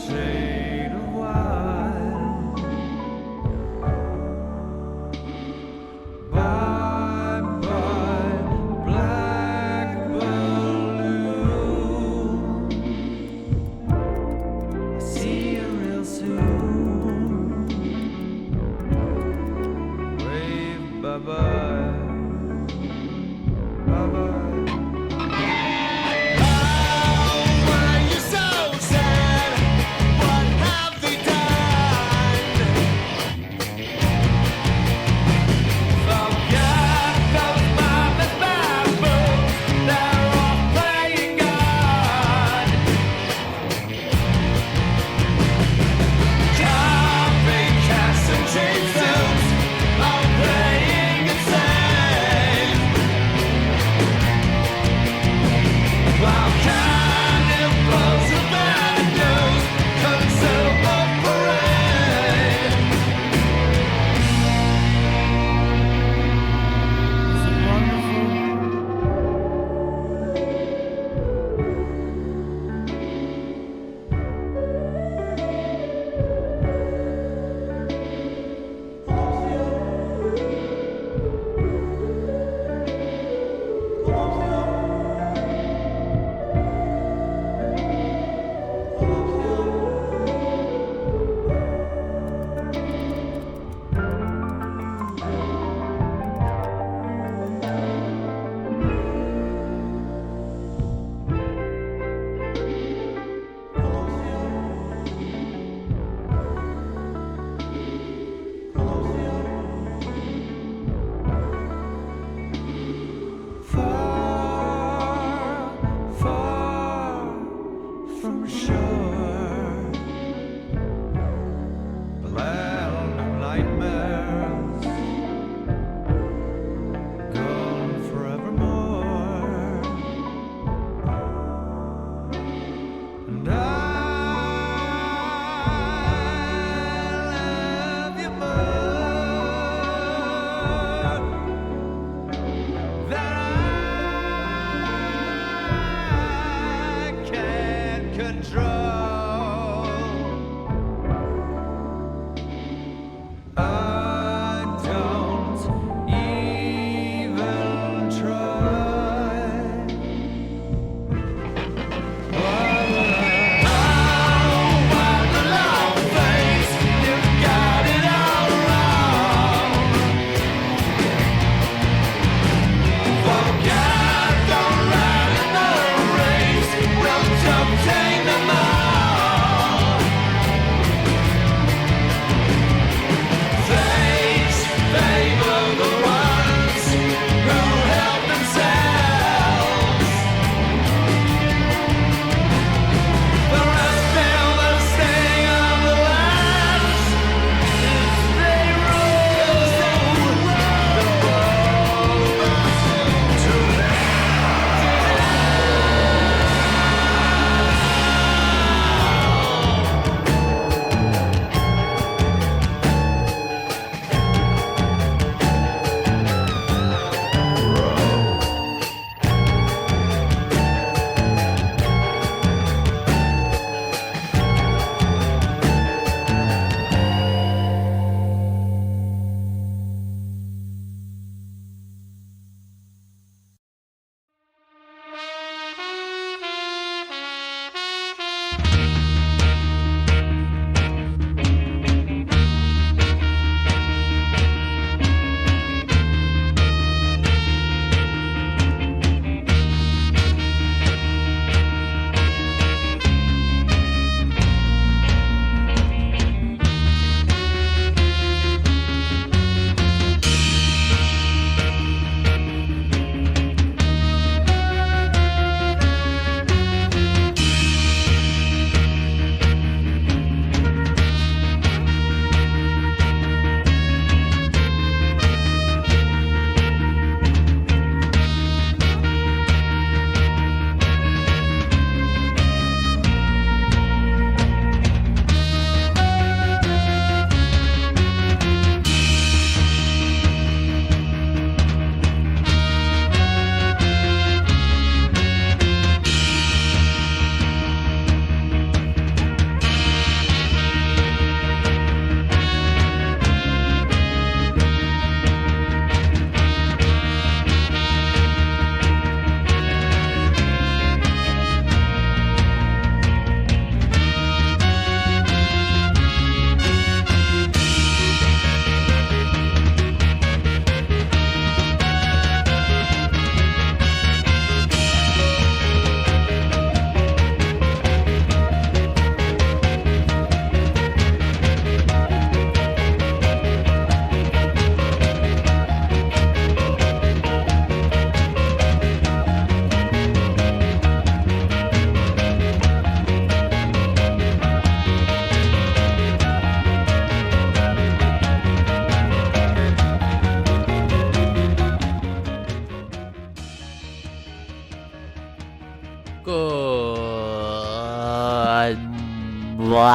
shade of white. Bye bye, black balloon. I'll see you real soon. Wave bye bye, bye bye. Why you so sad? Why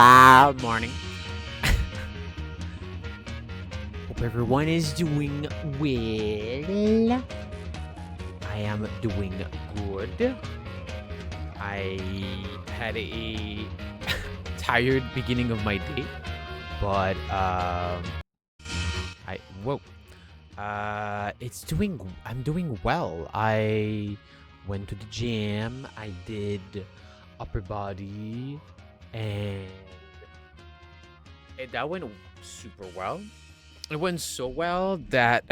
morning. Hope everyone is doing well. I am doing good. I had a tired beginning of my day, but I whoa. I'm doing well. I went to the gym. I did upper body, and that went super well. It went so well that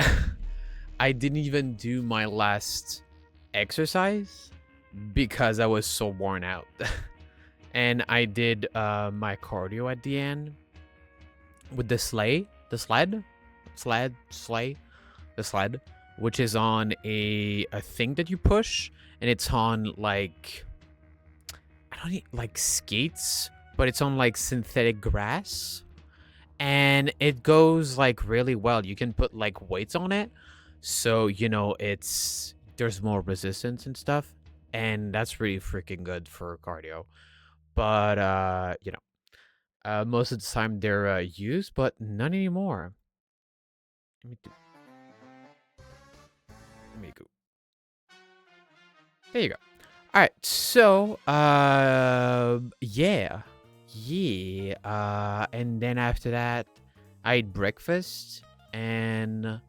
I didn't even do my last exercise because I was so worn out. And I did my cardio at the end with the sled, which is on a thing that you push, and it's on like like skates, but it's on like synthetic grass, and it goes like really well. You can put like weights on it, so there's more resistance and stuff, and that's really freaking good for cardio. But most of the time they're used, but none anymore. Let me do. Let me go. There you go. All right, so and then after that, I ate breakfast and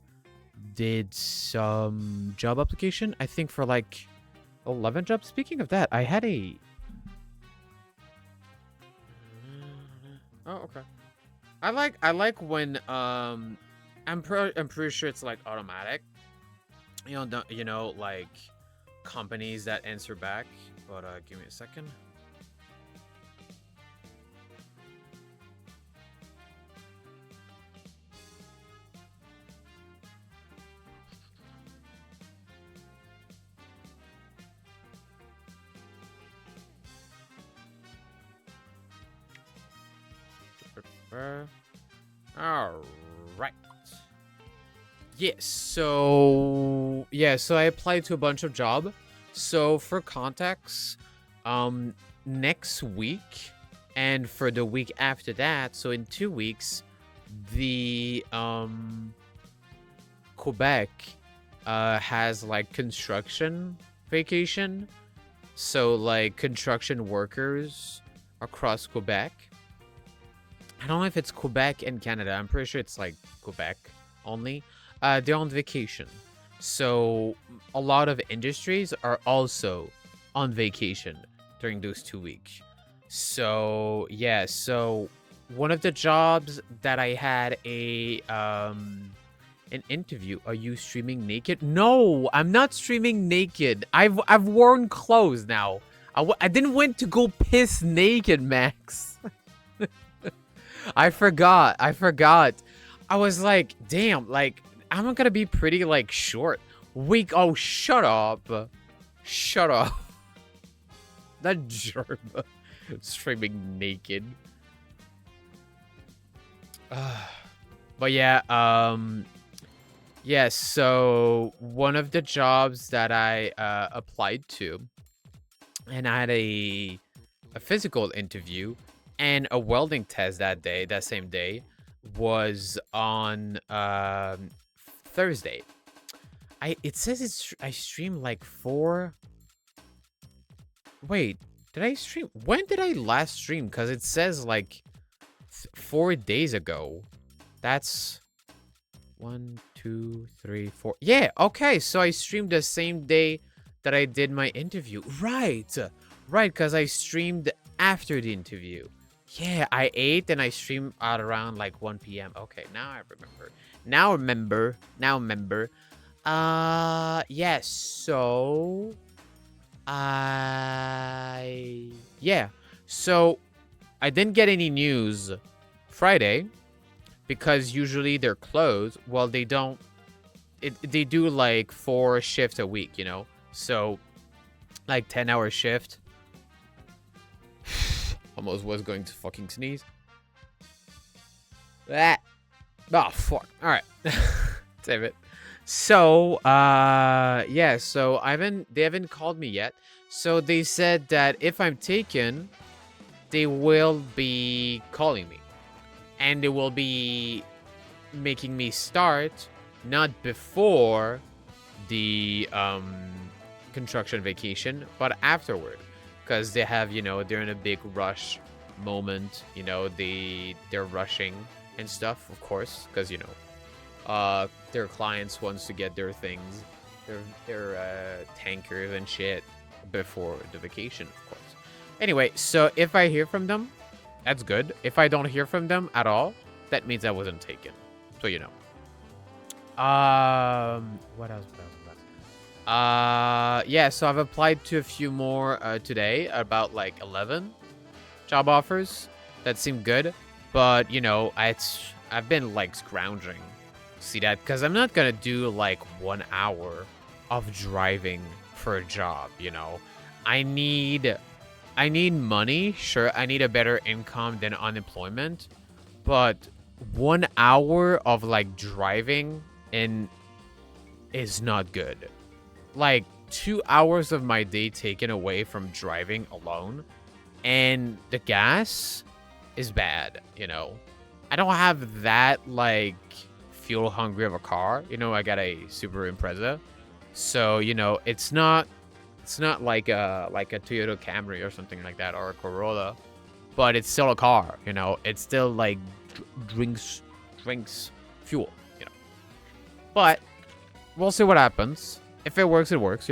did some job application. I think for like 11 jobs. Speaking of that, I had a. Oh, okay. I like when I'm pretty sure it's like automatic. Like companies that answer back. But give me a second. All right. Yes. So I applied to a bunch of jobs. So for context, next week and for the week after that, so in 2 weeks, the Quebec has like construction vacation. So like construction workers across Quebec. I don't know if it's Quebec and Canada. I'm pretty sure it's like Quebec only. They're on vacation. So a lot of industries are also on vacation during those 2 weeks. So yeah, so one of the jobs that I had an interview. Are you streaming naked? No, I'm not streaming naked. I've worn clothes now. I didn't want to go piss naked, Max. I forgot. I was like, damn, like I'm gonna be pretty like short. Weak. Oh, shut up. That germ. Streaming naked. But yeah, so one of the jobs that I applied to, and I had a physical interview and a welding test that same day, was on Thursday. It says I streamed like 4. Wait, did I stream? When did I last stream? Because it says like 4 days ago. That's 1, 2, 3, 4. Yeah, okay. So I streamed the same day that I did my interview. Right, because I streamed after the interview. Yeah, I ate and I streamed out around like 1 p.m. Okay, now I remember. Yeah, so so I didn't get any news Friday because usually they're closed. Well, they don't. They do like 4 shifts a week, so like 10-hour shift. Almost was going to fucking sneeze. Oh, fuck. All right. Damn it. So, so they haven't called me yet. So they said that if I'm taken, they will be calling me, and they will be making me start not before the construction vacation, but afterward, because they have, they're in a big rush moment, they're rushing and stuff, of course, because their clients wants to get their things, their tankers and shit before the vacation, of course. Anyway, so if I hear from them, that's good. If I don't hear from them at all, that means I wasn't taken. So what else? Yeah, so I've applied to a few more today, about like 11 job offers that seem good, but I've been like scrounging. See that? Because I'm not gonna do like 1 hour of driving for a job. I need money. Sure, I need a better income than unemployment, but 1 hour of like driving is not good. Like 2 hours of my day taken away from driving alone, and the gas is bad. I don't have that like fuel hungry of a car. I got a Subaru Impreza, so it's not like a Toyota Camry or something like that, or a Corolla, but it's still a car. It's still like drinks fuel. But we'll see what happens. If it works, it works.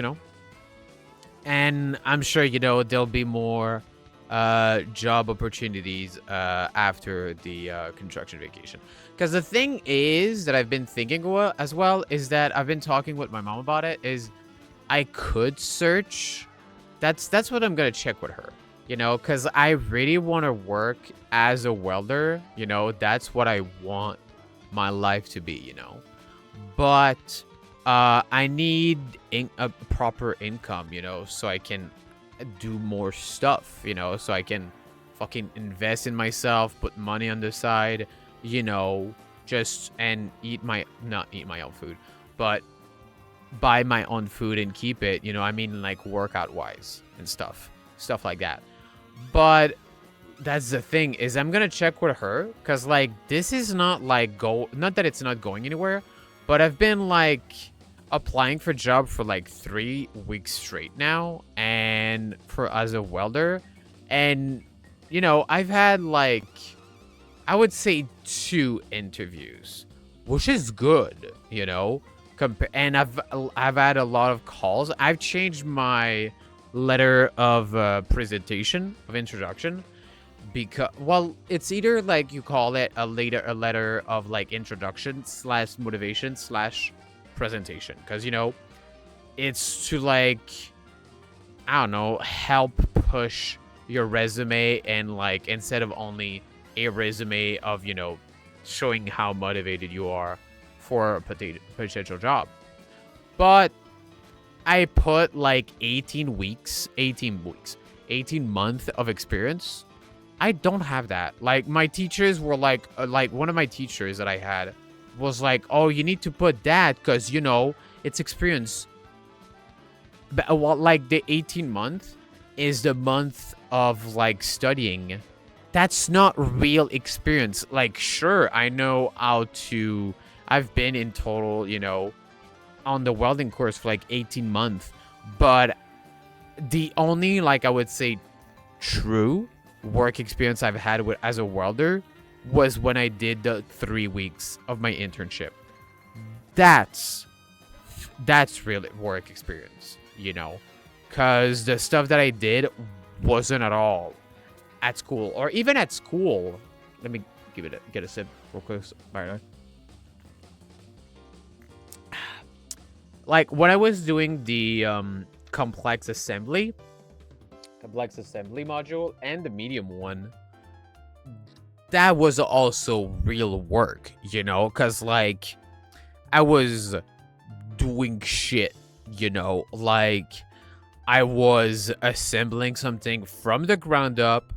And I'm sure there'll be more job opportunities after the construction vacation. Because the thing is that I've been thinking as well is that I've been talking with my mom about it. Is I could search. That's what I'm gonna check with her. Because I really want to work as a welder. That's what I want my life to be. But I need a proper income. So I can do more stuff. So I can fucking invest in myself, put money on the side. Just and not eat my own food, but buy my own food and keep it. I mean, like workout wise and stuff like that. But that's the thing is I'm gonna check with her, because like this is not like not that it's not going anywhere, but I've been like applying for job for like 3 weeks straight now, and for as a welder, and I've had like I would say 2 interviews, which is good, and I've had a lot of calls. I've changed my letter of presentation of introduction, because it's either like you call it a letter of like introduction / motivation / presentation, because it's to like, I don't know, help push your resume, and like instead of only a resume of showing how motivated you are for a potential job. But I put like 18 months of experience. I don't have that. Like my teachers were like one of my teachers that I had was like, oh, you need to put that because it's experience. But like the 18 month is the month of like studying. That's not real experience. Like, sure, I know how to. I've been in total, on the welding course for like 18 months. But the only, like, I would say, true work experience I've had as a welder was when I did the 3 weeks of my internship. That's real work experience, because the stuff that I did wasn't at all at school, or even at school. Let me get a sip real quick. Like when I was doing the complex assembly module and the medium one, that was also real work, because like I was doing shit, like I was assembling something from the ground up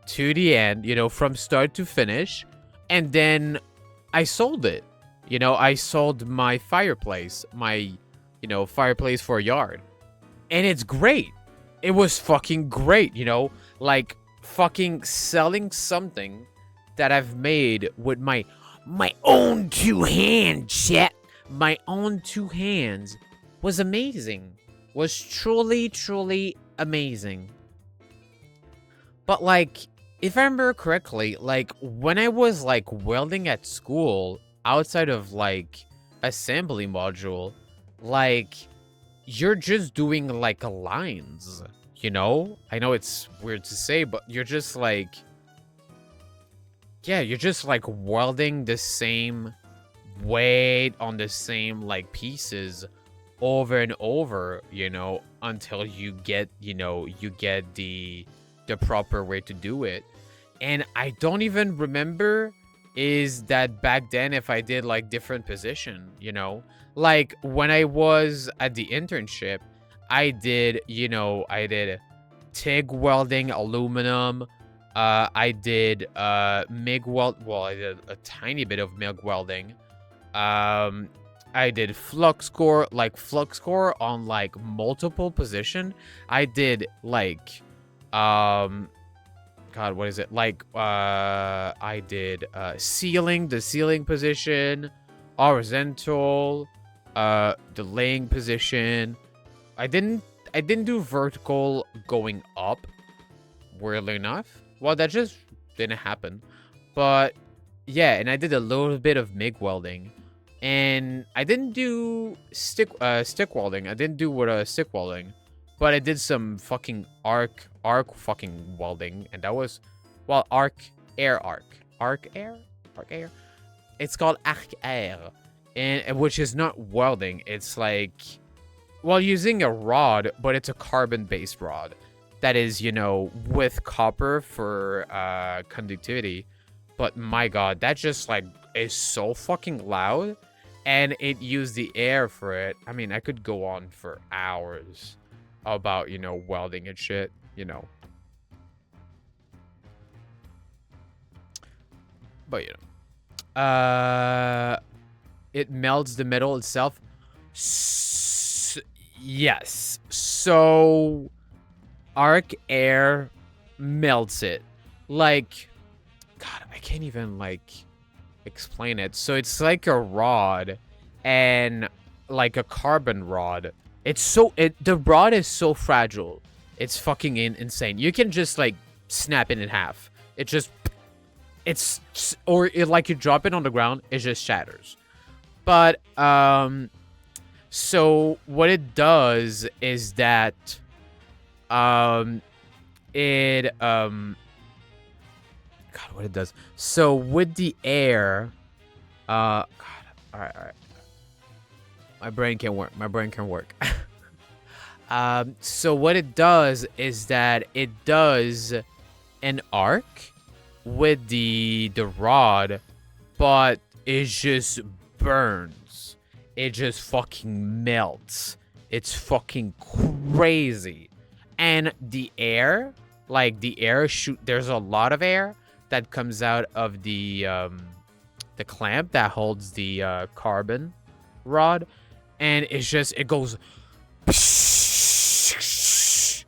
to the end, from start to finish. And then I sold it. I sold my fireplace, fireplace for a yard. And it's great. It was fucking great, like fucking selling something that I've made with my own two hands, chat. My own two hands was amazing. Was truly, truly amazing. But like, if I remember correctly, like when I was like welding at school outside of like assembly module, like you're just doing like lines, you know? I know it's weird to say, but you're just like, yeah, you're just like welding the same weight on the same like pieces over and over, you know, until you get, you know, you get the proper way to do it. And I don't even remember is that back then if I did like different position, you know, like when I was at the internship, I did, you know, I did TIG welding, aluminum. I did MIG weld. Well, I did a tiny bit of MIG welding. I did flux core on like multiple position. I did like God, what is it? Like I did the ceiling position, horizontal, the laying position. I didn't do vertical going up, weirdly enough. Well, that just didn't happen. But yeah, and I did a little bit of MIG welding. And I didn't do stick welding. I didn't do with stick welding. But I did some fucking arc fucking welding, and that was, well, arc air. It's called arc air, and which is not welding. It's like, well, using a rod, but it's a carbon-based rod that is, you know, with copper for conductivity. But my God, that just like is so fucking loud, and it used the air for it. I mean, I could go on for hours about, you know, welding and shit, you know. But, you know. It melts the metal itself. Yes. So, arc air melts it. Like, God, I can't even, like, explain it. So, it's like a rod and, like, a carbon rod. The rod is so fragile. It's fucking insane. You can just like snap it in half. Like you drop it on the ground, it just shatters. But so what it does is that God, what it does. So with the air, God, all right. My brain can work. So what it does is that it does an arc with the rod, but it just burns. It just fucking melts. It's fucking crazy. And the air, there's a lot of air that comes out of the clamp that holds the carbon rod. And it goes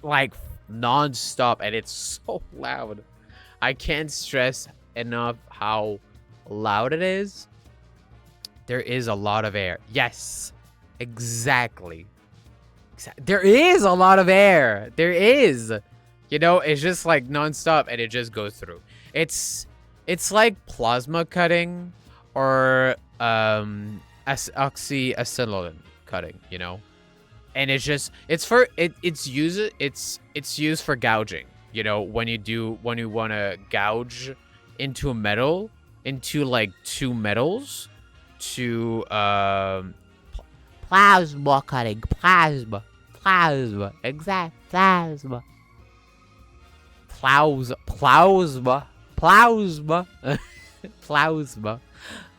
like non-stop, and it's so loud. I can't stress enough how loud it is. There is a lot of air. Yes, exactly. There is a lot of air. There is. You know, it's just like non-stop, and it just goes through. It's like plasma cutting or oxyacetylene cutting, you know, and it's used for gouging, you know, when you want to gouge into a metal, into like two metals, to plasma cutting, plasma, exact plasma.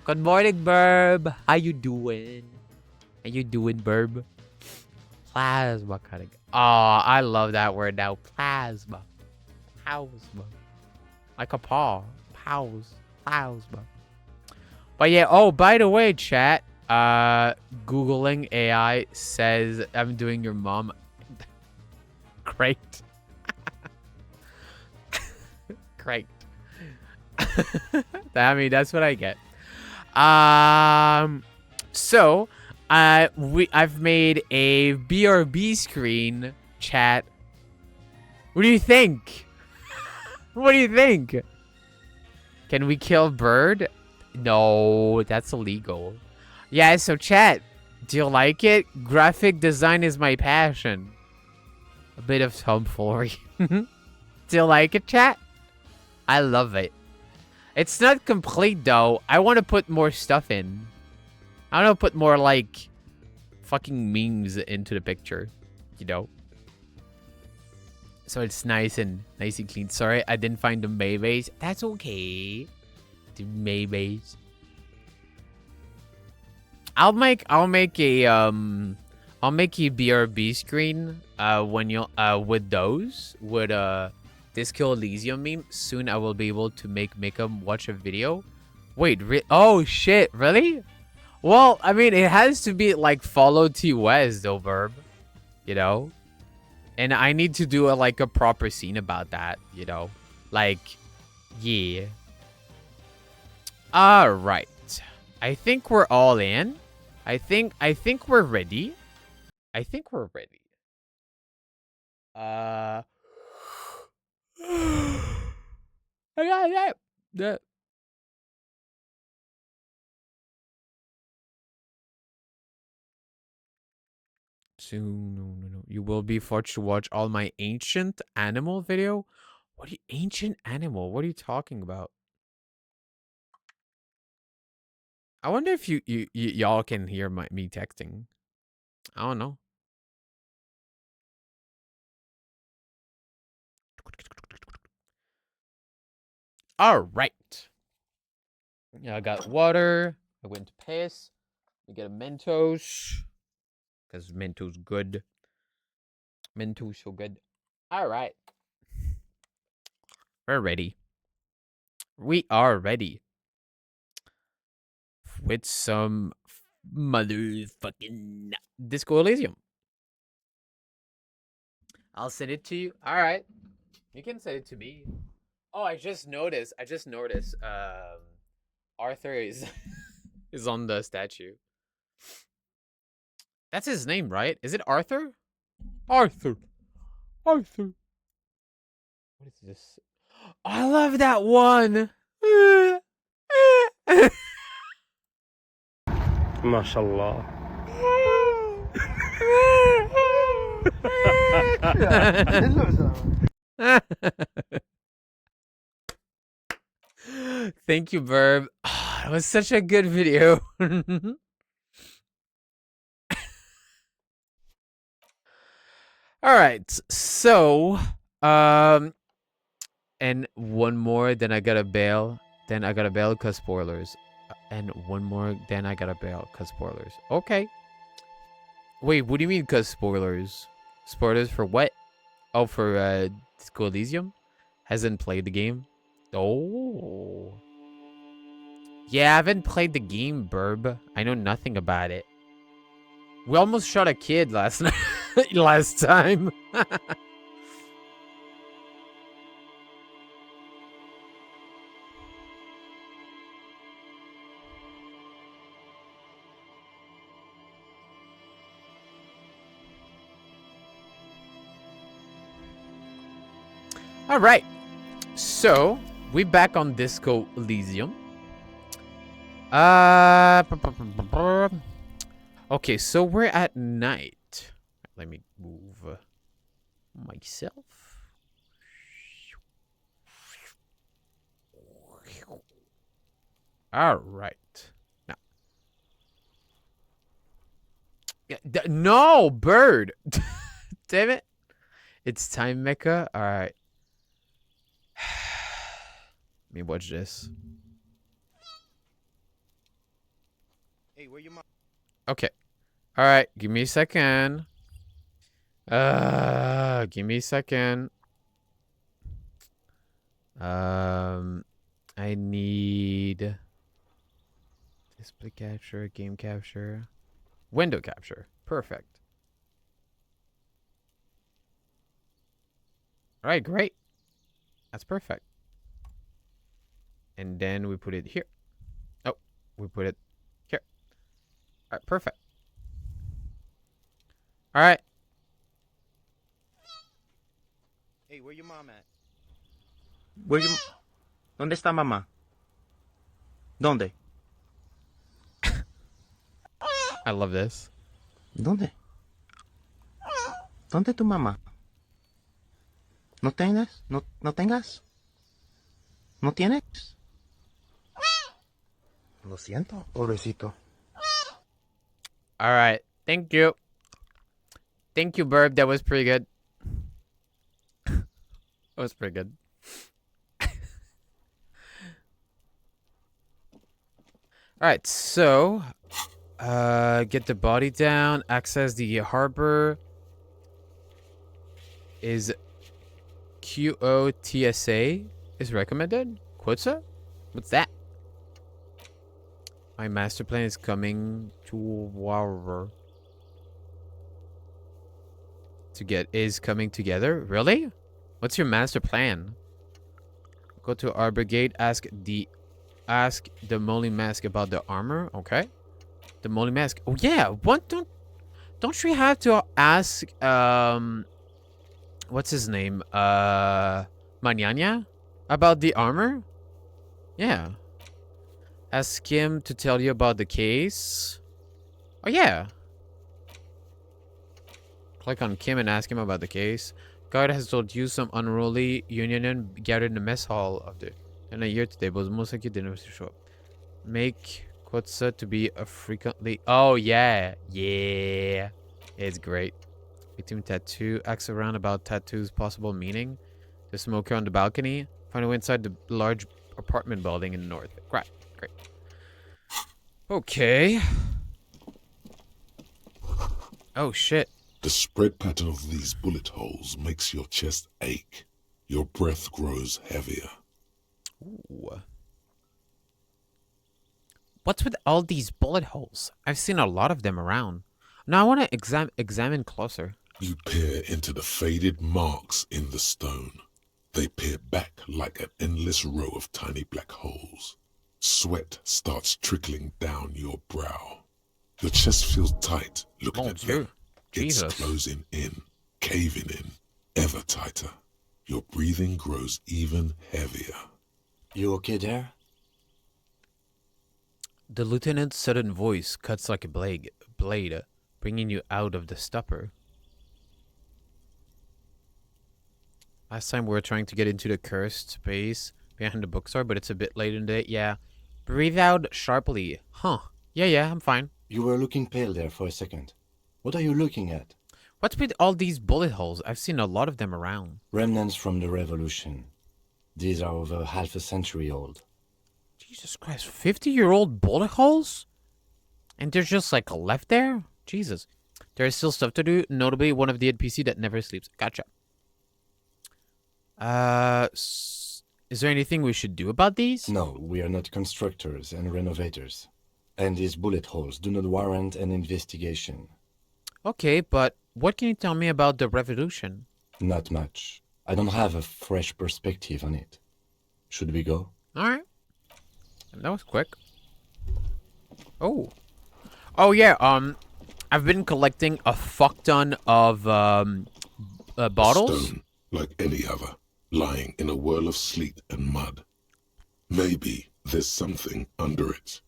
Good morning, Burb. How you doing, Burb? Plasma cutting. Oh, I love that word now. Plasma. Like a paw. Plasma. But yeah, oh, by the way, chat. Googling AI says I'm doing your mom. Great. Right. I mean, that's what I get. So, I've made a BRB screen chat. What do you think? What do you think? Can we kill bird? No, that's illegal. Yeah, so chat, do you like it? Graphic design is my passion. A bit of tomfoolery. Do you like it, chat? I love it. It's not complete, though. I want to put more stuff in. I want to put more, like, fucking memes into the picture. You know? So it's nice and clean. Sorry, I didn't find the Maybays. That's okay. The Maybays. I'll make a BRB screen when you with those with this Kill Elysium meme. Soon I will be able to make him watch a video. Wait, oh shit, really? Well, I mean, it has to be like follow TOS though, Verb. You know? And I need to do like a proper scene about that, you know? Like, yeah. Alright. I think we're all in. I think we're ready. I think we're ready. I got that. Soon, no. You will be forced to watch all my ancient animal video. What are you, ancient animal? What are you talking about? I wonder if y'all can hear me texting. I don't know. All right. Yeah, I got water. I went to piss. We get a Mentos. Because Mentos good. Mentos so good. All right. We're ready. We are ready. With some motherfucking Disco Elysium. I'll send it to you. All right. You can send it to me. Oh, I just noticed. Arthur is is on the statue. That's his name, right? Is it Arthur? Arthur. What is this? I love that one. MashaAllah. Thank you, Verb. Oh, that was such a good video. All right, so and one more, then I gotta bail. Then I gotta bail because spoilers. And one more, then I gotta bail because spoilers. Okay. Wait, what do you mean because spoilers? Spoilers for what? Oh, for Disco Elysium? Hasn't played the game? Oh. Yeah, I haven't played the game, Burb. I know nothing about it. We almost shot a kid last night. Last time. All right. So, we back on Disco Elysium. Okay, so we're at night. Let me move myself. All right. Now. Yeah, no, bird. Damn it. It's time, Mecha. All right. Let me watch this. Hey, where your mom? Okay. All right. Give me a second. Give me a second. I need display capture, game capture, window capture. Perfect. All right, great. That's perfect. And then we put it here. Oh, we put it here. All right, perfect. All right. Hey, where your mom at? Where you... ¿Dónde está mamá? ¿Dónde? I love this. ¿Dónde? ¿Dónde tu mamá? ¿No tengas? ¿No tengas? ¿No tienes? Lo siento, pobrecito. All right. Thank you. Thank you, Burb. That was pretty good. That was pretty good. All right. So, get the body down. Access the harbor. Is QOTSA is recommended? Quotsa? What's that? My master plan is coming to Warer. Coming together? Really? What's your master plan? Go to our brigade, ask the Molly Mask about the armor. Okay. The Molly Mask. Oh yeah, what don't we have to ask what's his name? Mañana about the armor? Yeah. Ask him to tell you about the case. Oh yeah. Click on Kim and ask him about the case. God has told you some unruly union gathered in the mess hall of the in a year today, but most likely didn't show up. Make Kotsa to be a frequently. Oh yeah, yeah, it's great. Victim tattoo. Ask around about tattoos' possible meaning. The smoker on the balcony. Find a way inside the large apartment building in the north. Great, great. Okay. Oh shit. The spread pattern of these bullet holes makes your chest ache. Your breath grows heavier. Ooh. What's with all these bullet holes? I've seen a lot of them around. Now I want to examine closer. You peer into the faded marks in the stone. They peer back like an endless row of tiny black holes. Sweat starts trickling down your brow. Your chest feels tight looking at them. It's closing in, caving in, ever tighter. Your breathing grows even heavier. You okay there? The lieutenant's sudden voice cuts like a blade, bringing you out of the stupor. Last time we were trying to get into the cursed space behind the bookstore, but it's a bit late in the day. Yeah. Breathe out sharply. Huh. Yeah, I'm fine. You were looking pale there for a second. What are you looking at? What's with all these bullet holes? I've seen a lot of them around. Remnants from the revolution. These are over half a century old. Jesus Christ, 50-year-old bullet holes? And there's just like left there? Jesus. There is still stuff to do, notably one of the NPC that never sleeps. Gotcha. Is there anything we should do about these? No, we are not constructors and renovators. And these bullet holes do not warrant an investigation. Okay, but what can you tell me about the revolution? Not much. I don't have a fresh perspective on it. Should we go? Alright. That was quick. Oh. Oh yeah, I've been collecting a fuck ton of bottles. A stone, like any other, lying in a whirl of sleet and mud. Maybe there's something under it.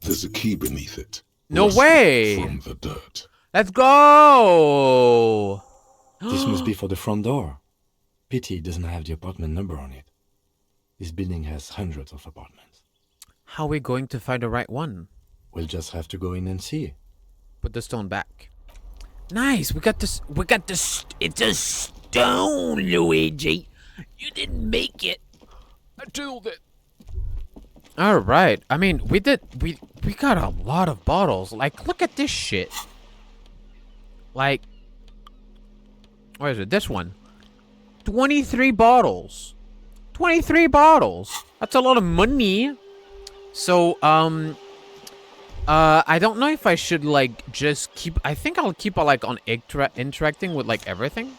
There's a key beneath it. No rusted way! From the dirt. Let's go! This must be for the front door. Pity it doesn't have the apartment number on it. This building has hundreds of apartments. How are we going to find the right one? We'll just have to go in and see. Put the stone back. Nice! We got this. It's a stone, Luigi! You didn't make it! I told it! Alright. I mean, we got a lot of bottles. Like, look at this shit. Like, where is it? This one. 23 bottles. 23 bottles. That's a lot of money. So, I don't know if I should, like, just keep... I think I'll keep, like, on interacting with, like, everything.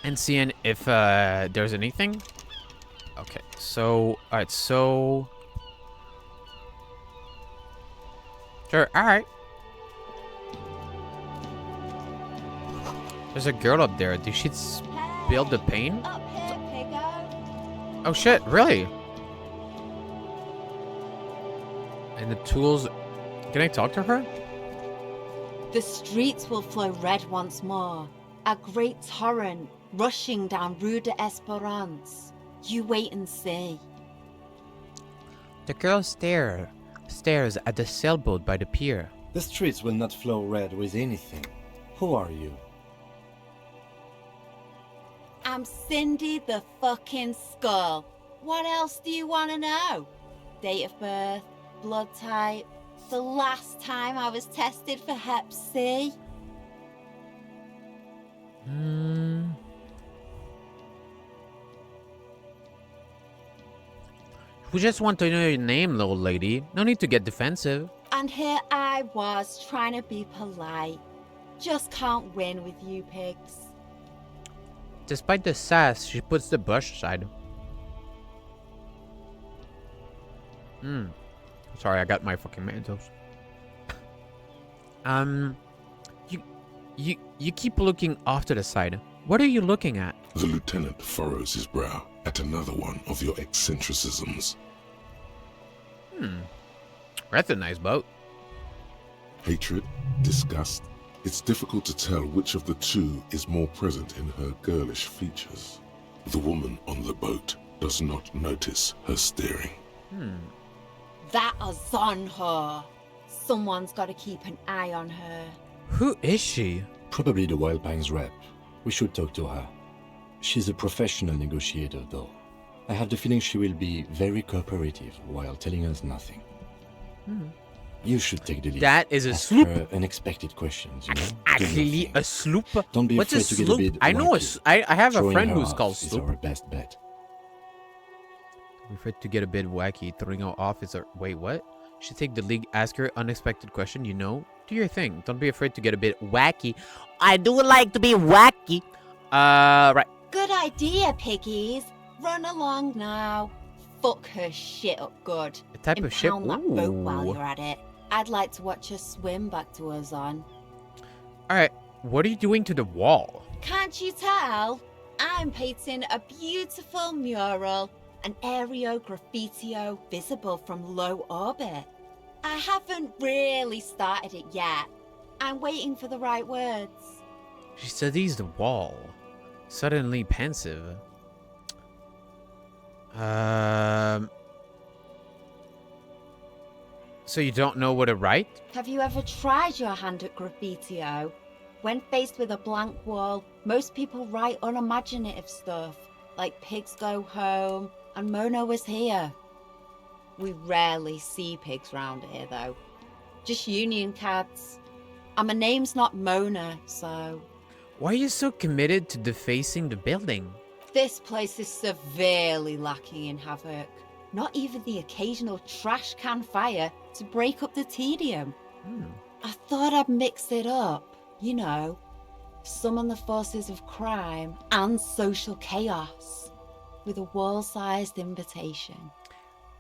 And seeing if, there's anything. Okay, so alright, so sure, alright. There's a girl up there. Did she spill the pain? Up here, piggo. Oh shit, really? And the tools. Can I talk to her? The streets will flow red once more. A great torrent rushing down Rue de Esperance. You wait and see. The girl stares at the sailboat by the pier. The streets will not flow red with anything. Who are you? I'm Cindy the fucking Skull. What else do you want to know? Date of birth, blood type, the last time I was tested for Hep C. We just want to know your name, little lady. No need to get defensive. And here I was trying to be polite. Just can't win with you pigs. Despite the sass, she puts the brush aside. Sorry, I got my fucking Mentos. You keep looking off to the side. What are you looking at? The lieutenant furrows his brow at another one of your eccentricisms. That's a nice boat. Hatred, disgust. It's difficult to tell which of the two is more present in her girlish features. The woman on the boat does not notice her staring. That is on her. Someone's got to keep an eye on her. Who is she? Probably the Wild Pines rep. We should talk to her. She's a professional negotiator, though. I have the feeling she will be very cooperative while telling us nothing. You should take the lead. That is a Ask sloop. her unexpected questions, you know? Do Actually, nothing. a sloop? Don't be What's a afraid to get a sloop? bit I know wacky. I have a Throwing friend her who's off called is sloop. our best bet. I'm afraid to get a bit wacky. Throwing her off is a... Wait, what? Should take the league, ask her unexpected question, you know? Do your thing. Don't be afraid to get a bit wacky. I do like to be wacky. Right. Good idea, piggies. Run along now. Fuck her shit up good. The type of ship... Impound that boat while Ooh. you're at it. I'd like to watch her swim back to us on. Alright, what are you doing to the wall? Can't you tell? I'm painting a beautiful mural, an aereo graffitio visible from low orbit. I haven't really started it yet. I'm waiting for the right words. She studies the wall. Suddenly pensive. So you don't know what to write? Have you ever tried your hand at graffitio? When faced with a blank wall, most people write unimaginative stuff, like pigs go home and Mona was here. We rarely see pigs round here, though. Just union cats. And my name's not Mona, so... Why are you so committed to defacing the building? This place is severely lacking in havoc. Not even the occasional trash can fire to break up the tedium. I thought I'd mix it up, you know, summon the forces of crime and social chaos with a wall-sized invitation.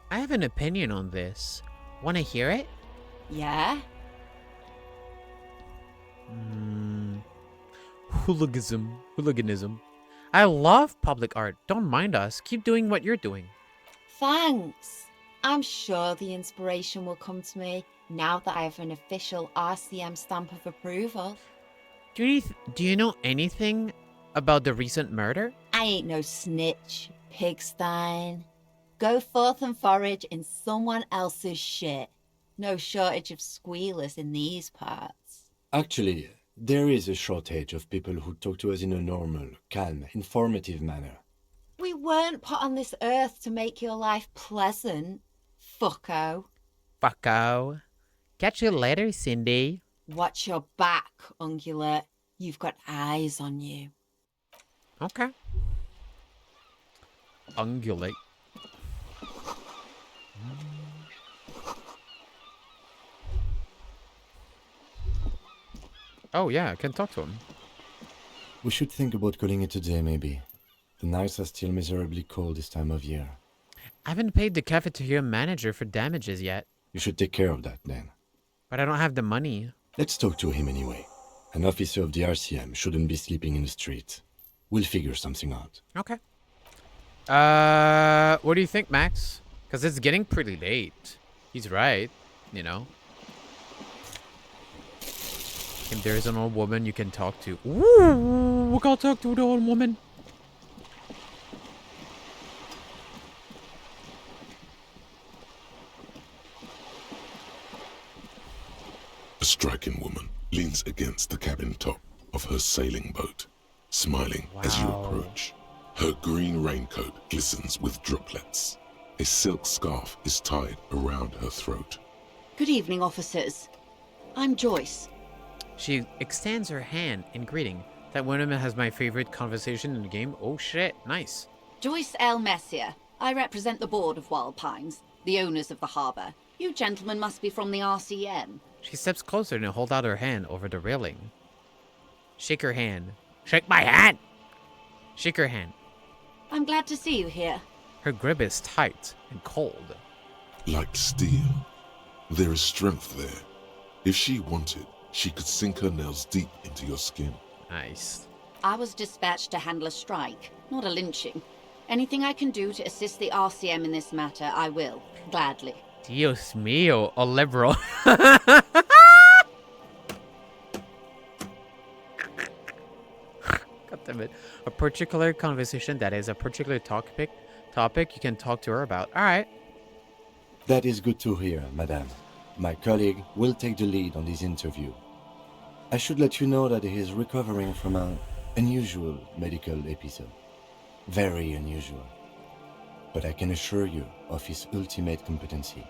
I have an opinion on this. Wanna hear it? Yeah? Hooliganism. I love public art. Don't mind us. Keep doing what you're doing. Thanks. I'm sure the inspiration will come to me now that I have an official RCM stamp of approval. Do you know anything about the recent murder? I ain't no snitch, pigstein. Go forth and forage in someone else's shit. No shortage of squealers in these parts. Actually, there is a shortage of people who talk to us in a normal, calm, informative manner. We weren't put on this earth to make your life pleasant, fucko. Fucko. Catch you later, Cindy. Watch your back, ungulate. You've got eyes on you. Okay. Ungulate. Oh yeah, I can talk to him. We should think about calling it a day, maybe. The nights are still miserably cold this time of year. I haven't paid the cafeteria manager for damages yet, You should take care of that then. but I don't have the money. Let's talk to him anyway. An officer of the RCM shouldn't be sleeping in the street. We'll figure something out. Okay. What do you think, Max? Because it's getting pretty late. He's right, you know. If there's an old woman you can talk to. Ooh, we gotta talk to the old woman. A striking woman leans against the cabin top of her sailing boat, smiling as you Wow. approach. Her green raincoat glistens with droplets. A silk scarf is tied around her throat. Good evening, officers. I'm Joyce. She extends her hand in greeting. That woman has my favorite conversation in the game. Oh shit, nice. Joyce L. Messier. I represent the board of Wild Pines, the owners of the harbour. You gentlemen must be from the RCM. She steps closer and holds out her hand over the railing. Shake her hand. Shake my hand! Shake her hand. I'm glad to see you here. Her grip is tight and cold. Like steel, there is strength there. If she wanted, she could sink her nails deep into your skin. Nice. I was dispatched to handle a strike, not a lynching. Anything I can do to assist the RCM in this matter, I will, gladly. Dios mío, a liberal. God damn it. A particular conversation that is a particular topic you can talk to her about. All right. That is good to hear, madame. My colleague will take the lead on this interview. I should let you know that he is recovering from an unusual medical episode. Very unusual. But I can assure you of his ultimate competency.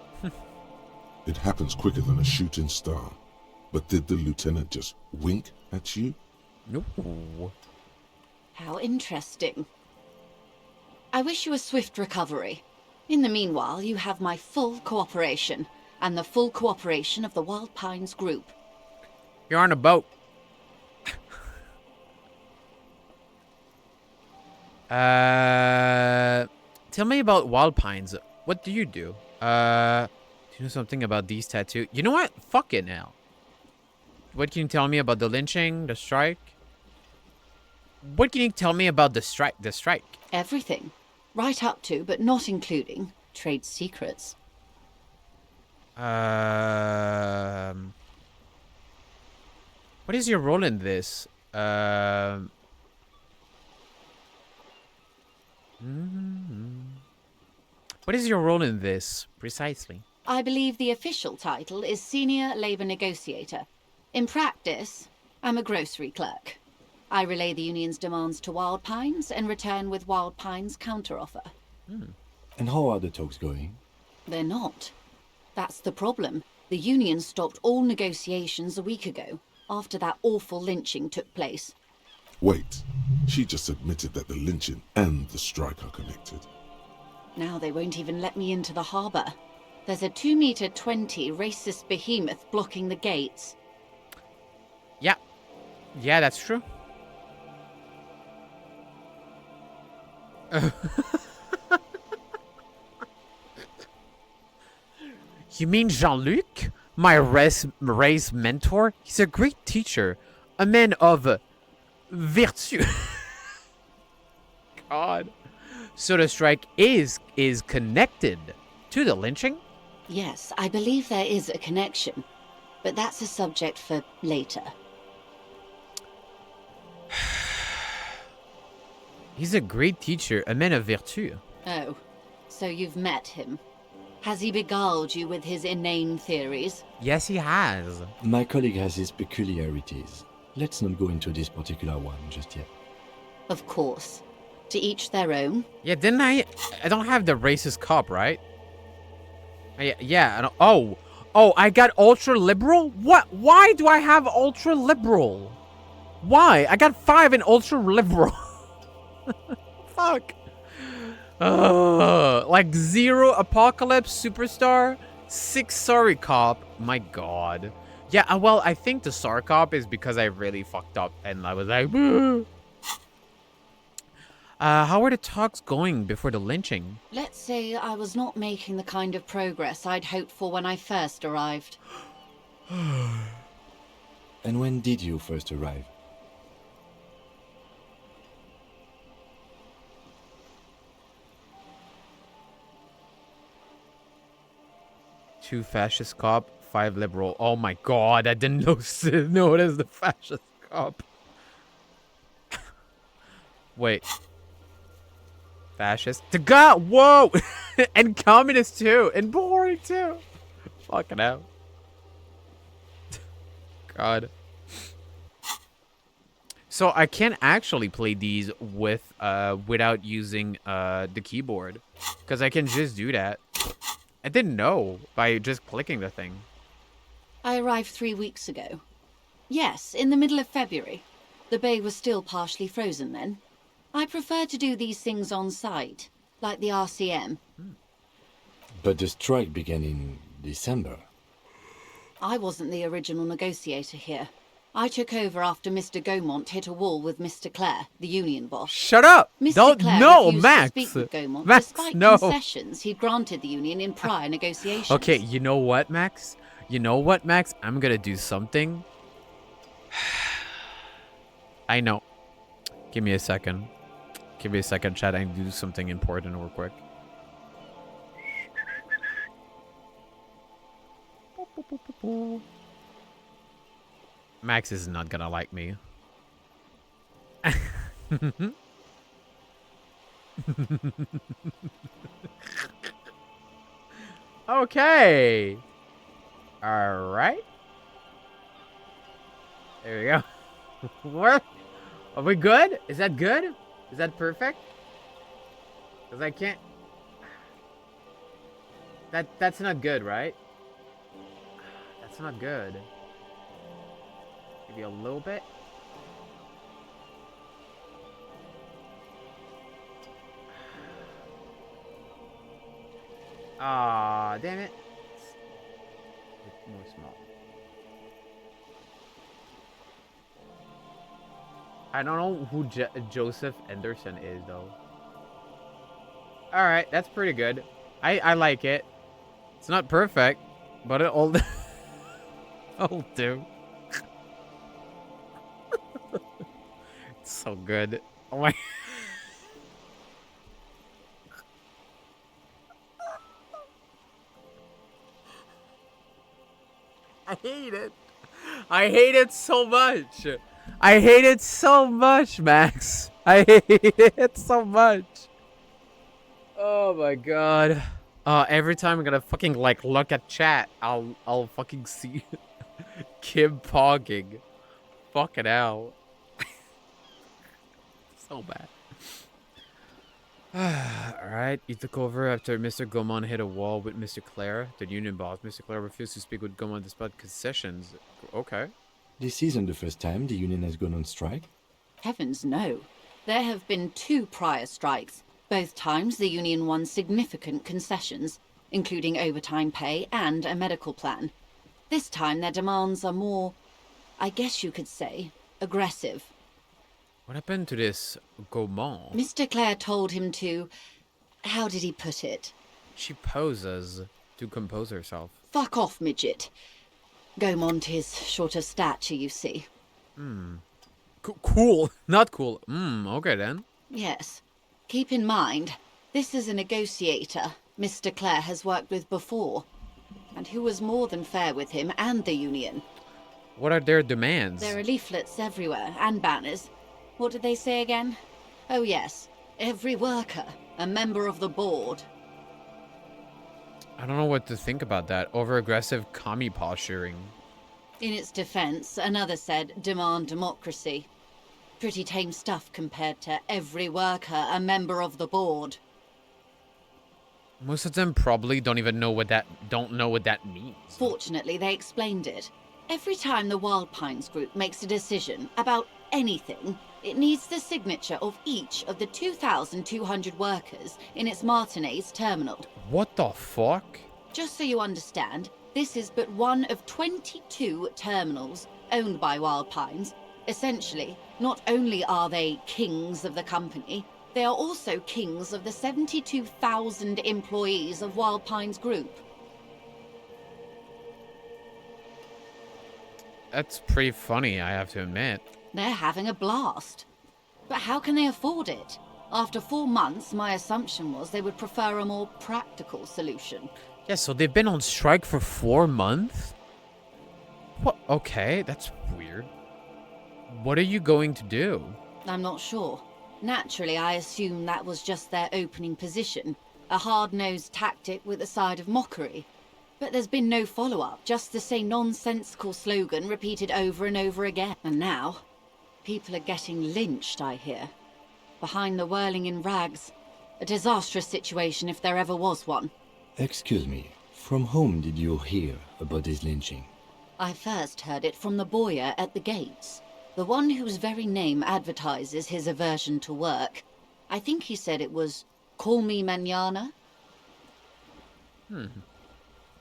It happens quicker than a shooting star. But did the lieutenant just wink at you? No. How interesting. I wish you a swift recovery. In the meanwhile, you have my full cooperation, and the full cooperation of the Wild Pines group. You're on a boat. Tell me about Wild Pines. What do you do? Do you know something about these tattoos? You know what? Fuck it now. What can you tell me about the lynching, the strike? What can you tell me about the strike? Everything. Right up to, but not including, trade secrets. What is your role in this? What is your role in this, precisely? I believe the official title is Senior Labor Negotiator. In practice, I'm a grocery clerk. I relay the union's demands to Wild Pines and return with Wild Pines' counteroffer. And how are the talks going? They're not. That's the problem. The union stopped all negotiations a week ago, after that awful lynching took place. Wait, she just admitted that the lynching and the strike are connected. Now they won't even let me into the harbour. There's a 2-meter 20 racist behemoth blocking the gates. Yeah. Yeah, that's true. You mean Jean-Luc? My race mentor? He's a great teacher. A man of virtue. God. So the strike is connected to the lynching? Yes, I believe there is a connection. But that's a subject for later. He's a great teacher, a man of virtue. Oh, so you've met him. Has he beguiled you with his inane theories? Yes, he has. My colleague has his peculiarities. Let's not go into this particular one just yet. Of course. To each their own. Yeah, didn't I don't have the racist cop, right? Yeah, I don't, oh, I got ultra liberal? What? Why do I have ultra liberal? Why? I got 5 in ultra liberal. Fuck. Like 0 apocalypse superstar, 6 sorry cop. My god. Yeah, well, I think the sorry cop is because I really fucked up and I was like, How were the talks going before the lynching? Let's say I was not making the kind of progress I'd hoped for when I first arrived. And when did you first arrive? Two fascist cop, 5 liberal. Oh my god, I didn't notice the fascist cop. Wait. Fascist. The god, whoa! And communist too, and boring too. Fucking hell. God. So I can't actually play these with without using the keyboard, because I can just do that. I didn't know by just clicking the thing. I arrived 3 weeks ago. Yes, in the middle of February. The bay was still partially frozen then. I prefer to do these things on site, like the RCM. But the strike began in December. I wasn't the original negotiator here. I took over after Mr. Gaumont hit a wall with Mr. Clare, the union boss. Shut up! Mr. Don't Clare no, refused Max. to speak with Gaumont, Max, despite no. concessions he'd granted the union in prior negotiations. Okay, you know what, Max? You know what, Max? I'm gonna do something. I know. Give me a second. Give me a second, chat. I need to do something important real quick. Max is not gonna like me. Okay. All right. There we go. What? Are we good? Is that good? Is that perfect? Because I can't... That's not good, right? That's not good. Maybe a little bit. Ah, damn it. It's more small. I don't know who Joseph Anderson is, though. Alright, that's pretty good. I like it. It's not perfect, but it'll, it'll do. It's so good. Oh my... I hate it. I hate it so much. I hate it so much, Max. I hate it so much. Oh my god. Every time I'm gonna fucking like look at chat, I'll fucking see Kim pogging. Fucking hell. So bad. Alright, you took over after Mr. Gaumont hit a wall with Mr. Clare, the union boss. Mr. Clare refused to speak with Gaumont despite concessions. Okay. This isn't the first time the union has gone on strike. Heavens no. There have been 2 prior strikes. Both times the union won significant concessions, including overtime pay and a medical plan. This time their demands are more, I guess you could say, aggressive. What happened to this Gaumont? Mr. Clare told him to... how did he put it? She poses to compose herself. Fuck off, midget. Gaumont is short of stature, you see. Cool. Not cool. Okay then. Yes. Keep in mind, this is a negotiator Mr. Clare has worked with before, and who was more than fair with him and the union. What are their demands? There are leaflets everywhere, and banners. What did they say again? Oh yes, every worker, a member of the board. I don't know what to think about that. Over-aggressive commie posturing. In its defense, another said, demand democracy. Pretty tame stuff compared to every worker, a member of the board. Most of them probably don't know what that means. Fortunately, they explained it. Every time the Wild Pines group makes a decision about anything, it needs the signature of each of the 2,200 workers in its Martinez terminal. What the fuck? Just so you understand, this is but one of 22 terminals owned by Wild Pines. Essentially, not only are they kings of the company, They are also kings of the 72,000 employees of Wild Pines Group. That's pretty funny, I have to admit. They're having a blast. But how can they afford it? After 4 months, my assumption was they would prefer a more practical solution. Yeah, so they've been on strike for 4 months? What? Okay, that's weird. What are you going to do? I'm not sure. Naturally, I assume that was just their opening position, a hard-nosed tactic with a side of mockery. But there's been no follow-up, just the same nonsensical slogan repeated over and over again. And now, people are getting lynched, I hear. Behind the whirling in rags. A disastrous situation if there ever was one. Excuse me, from whom did you hear about this lynching? I first heard it from the boyar at the gates. The one whose very name advertises his aversion to work. I think he said it was, "Call me mañana."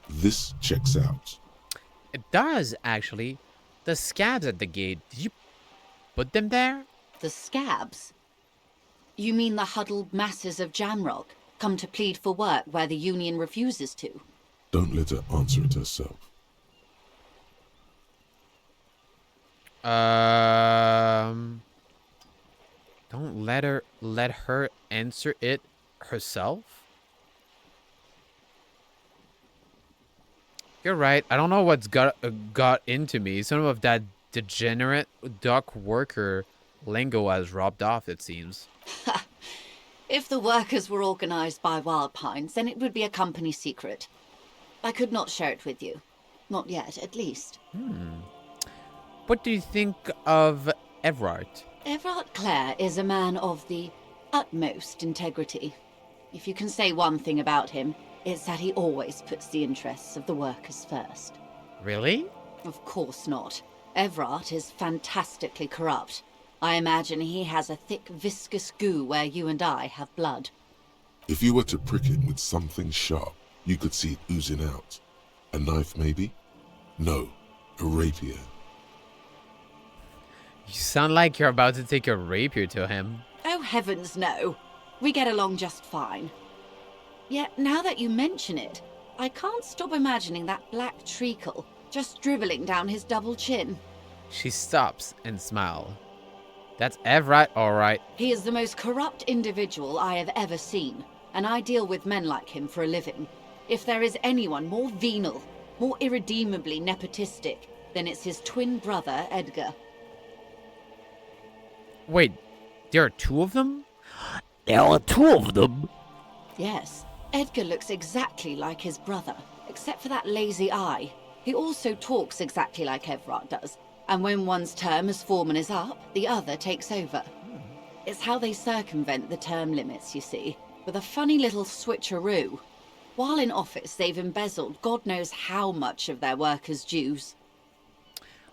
This checks out. It does, actually. The scabs at the gate, did you put them there? The scabs? You mean the huddled masses of Jamrock, come to plead for work where the union refuses to? Don't let her answer it herself. Don't let her answer it herself? You're right. I don't know what's got into me. Some of that degenerate dock worker lingo has rubbed off, it seems. If the workers were organized by Wild Pines, then it would be a company secret. I could not share it with you. Not yet, at least. What do you think of Everard? Everard Clare is a man of the utmost integrity. If you can say one thing about him, it's that he always puts the interests of the workers first. Really? Of course not. Everard is fantastically corrupt. I imagine he has a thick, viscous goo where you and I have blood. If you were to prick him with something sharp, you could see it oozing out. A knife, maybe? No, a rapier. You sound like you're about to take a rapier to him. Oh, heavens no. We get along just fine. Yet, now that you mention it, I can't stop imagining that black treacle just dribbling down his double chin. She stops and smiles. That's Everard, all right. He is the most corrupt individual I have ever seen, and I deal with men like him for a living. If there is anyone more venal, more irredeemably nepotistic, then it's his twin brother, Edgar. Wait, there are 2 of them? There are 2 of them. Yes, Edgar looks exactly like his brother, except for that lazy eye. He also talks exactly like Everard does, and when one's term as foreman is up, the other takes over. It's how they circumvent the term limits, you see, with a funny little switcheroo. While in office, they've embezzled God knows how much of their workers' dues.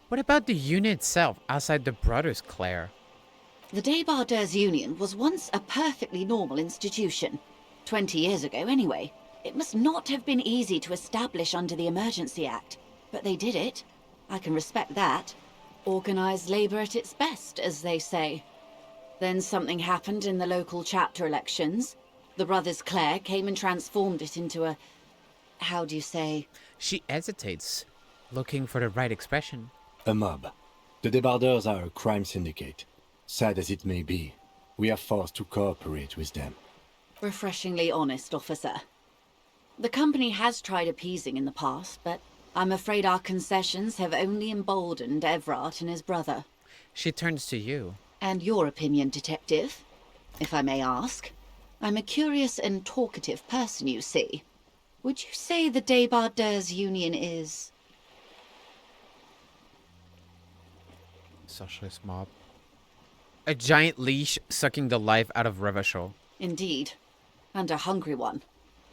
What about the unit itself, outside the brothers, Claire? The Débardeurs Union was once a perfectly normal institution. 20 years ago, anyway. It must not have been easy to establish under the Emergency Act, but they did it. I can respect that. Organized labor at its best, as they say. Then something happened in the local chapter elections. The brothers Clare came and transformed it into a... how do you say? She hesitates, looking for the right expression. A mob. The Débardeurs are a crime syndicate. Sad as it may be, we are forced to cooperate with them. Refreshingly honest, officer. The company has tried appeasing in the past, but I'm afraid our concessions have only emboldened Everard and his brother. She turns to you. And your opinion, detective, if I may ask? I'm a curious and talkative person, you see. Would you say the Débardeurs Union is... Socialist mob. A giant leash sucking the life out of Revachol. Indeed. And a hungry one.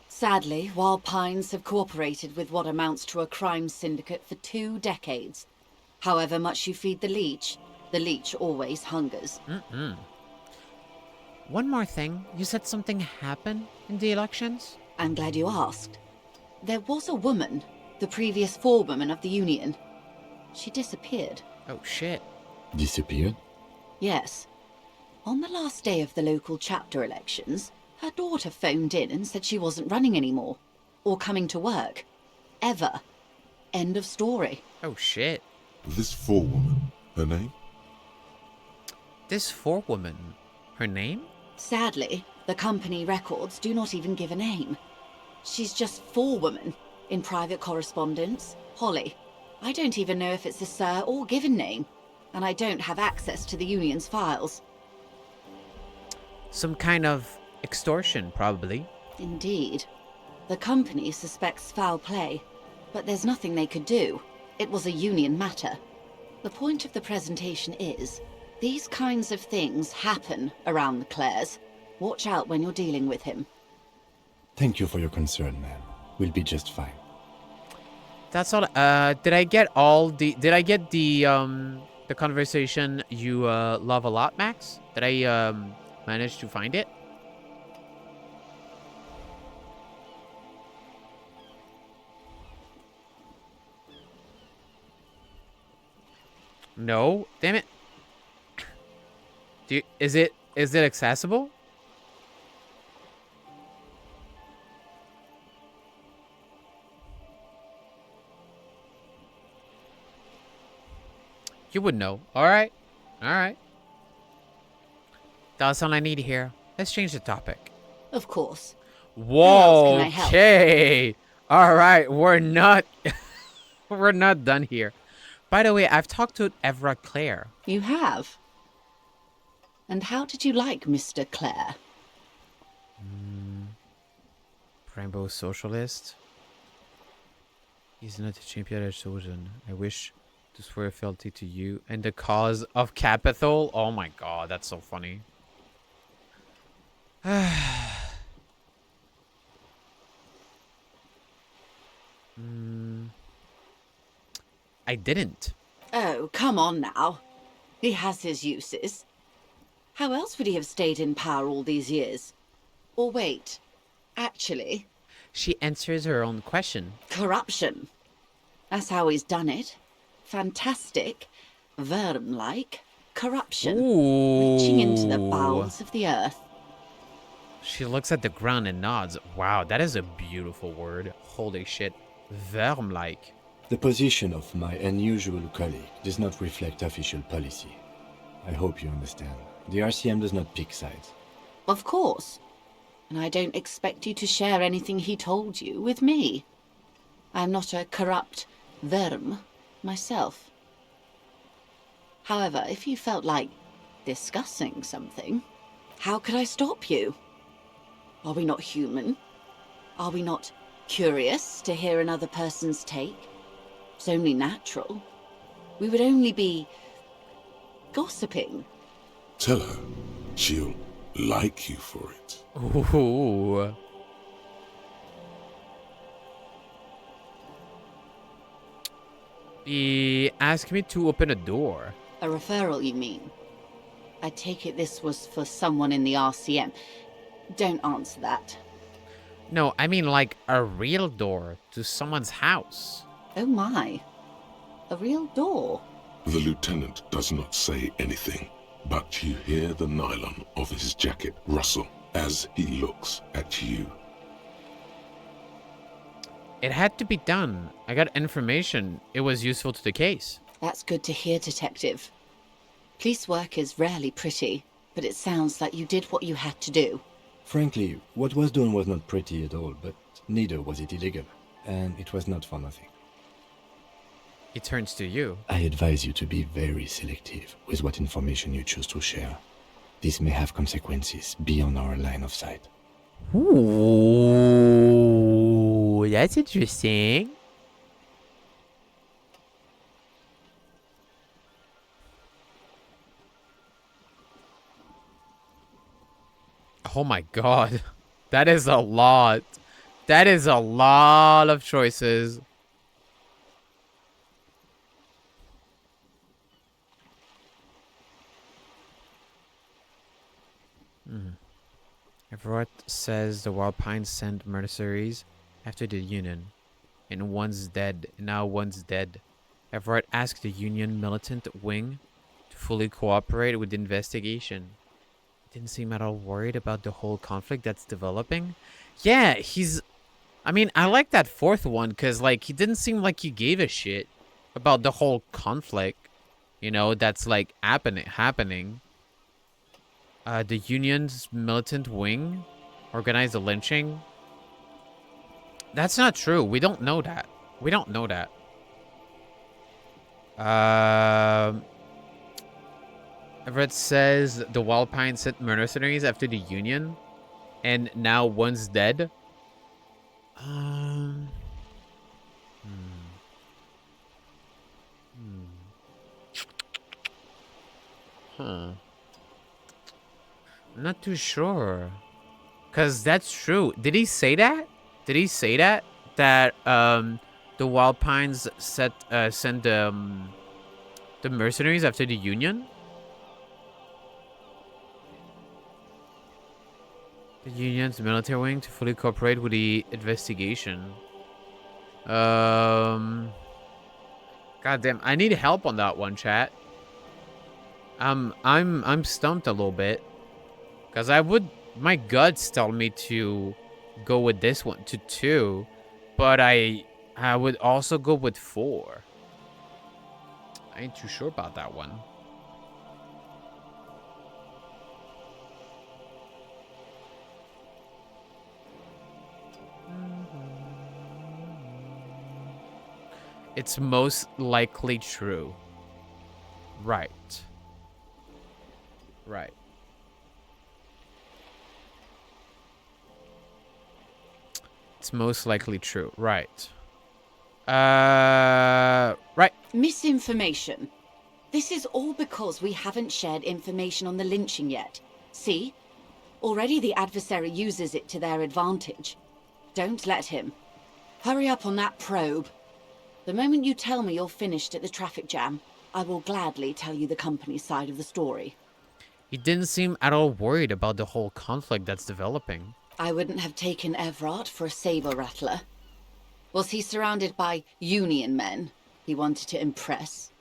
Sadly, Wild Pines have cooperated with what amounts to a crime syndicate for 2 decades. However much you feed the leech always hungers. One more thing. You said something happened in the elections? I'm glad you asked. There was a woman, the previous forewoman of the union. She disappeared. Oh, shit. Disappeared? Yes. On the last day of the local chapter elections, her daughter phoned in and said she wasn't running anymore. Or coming to work. Ever. End of story. Oh, shit. This forewoman, her name? This forewoman, her name? Sadly, the company records do not even give a name. She's just forewoman in private correspondence. Holly. I don't even know if it's a sir or given name. And I don't have access to the union's files. Some kind of extortion, probably. Indeed. The company suspects foul play, but there's nothing they could do. It was a union matter. The point of the presentation is, these kinds of things happen around the Clares. Watch out when you're dealing with him. Thank you for your concern, ma'am. We'll be just fine. That's all. Did I get the conversation you love a lot, Max? Did I manage to find it? No, damn it. Is it accessible? You would know. All right. That's all I need here. Let's change the topic. Of course. Whoa. can I help? Okay. All right. We're not done here. By the way, I've talked to Evra Claire. You have? And how did you like Mr. Clare? Rainbow Socialist. He's not a champion I've chosen. I wish to swear fealty to you and the cause of capital. Oh my god, that's so funny. I didn't. Oh, come on now. He has his uses. How else would he have stayed in power all these years? Or wait, actually, She answers her own question. corruption. That's how he's done it. Fantastic, Verm-like corruption. Reaching into the bowels of the earth. She looks at the ground and nods. Wow, that is a beautiful word. Holy shit. Verm-like. The position of my unusual colleague does not reflect official policy. I hope you understand. The RCM does not pick sides. Of course. And I don't expect you to share anything he told you with me. I'm not a corrupt Verm myself. However, if you felt like discussing something, how could I stop you? Are we not human? Are we not curious to hear another person's take? It's only natural. We would only be gossiping. Tell her she'll like you for it. Ooh. He asked me to open a door. A referral, you mean? I take it this was for someone in the RCM. Don't answer that. No, I mean like a real door to someone's house. Oh my. A real door. The lieutenant does not say anything, but you hear the nylon of his jacket rustle as he looks at you. It had to be done. I got information. It was useful to the case. That's good to hear, Detective. Police work is rarely pretty, but it sounds like you did what you had to do. Frankly, what was done was not pretty at all, but neither was it illegal. And it was not for nothing. It turns to you. I advise you to be very selective with what information you choose to share. This may have consequences beyond our line of sight. Ooh, that's interesting. Oh my god. That is a lot. That is a lot of choices. Everett says the Wild Pines sent mercenaries after the Union, and one's dead. Now one's dead. Everett asked the Union militant wing to fully cooperate with the investigation. Didn't seem at all worried about the whole conflict that's developing. Yeah, I mean, I like that fourth one because, like, he didn't seem like he gave a shit about the whole conflict, you know, that's, like, happening. The Union's militant wing organized a lynching. That's not true. We don't know that. We don't know that. Everett says the Wild Pine sent mercenaries after the Union, and now one's dead. Huh. I'm not too sure. Cause that's true. Did he say that? Did he say that? That the Wild Pines sent the mercenaries after the Union? The Union's military wing to fully cooperate with the investigation. Goddamn, I need help on that one, chat. I'm stumped a little bit. Cause my guts tell me to go with this one to 2, but I would also go with 4. I ain't too sure about that one. It's most likely true. Right. Right. It's most likely true. Right. Right. Misinformation. This is all because we haven't shared information on the lynching yet. See? Already the adversary uses it to their advantage. Don't let him. Hurry up on that probe. The moment you tell me you're finished at the traffic jam, I will gladly tell you the company's side of the story. He didn't seem at all worried about the whole conflict that's developing. I wouldn't have taken Everard for a saber rattler. Was he surrounded by Union men he wanted to impress?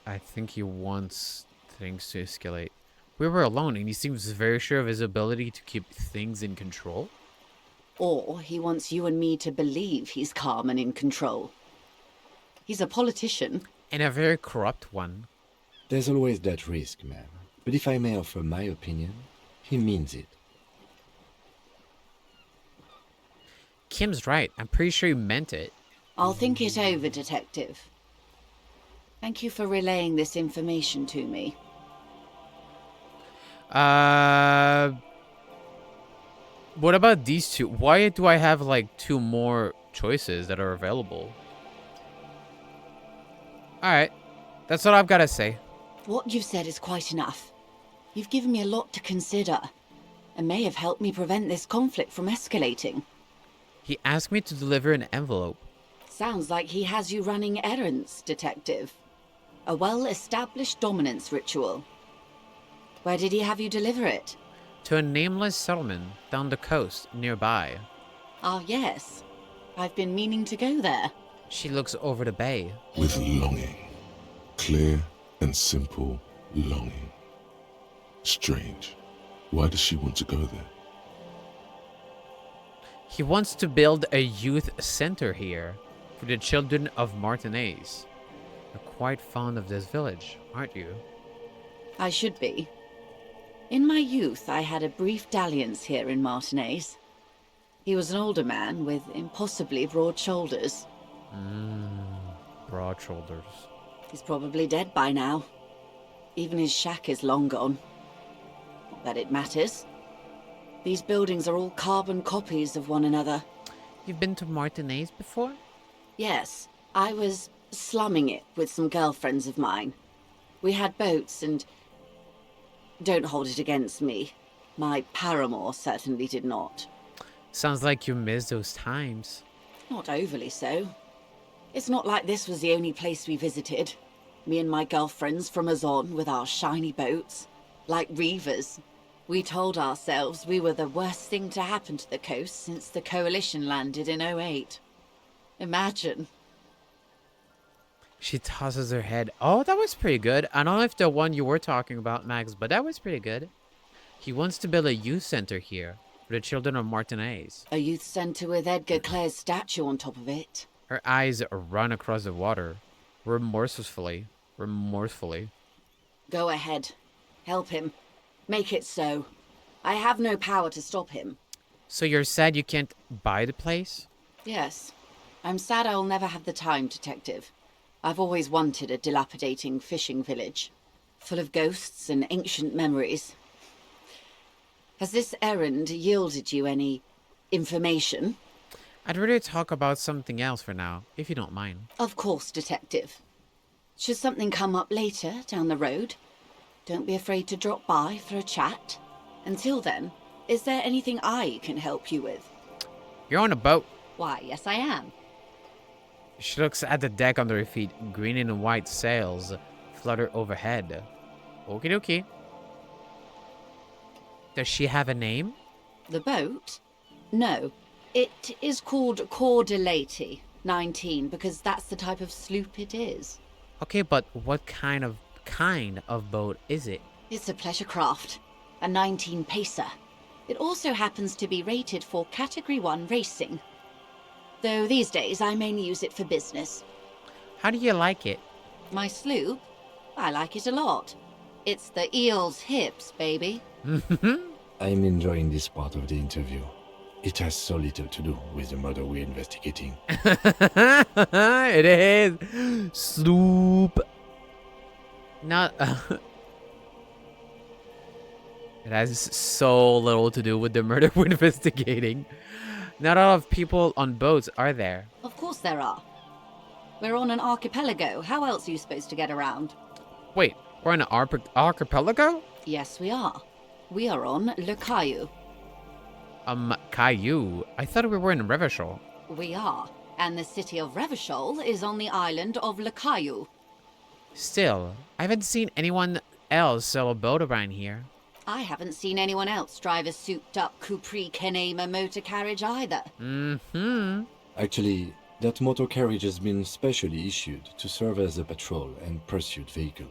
I think he wants things to escalate. We were alone, and he seems very sure of his ability to keep things in control. Or he wants you and me to believe he's calm and in control. He's a politician. And a very corrupt one. There's always that risk, ma'am. But if I may offer my opinion, he means it. Kim's right. I'm pretty sure he meant it. I'll think it over, Detective. Thank you for relaying this information to me. What about these two? Why do I have like 2 more choices that are available? Alright. That's what I've got to say. What you've said is quite enough. You've given me a lot to consider, and may have helped me prevent this conflict from escalating. He asked me to deliver an envelope. Sounds like he has you running errands, Detective. A well-established dominance ritual. Where did he have you deliver it? To a nameless settlement down the coast nearby. Ah, yes. I've been meaning to go there. She looks over the bay. With longing. Clear and simple longing. Strange. Why does she want to go there? He wants to build a youth center here for the children of Martinez. You're quite fond of this village, aren't you? I should be. In my youth, I had a brief dalliance here in Martinez. He was an older man with impossibly broad shoulders. Broad shoulders. He's probably dead by now. Even his shack is long gone. Not that it matters. These buildings are all carbon copies of one another. You've been to Martinez before? Yes, I was slumming it with some girlfriends of mine. We had boats and... Don't hold it against me. My paramour certainly did not. Sounds like you miss those times. Not overly so. It's not like this was the only place we visited. Me and my girlfriends from Azon with our shiny boats. Like reavers. We told ourselves we were the worst thing to happen to the coast since the Coalition landed in '08. Imagine. She tosses her head. Oh, that was pretty good. I don't know if the one you were talking about, Max, but that was pretty good. He wants to build a youth center here for the children of Martinez. A youth centre with Edgar Clare's statue on top of it. Her eyes run across the water, remorsefully. Go ahead. Help him. Make it so. I have no power to stop him. So you're sad you can't buy the place? Yes. I'm sad I'll never have the time, Detective. I've always wanted a dilapidating fishing village, full of ghosts and ancient memories. Has this errand yielded you any information? I'd rather talk about something else for now, if you don't mind. Of course, Detective. Should something come up later down the road, don't be afraid to drop by for a chat. Until then, is there anything I can help you with? You're on a boat. Why, yes I am. She looks at the deck under her feet. Green and white sails flutter overhead. Okie dokie. Does she have a name? The boat? No. It is called Cor de Leyte 19 because that's the type of sloop it is. Okay, but what kind of boat is it? It's a pleasure craft, a 19 pacer. It also happens to be rated for Category 1 racing. Though these days I mainly use it for business. How do you like it? My sloop? I like it a lot. It's the eel's hips, baby. I'm enjoying this part of the interview. It has so little to do with the murder we're investigating. It is. Sloop. Not. It has so little to do with the murder we're investigating. Not a lot of people on boats, are there? Of course there are. We're on an archipelago. How else are you supposed to get around? Wait, we're on an archipelago? Yes, we are. We are on Le Caillou. Caillou. I thought we were in Revachol. We are. And the city of Revachol is on the island of Le Caillou. Still, I haven't seen anyone else sail a boat around here. I haven't seen anyone else drive a souped-up Capri Kenema motor carriage either. Actually, that motor carriage has been specially issued to serve as a patrol and pursuit vehicle.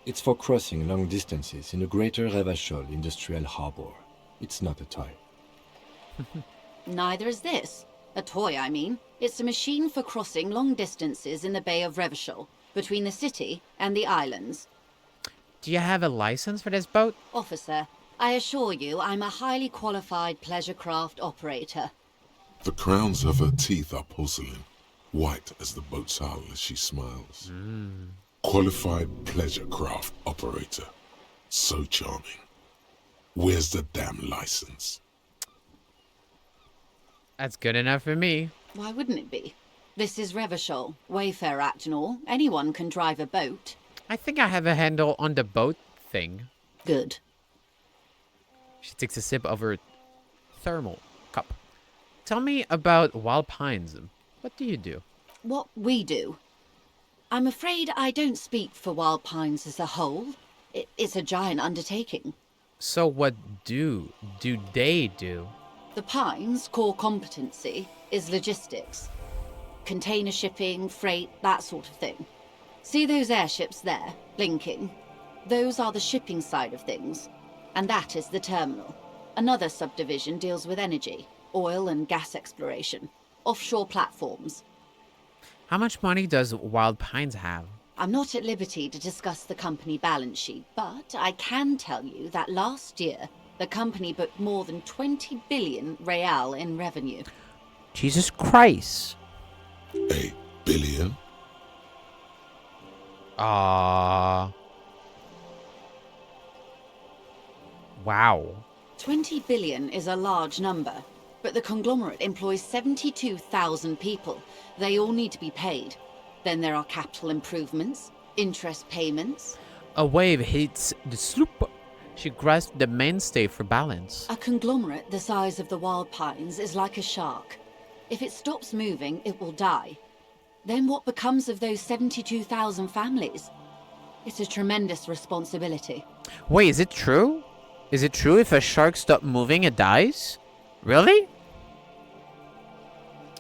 It's for crossing long distances in the greater Revachol industrial harbor. It's not a toy. Neither is this. A toy, I mean. It's a machine for crossing long distances in the Bay of Revachol, between the city and the islands. Do you have a license for this boat? Officer, I assure you I'm a highly qualified pleasure craft operator. The crowns of her teeth are porcelain, white as the boat's hull as she smiles. Qualified pleasure craft operator. So charming. Where's the damn license? That's good enough for me. Why wouldn't it be? This is Revachol, Wayfair Act and all. Anyone can drive a boat. I think I have a handle on the boat thing. Good. She takes a sip of her thermal cup. Tell me about Wild Pines. What do you do? What we do? I'm afraid I don't speak for Wild Pines as a whole. It's a giant undertaking. So what do they do? The Pines' core competency is logistics. Container shipping, freight, that sort of thing. See those airships there, blinking? Those are the shipping side of things. And that is the terminal. Another subdivision deals with energy, oil and gas exploration, offshore platforms. How much money does Wild Pines have? I'm not at liberty to discuss the company balance sheet, but I can tell you that last year, the company booked more than 20 billion real in revenue. Jesus Christ. A billion? Wow. 20 billion is a large number, but the conglomerate employs 72,000 people. They all need to be paid. Then there are capital improvements, interest payments. A wave hits the sloop. She grasps the mainstay for balance. A conglomerate the size of the Wild Pines is like a shark. If it stops moving, it will die. Then what becomes of those 72,000 families? It's a tremendous responsibility. Wait, is it true? Is it true if a shark stops moving, it dies? Really?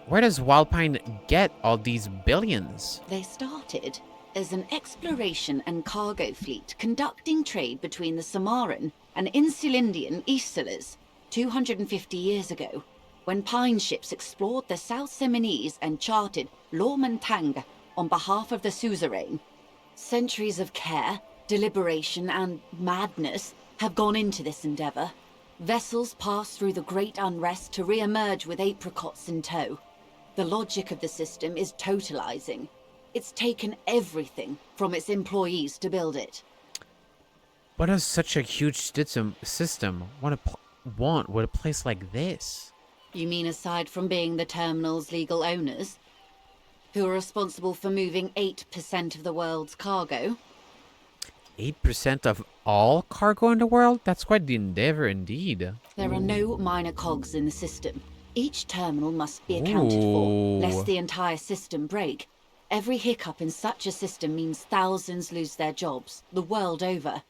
Where does Wildpine get all these billions? They started as an exploration and cargo fleet conducting trade between the Samaran and Insulindian Isolas 250 years ago, when Pine ships explored the South Seminese and charted Lormantang on behalf of the suzerain. Centuries of care, deliberation, and madness have gone into this endeavor. Vessels pass through the Great Unrest to re-emerge with apricots in tow. The logic of the system is totalizing. It's taken everything from its employees to build it. What does such a huge system want with a place like this? You mean aside from being the terminal's legal owners, who are responsible for moving 8% of the world's cargo? 8% of all cargo in the world? That's quite the endeavor indeed. There are no minor cogs in the system. Each terminal must be accounted for, lest the entire system break. Every hiccup in such a system means thousands lose their jobs, the world over.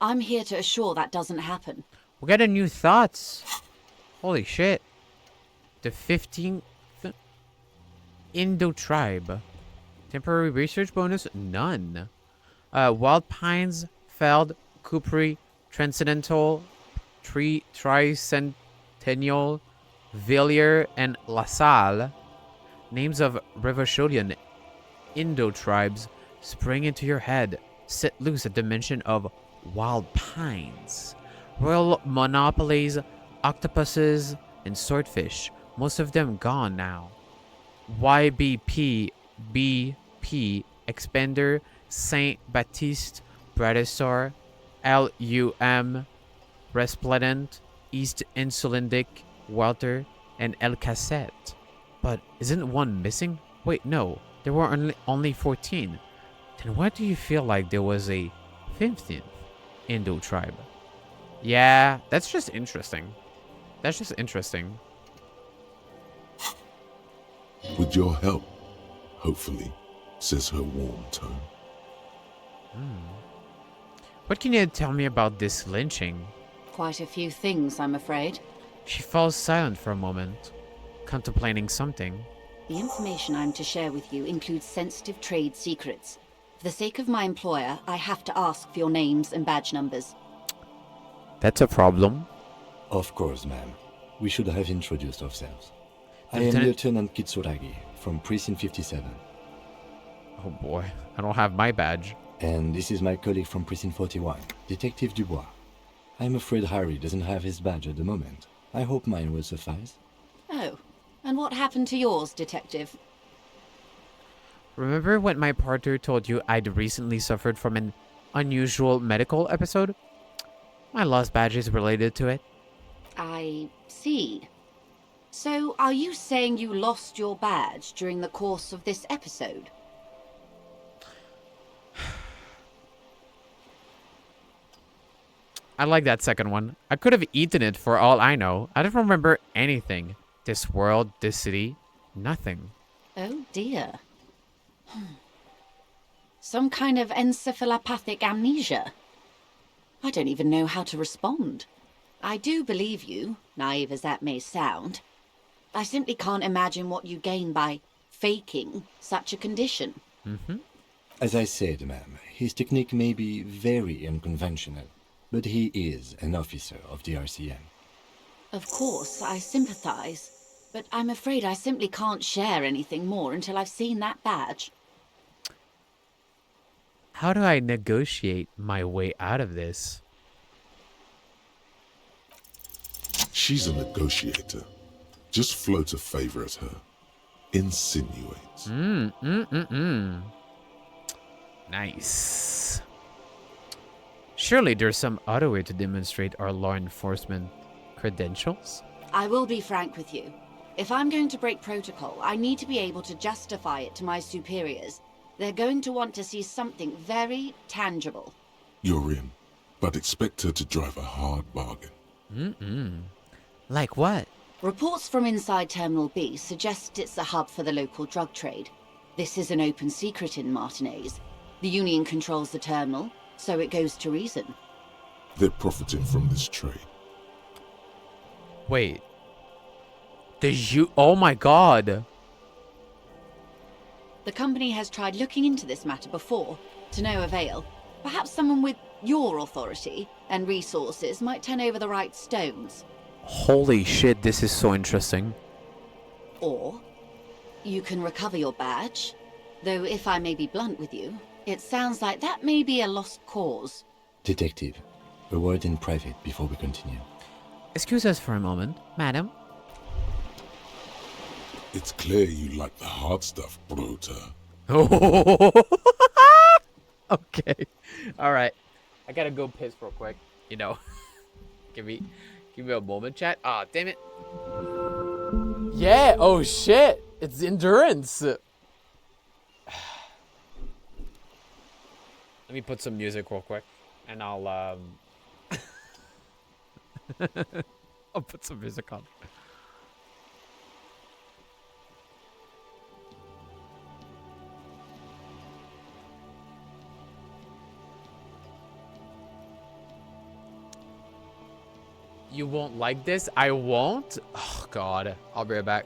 I'm here to assure that doesn't happen. We got a new thoughts. Holy shit. The 15th Indo tribe. Temporary research bonus? None. Wild Pines, Feld, Cupri, Transcendental, Tricentennial, Villiers, and La Salle. Names of Revacholian Indo tribes spring into your head. Set loose at the mention of Wild Pines. Royal monopolies, octopuses, and swordfish. Most of them gone now. YBP, BP, Expander, Saint Baptiste, Bradisor, LUM, Resplendent, East Insulindic, Walter, and El Cassette. But isn't one missing? Wait, no. There were only 14. Then why do you feel like there was a 15th Indo tribe? Yeah, that's just interesting. That's just interesting. With your help, hopefully, says her warm tone. What can you tell me about this lynching? Quite a few things, I'm afraid. She falls silent for a moment, contemplating something. The information I'm to share with you includes sensitive trade secrets. For the sake of my employer, I have to ask for your names and badge numbers. That's a problem. Of course, ma'am. We should have introduced ourselves. I am Lieutenant- Lieutenant Kitsuragi from Precinct 57. Oh boy, I don't have my badge. And this is my colleague from Precinct 41, Detective Dubois. I'm afraid Harry doesn't have his badge at the moment. I hope mine will suffice. Oh, and what happened to yours, Detective? Remember when my partner told you I'd recently suffered from an unusual medical episode? My lost badge is related to it. I see. So, are you saying you lost your badge during the course of this episode? I like that second one. I could have eaten it for all I know. I don't remember anything. This world, this city, nothing. Oh dear. Some kind of encephalopathic amnesia. I don't even know how to respond. I do believe you, naive as that may sound. I simply can't imagine what you gain by faking such a condition. As I said, ma'am, his technique may be very unconventional, but he is an officer of the RCM. Of course, I sympathize, but I'm afraid I simply can't share anything more until I've seen that badge. How do I negotiate my way out of this? She's a negotiator. Just float a favor at her. Insinuates. Nice. Surely there's some other way to demonstrate our law enforcement credentials? I will be frank with you. If I'm going to break protocol, I need to be able to justify it to my superiors. They're going to want to see something very tangible. You're in, but expect her to drive a hard bargain. Like what? Reports from inside Terminal B suggest it's a hub for the local drug trade. This is an open secret in Martinez. The Union controls the terminal, so it goes to reason. They're profiting from this trade. Wait. Oh my god. The company has tried looking into this matter before, to no avail. Perhaps someone with your authority and resources might turn over the right stones. Holy shit, this is so interesting. Or you can recover your badge. Though if I may be blunt with you, it sounds like that may be a lost cause. Detective, a word in private before we continue. Excuse us for a moment, madam. It's clear you like the hard stuff, Bruta. Okay. All right. I gotta go piss real quick. You know. give me a moment, chat. Ah, damn it. Yeah. Oh shit. It's endurance. Let me put some music real quick, and I'll I'll put some music on. You won't like this? I won't? Oh, God. I'll be right back.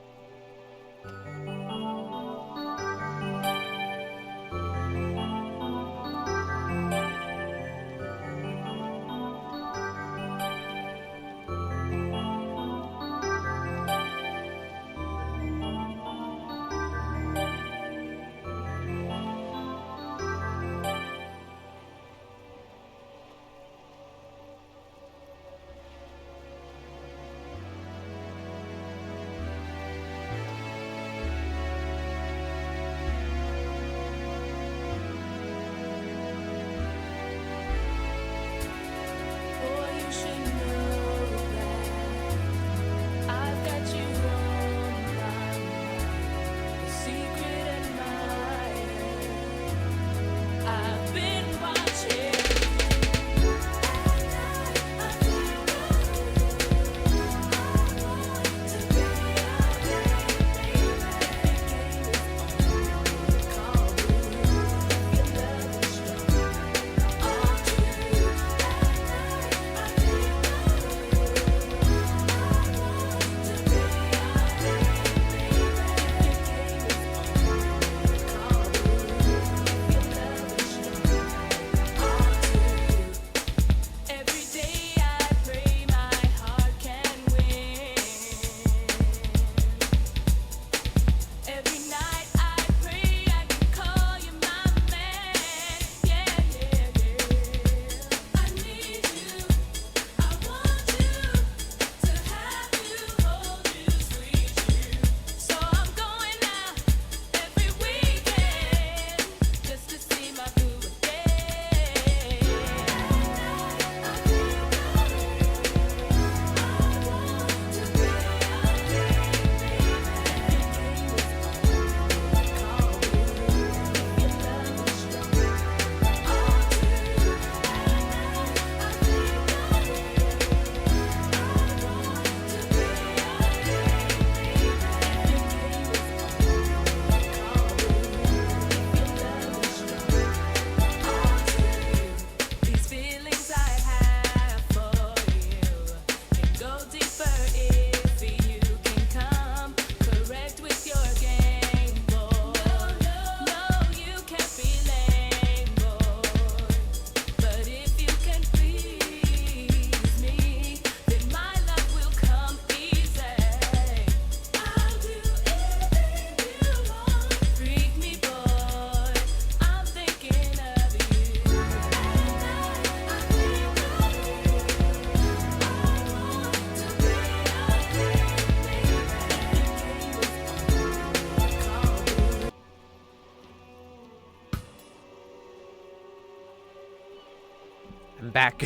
I'm back.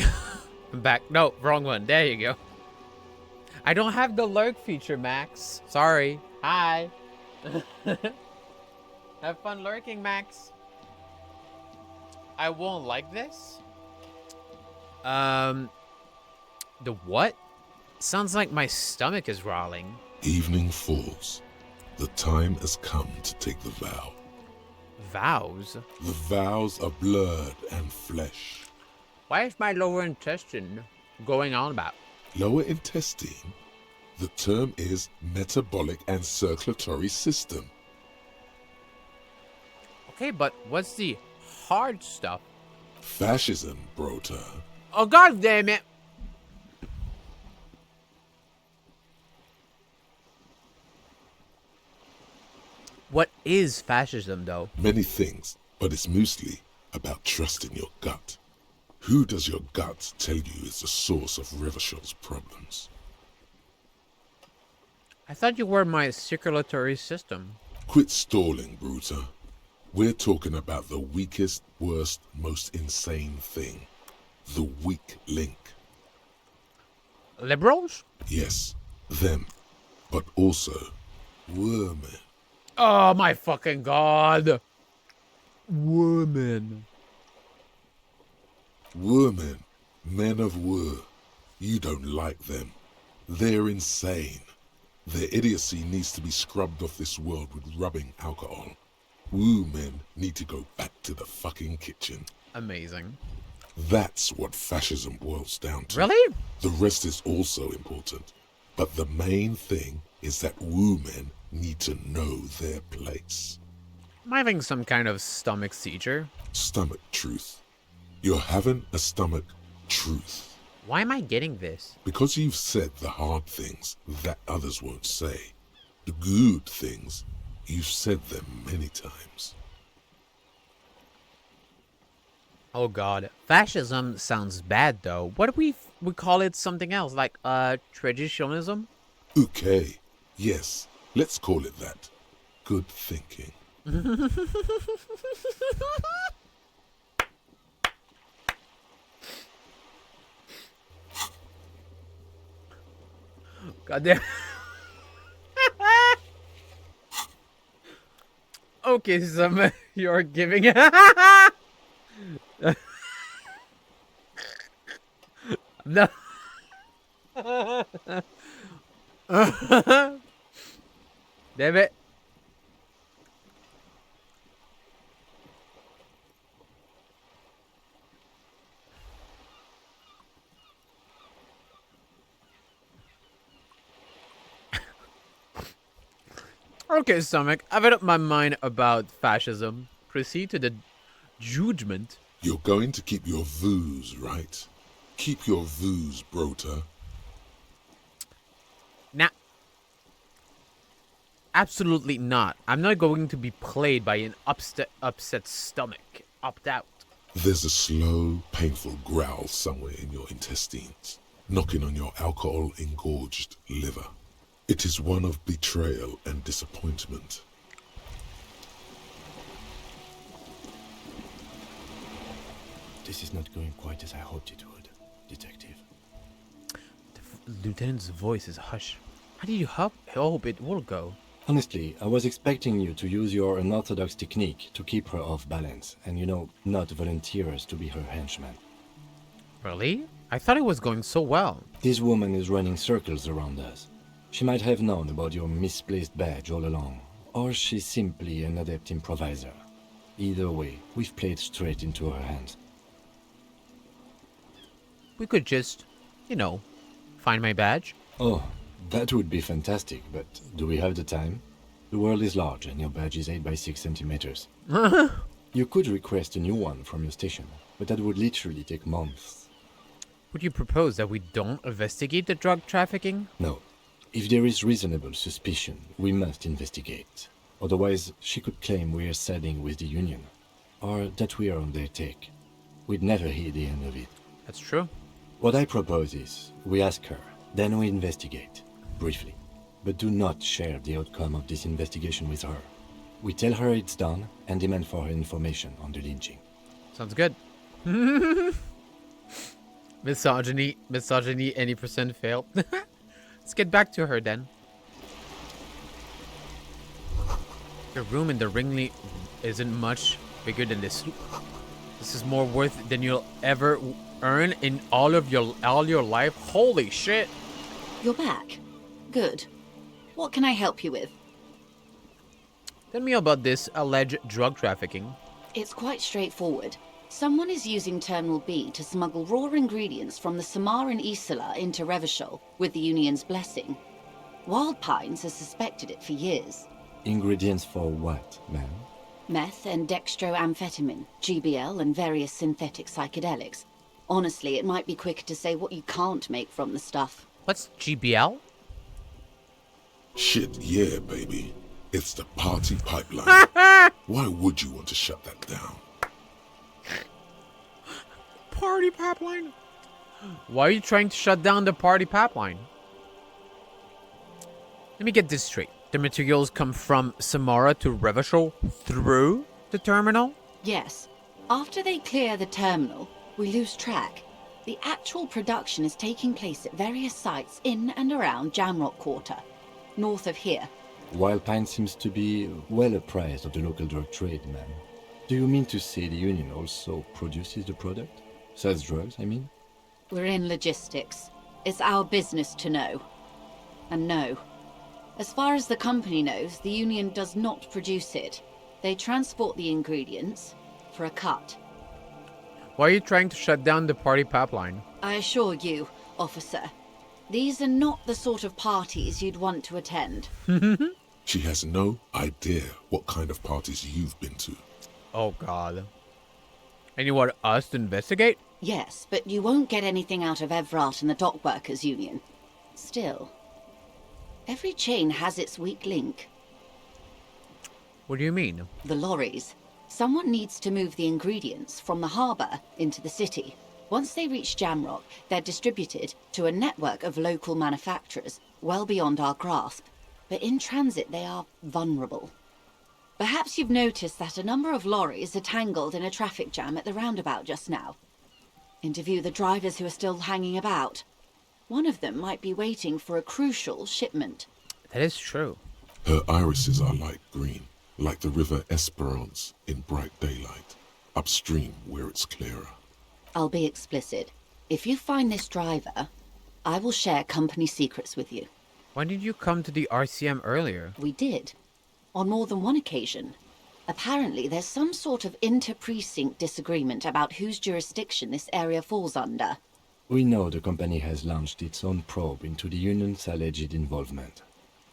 I'm back. No, wrong one. There you go. I don't have the lurk feature, Max. Sorry. Hi. Have fun lurking, Max. I won't like this. The what? Sounds like my stomach is growling. Evening falls. The time has come to take the vow. Vows? The vows are blood and flesh. Why is my lower intestine going on about? Lower intestine? The term is metabolic and circulatory system. Okay, but what's the hard stuff? Fascism, brota. Oh, god damn it! What is fascism, though? Many things, but it's mostly about trusting your gut. Who does your gut tell you is the source of Revishol's problems? I thought you were my circulatory system. Quit stalling, Bruta. We're talking about the weakest, worst, most insane thing. The weak link. Liberals? Yes, them. But also, women. Oh my fucking god! Woman. Women. Men of war. You don't like them. They're insane. Their idiocy needs to be scrubbed off this world with rubbing alcohol. Woo men need to go back to the fucking kitchen. Amazing. That's what fascism boils down to. Really? The rest is also important. But the main thing is that woo men need to know their place. I'm having some kind of stomach seizure. Stomach truth. You're having a stomach truth. Why am I getting this? Because you've said the hard things that others won't say. The good things, you've said them many times. Oh god. Fascism sounds bad though. What do we call it something else? Like traditionalism? Okay, yes, let's call it that. Good thinking. God damn. Okay, some you're giving no. Damn it. Okay, stomach. I've made up my mind about fascism. Proceed to the judgment. You're going to keep your vooz, right? Keep your vooz, brota. Nah. Absolutely not. I'm not going to be played by an upset stomach. Opt out. There's a slow, painful growl somewhere in your intestines, knocking on your alcohol-engorged liver. It is one of betrayal and disappointment. This is not going quite as I hoped it would, Detective. The lieutenant's voice is hushed. How do you hope it will go? Honestly, I was expecting you to use your unorthodox technique to keep her off balance and, not volunteer us to be her henchman. Really? I thought it was going so well. This woman is running circles around us. She might have known about your misplaced badge all along, or she's simply an adept improviser. Either way, we've played straight into her hands. We could just, find my badge. Oh, that would be fantastic, but do we have the time? The world is large and your badge is 8 by 6 centimeters. You could request a new one from your station, but that would literally take months. Would you propose that we don't investigate the drug trafficking? No. If there is reasonable suspicion, we must investigate. Otherwise, she could claim we're siding with the Union, or that we are on their take. We'd never hear the end of it. That's true. What I propose is, we ask her, then we investigate, briefly. But do not share the outcome of this investigation with her. We tell her it's done, and demand for her information on the lynching. Sounds good. Misogyny, any percent fail. Let's get back to her then. The room in the Ringley isn't much bigger than this. This is more worth than you'll ever earn in all your life. Holy shit. You're back. Good. What can I help you with? Tell me about this alleged drug trafficking. It's quite straightforward. Someone is using Terminal B to smuggle raw ingredients from the Samar and Isola into Revachol with the Union's blessing. Wild Pines has suspected it for years. Ingredients for what, ma'am? Meth and dextroamphetamine, GBL, and various synthetic psychedelics. Honestly, it might be quicker to say what you can't make from the stuff. What's GBL? Shit, yeah, baby. It's the party pipeline. Why would you want to shut that down? Party pipeline? Why are you trying to shut down the party pipeline? Let me get this straight. The materials come from Samara to Revachol through the terminal? Yes. After they clear the terminal, we lose track. The actual production is taking place at various sites in and around Jamrock Quarter, north of here. Wild Pine seems to be well apprised of the local drug trade, ma'am. Do you mean to say the union also produces the product? Sells drugs, I mean? We're in logistics. It's our business to know. And no. As far as the company knows, the union does not produce it. They transport the ingredients for a cut. Why are you trying to shut down the party pipeline? I assure you, officer, these are not the sort of parties you'd want to attend. She has no idea what kind of parties you've been to. Oh god. And you want us to investigate? Yes, but you won't get anything out of Evrat and the Dock Workers Union. Still, every chain has its weak link. What do you mean? The lorries. Someone needs to move the ingredients from the harbour into the city. Once they reach Jamrock, they're distributed to a network of local manufacturers, well beyond our grasp. But in transit, they are vulnerable. Perhaps you've noticed that a number of lorries are tangled in a traffic jam at the roundabout just now. Interview the drivers who are still hanging about. One of them might be waiting for a crucial shipment. That is true. Her irises are light green, like the river Esperance in bright daylight, upstream where it's clearer. I'll be explicit. If you find this driver, I will share company secrets with you. Why did you come to the RCM earlier? We did. On more than one occasion. Apparently, there's some sort of inter-precinct disagreement about whose jurisdiction this area falls under. We know the company has launched its own probe into the union's alleged involvement.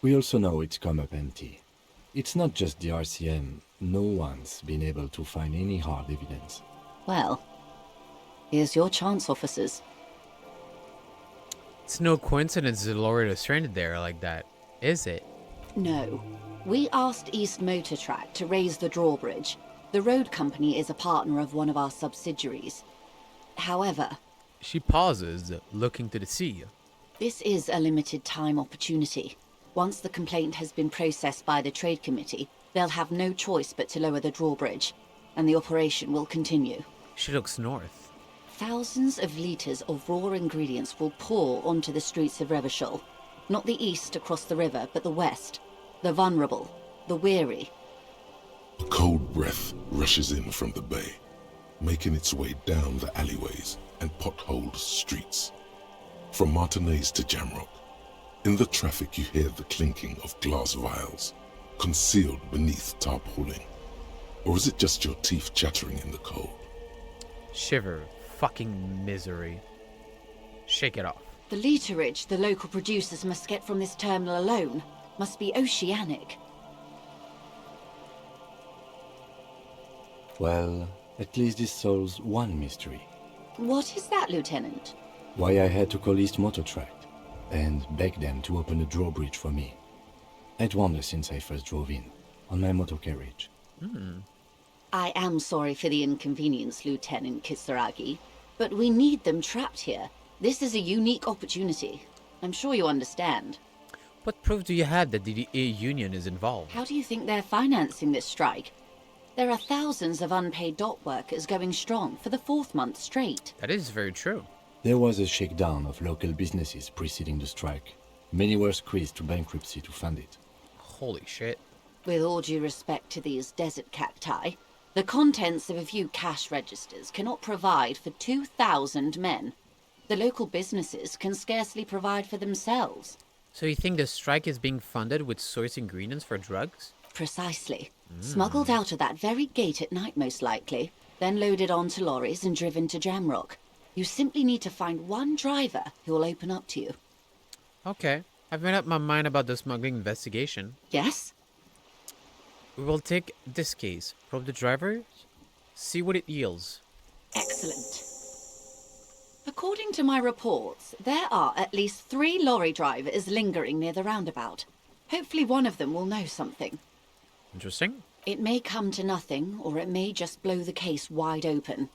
We also know it's come up empty. It's not just the RCM. No one's been able to find any hard evidence. Well, here's your chance, officers. It's no coincidence that Laura is stranded there like that, is it? No. We asked East Motor Track to raise the drawbridge. The road company is a partner of one of our subsidiaries. However, She pauses, looking to the sea. this is a limited time opportunity. Once the complaint has been processed by the Trade Committee, they'll have no choice but to lower the drawbridge, and the operation will continue. She looks north. Thousands of litres of raw ingredients will pour onto the streets of Revachol. Not the east across the river, but the west. The vulnerable, the weary. A cold breath rushes in from the bay, making its way down the alleyways and potholed streets. From Martinez to Jamrock, in the traffic you hear the clinking of glass vials, concealed beneath tarpaulin. Or is it just your teeth chattering in the cold? Shiver. Fucking misery. Shake it off. The literage the local producers must get from this terminal alone must be oceanic. Well, at least this solves one mystery. What is that, Lieutenant? Why I had to call East Motor Track and beg them to open a drawbridge for me. I'd wondered since I first drove in, on my motor carriage. I am sorry for the inconvenience, Lieutenant Kisaragi, but we need them trapped here. This is a unique opportunity. I'm sure you understand. What proof do you have that the union is involved? How do you think they're financing this strike? There are thousands of unpaid dock workers going strong for the 4th month straight. That is very true. There was a shakedown of local businesses preceding the strike. Many were squeezed to bankruptcy to fund it. Holy shit. With all due respect to these desert cacti, the contents of a few cash registers cannot provide for 2,000 men. The local businesses can scarcely provide for themselves. So you think the strike is being funded with source ingredients for drugs? Precisely. Smuggled out of that very gate at night, most likely, then loaded onto lorries and driven to Jamrock. You simply need to find one driver who will open up to you. Okay. I've made up my mind about the smuggling investigation. Yes? We will take this case, probe the drivers, see what it yields. Excellent. According to my reports, there are at least 3 lorry drivers lingering near the roundabout. Hopefully one of them will know something. Interesting. It may come to nothing, or it may just blow the case wide open.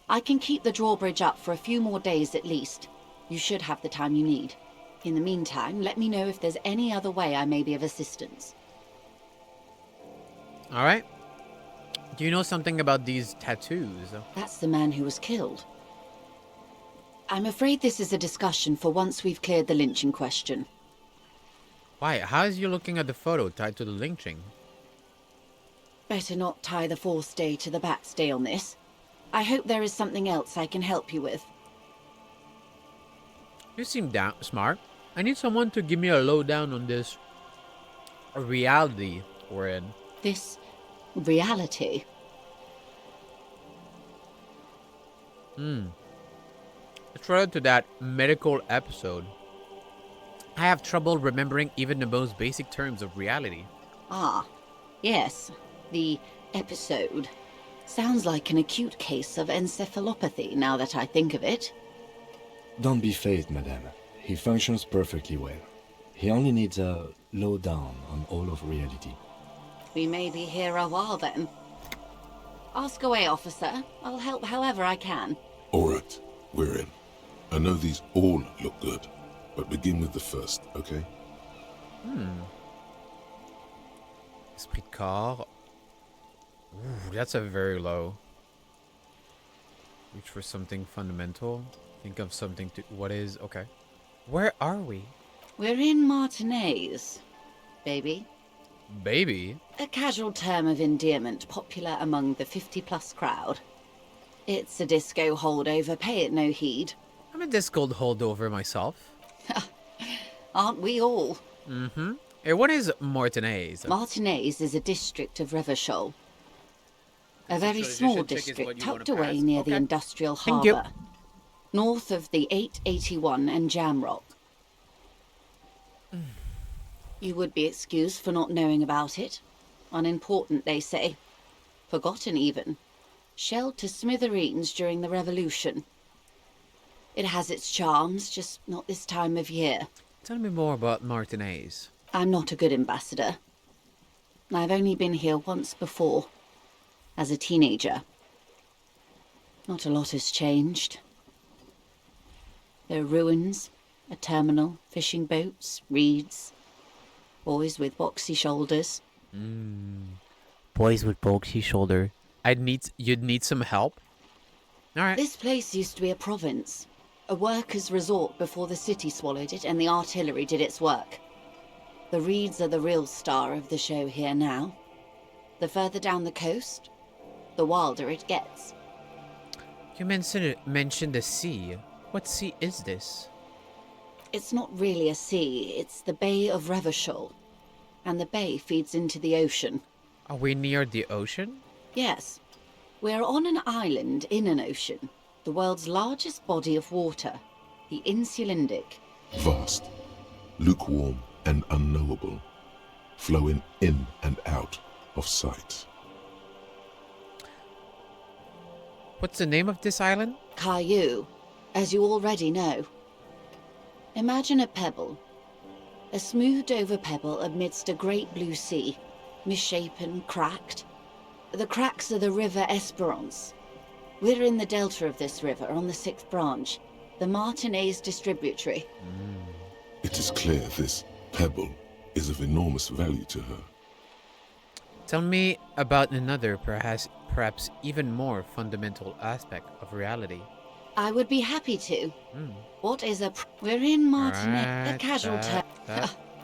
I can keep the drawbridge up for a few more days at least. You should have the time you need. In the meantime, let me know if there's any other way I may be of assistance. All right. Do you know something about these tattoos? That's the man who was killed. I'm afraid this is a discussion for once we've cleared the lynching question. Why? How is you looking at the photo tied to the lynching? Better not tie the 4th day to the Bat's Day on this. I hope there is something else I can help you with. You seem smart. I need someone to give me a lowdown on this reality we're in. This reality? It's related to that medical episode. I have trouble remembering even the most basic terms of reality. Ah, yes. The episode. Sounds like an acute case of encephalopathy now that I think of it. Don't be phased, madame. He functions perfectly well. He only needs a lowdown on all of reality. We may be here a while then. Ask away, officer. I'll help however I can. All right, we're in. I know these all look good, but begin with the first, okay? Esprit de corps. Ooh, that's a very low. Reach for something fundamental. Think of something to... What is... Okay. Where are we? We're in Martinez, baby. Baby? A casual term of endearment popular among the 50-plus crowd. It's a disco holdover, pay it no heed. I'm a disco holdover myself. Aren't we all? Mm-hmm. Hey, what is Martinez? Martinez is a district of Revachol. A very small district tucked away near the industrial Thank you. harbour. North of the 881 and Jamrock. You would be excused for not knowing about it. Unimportant, they say. Forgotten, even. Shelled to smithereens during the Revolution. It has its charms, just not this time of year. Tell me more about Martinez. I'm not a good ambassador. I've only been here once before. As a teenager. Not a lot has changed. There are ruins, a terminal, fishing boats, reeds. Boys with boxy shoulders. Boys with bulky shoulder. You'd need some help? Alright. This place used to be a province. A workers' resort before the city swallowed it and the artillery did its work. The reeds are the real star of the show here now. The further down the coast, the wilder it gets. You mentioned the sea. What sea is this? It's not really a sea, it's the Bay of Revachol. And the bay feeds into the ocean. Are we near the ocean? Yes. We're on an island in an ocean. The world's largest body of water. The Insulindic. Vast, lukewarm and unknowable, flowing in and out of sight. What's the name of this island? Caillou, as you already know. Imagine a pebble. A smoothed over pebble amidst a great blue sea, misshapen, cracked. The cracks are the river Esperance. We're in the delta of this river on the 6th branch, the Martinez distributary. It is clear this pebble is of enormous value to her. Tell me about another, perhaps even more fundamental aspect of reality. I would be happy to. What is a... We're in Martinez, a casual term.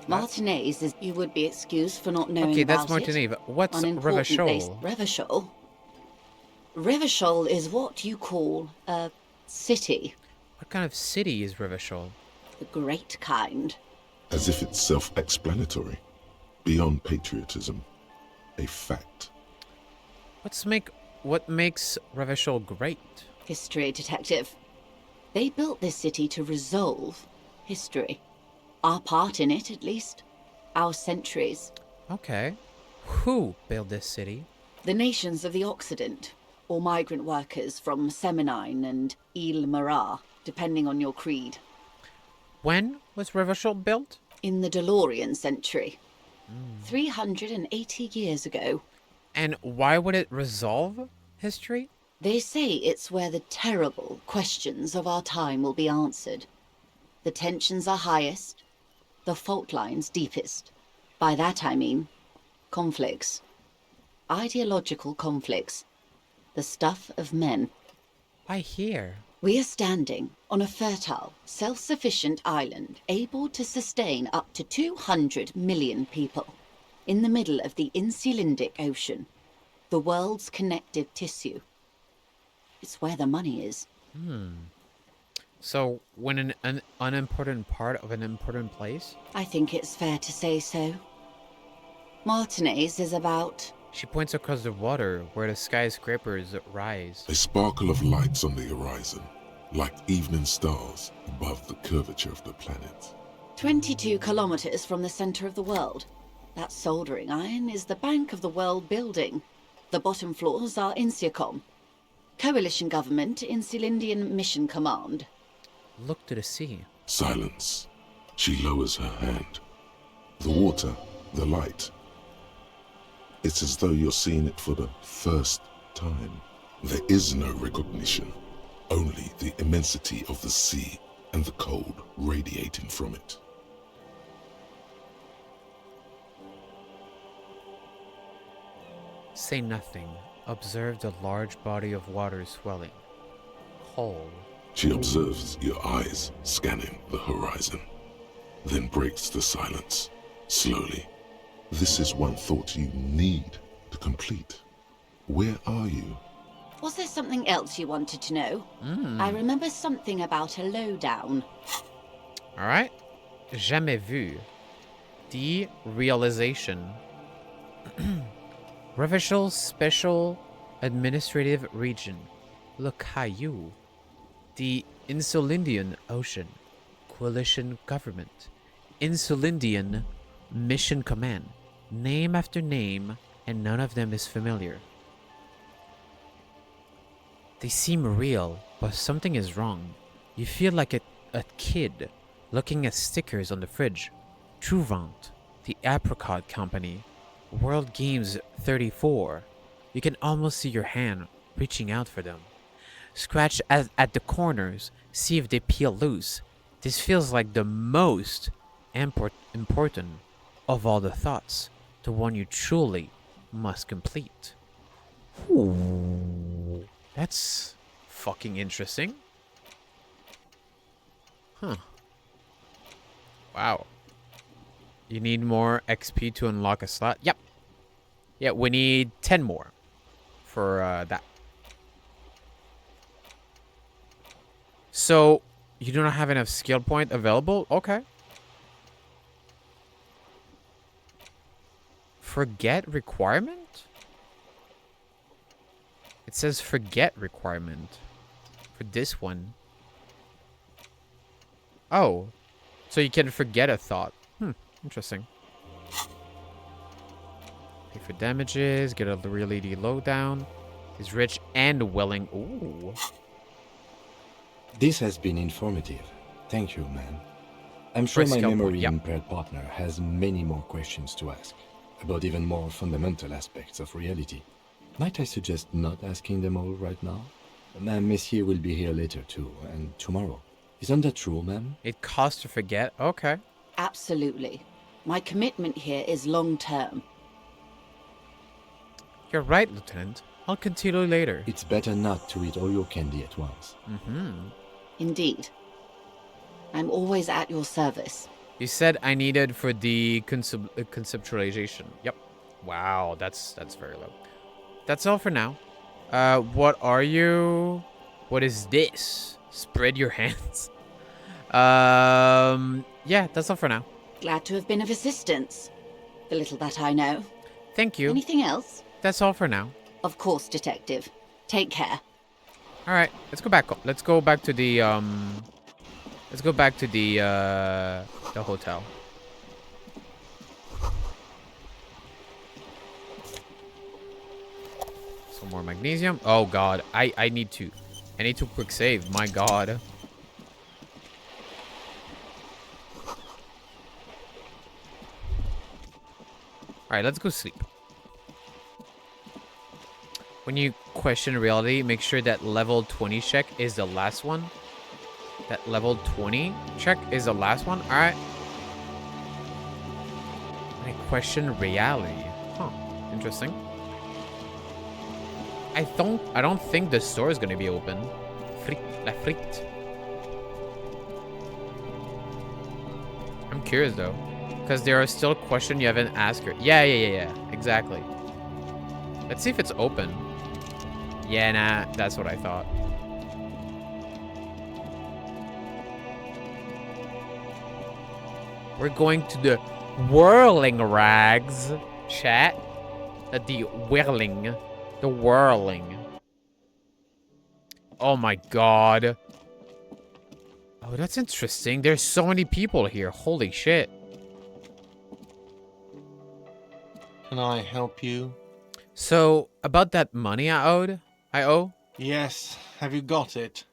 Martinez is... You would be excused for not knowing Okay, about that's Martinez. it. What's Unimportant place. Revachol? Revachol? Revachol is what you call a city. What kind of city is Revachol? The great kind. As if it's self-explanatory, beyond patriotism, a fact. What makes Revachol great? History detective. They built this city to resolve history. Our part in it, at least. Our centuries. Okay. Who built this city? The nations of the Occident, or migrant workers from Semenine and Ile Marat, depending on your creed. When was Revachol built? In the DeLorean century. 380 years ago. And why would it resolve history? They say it's where the terrible questions of our time will be answered. The tensions are highest, the fault lines deepest. By that I mean conflicts. Ideological conflicts. The stuff of men. I hear. We are standing on a fertile, self-sufficient island able to sustain up to 200 million people. In the middle of the Insulindic Ocean. The world's connective tissue. It's where the money is. So, when an unimportant part of an important place? I think it's fair to say so. Martinez is about... She points across the water where the skyscrapers rise. A sparkle of lights on the horizon, like evening stars above the curvature of the planet. 22 kilometers from the center of the world. That soldering iron is the bank of the world building. The bottom floors are Insiacom. Coalition government, Insulindian Mission Command. Look to the sea. Silence. She lowers her hand. The water, the light. It's as though you're seeing it for the first time. There is no recognition, only the immensity of the sea and the cold radiating from it. Say nothing. Observe the large body of water swelling. Cold. She observes your eyes scanning the horizon, then breaks the silence, slowly. This is one thought you need to complete. Where are you? Was there something else you wanted to know? I remember something about a lowdown. Alright. Jamais vu. Derealization. Revachol Special Administrative Region. Le Caillou. The Insulindian Ocean. Coalition Government. Insulindian Mission Command. Name after name, and none of them is familiar. They seem real, but something is wrong. You feel like a kid looking at stickers on the fridge. Trouvant, the Apricot Company, World Games 34. You can almost see your hand reaching out for them. Scratch at the corners, see if they peel loose. This feels like the most important of all the thoughts, the one you truly must complete. Ooh, that's fucking interesting. Huh. Wow. You need more XP to unlock a slot? Yep. Yeah, we need 10 more for that. So, you do not have enough skill point available? Okay. Forget requirement? It says forget requirement for this one. Oh, so you can forget a thought. Interesting. Pay for damages, get a really lowdown. He's rich and willing. Ooh. This has been informative. Thank you, man. I'm sure my memory-impaired partner has many more questions to ask, about even more fundamental aspects of reality. Might I suggest not asking them all right now? Madame Messier will be here later too, and tomorrow. Isn't that true, ma'am? It costs to forget? Okay. Absolutely. My commitment here is long-term. You're right, Lieutenant. I'll continue later. It's better not to eat all your candy at once. Indeed. I'm always at your service. You said I needed for the conceptualization. Yep. Wow, that's very low. That's all for now. What are you? What is this? Spread your hands. Yeah, that's all for now. Glad to have been of assistance. The little that I know. Thank you. Anything else? That's all for now. Of course, Detective. Take care. All right, let's go back. Let's go back to the Let's go back to the hotel. Some more magnesium. Oh god, I need to quick save. My god. All right, let's go sleep. When you question reality, make sure that level 20 check is the last one. That level 20 check is the last one. All right. When I question reality. Huh. Interesting. I don't think the store is gonna be open. La frite. I'm curious though, because there are still questions you haven't asked her. Yeah. Exactly. Let's see if it's open. Yeah, nah, that's what I thought. We're going to the whirling rags, chat. The whirling. The whirling. Oh my god. Oh, that's interesting. There's so many people here. Holy shit. Can I help you? So, about that money I owe? Yes. Have you got it?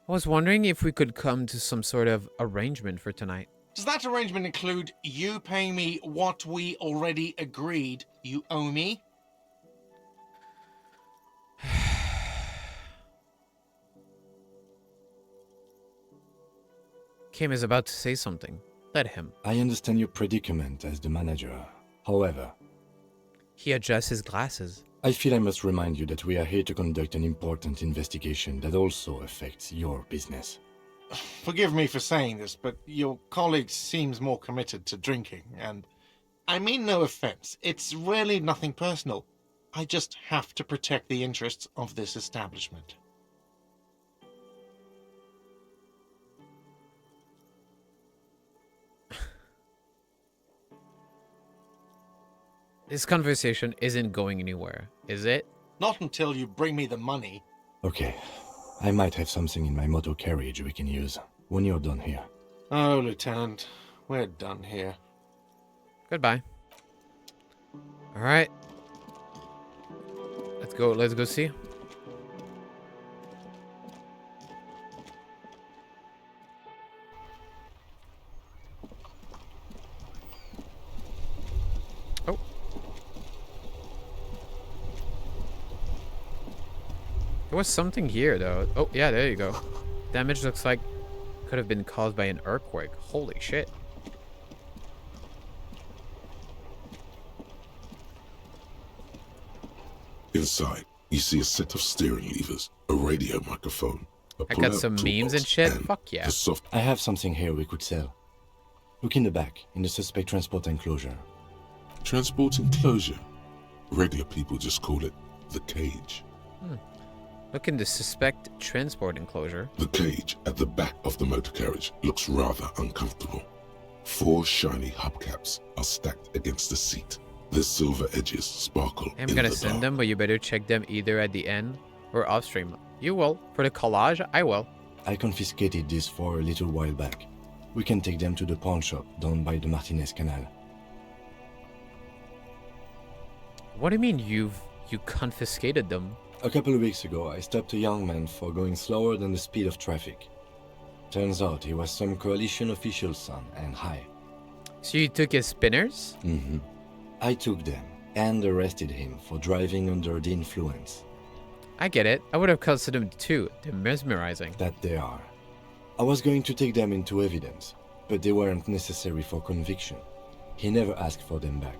I was wondering if we could come to some sort of arrangement for tonight. Does that arrangement include you paying me what we already agreed you owe me? Kim is about to say something. Let him. I understand your predicament as the manager. However, He adjusts his glasses. I feel I must remind you that we are here to conduct an important investigation that also affects your business. Forgive me for saying this, but your colleague seems more committed to drinking, and I mean no offense. It's really nothing personal. I just have to protect the interests of this establishment. This conversation isn't going anywhere, is it? Not until you bring me the money. Okay, I might have something in my motor carriage we can use when you're done here. Oh, Lieutenant, we're done here. Goodbye. All right. Let's go see. Oh. There was something here though. Oh, yeah, there you go. Damage looks like could have been caused by an earthquake. Holy shit. Inside, you see a set of steering levers, a radio microphone, a I got pull-out some memes toolbox, and shit. Fuck yeah. the soft I have something here we could sell. Look in the back, in the suspect transport enclosure. transport enclosure. Regular people just call it the cage. Look in the suspect transport enclosure. The cage at the back of the motor carriage looks rather uncomfortable. 4 shiny hubcaps are stacked against the seat. Their silver edges sparkle I'm in gonna the send dark. them, but you better check them either at the end or off stream. You will. For the collage, I will. I confiscated this for a little while back. We can take them to the pawn shop down by the Martinez Canal. What do you mean you confiscated them? A couple of weeks ago, I stopped a young man for going slower than the speed of traffic. Turns out he was some coalition official's son and high. So you took his spinners? Mm-hmm. I took them and arrested him for driving under the influence. I get it. I would have custodied them too. They're mesmerizing. That they are. I was going to take them into evidence, but they weren't necessary for conviction. He never asked for them back.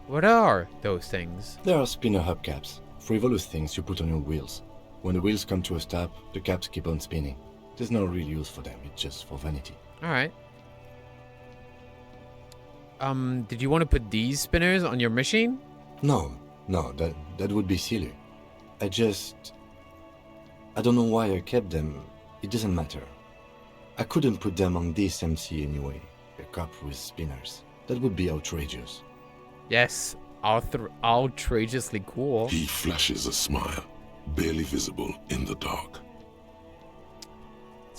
What are those things? There are spinner hubcaps, frivolous things you put on your wheels. When the wheels come to a stop, the caps keep on spinning. There's no real use for them, it's just for vanity. Alright. Did you want to put these spinners on your machine? No, that would be silly. I don't know why I kept them. It doesn't matter. I couldn't put them on this MC anyway. A cup with spinners. That would be outrageous. Yes. Outrageously cool. He flashes a smile, barely visible in the dark.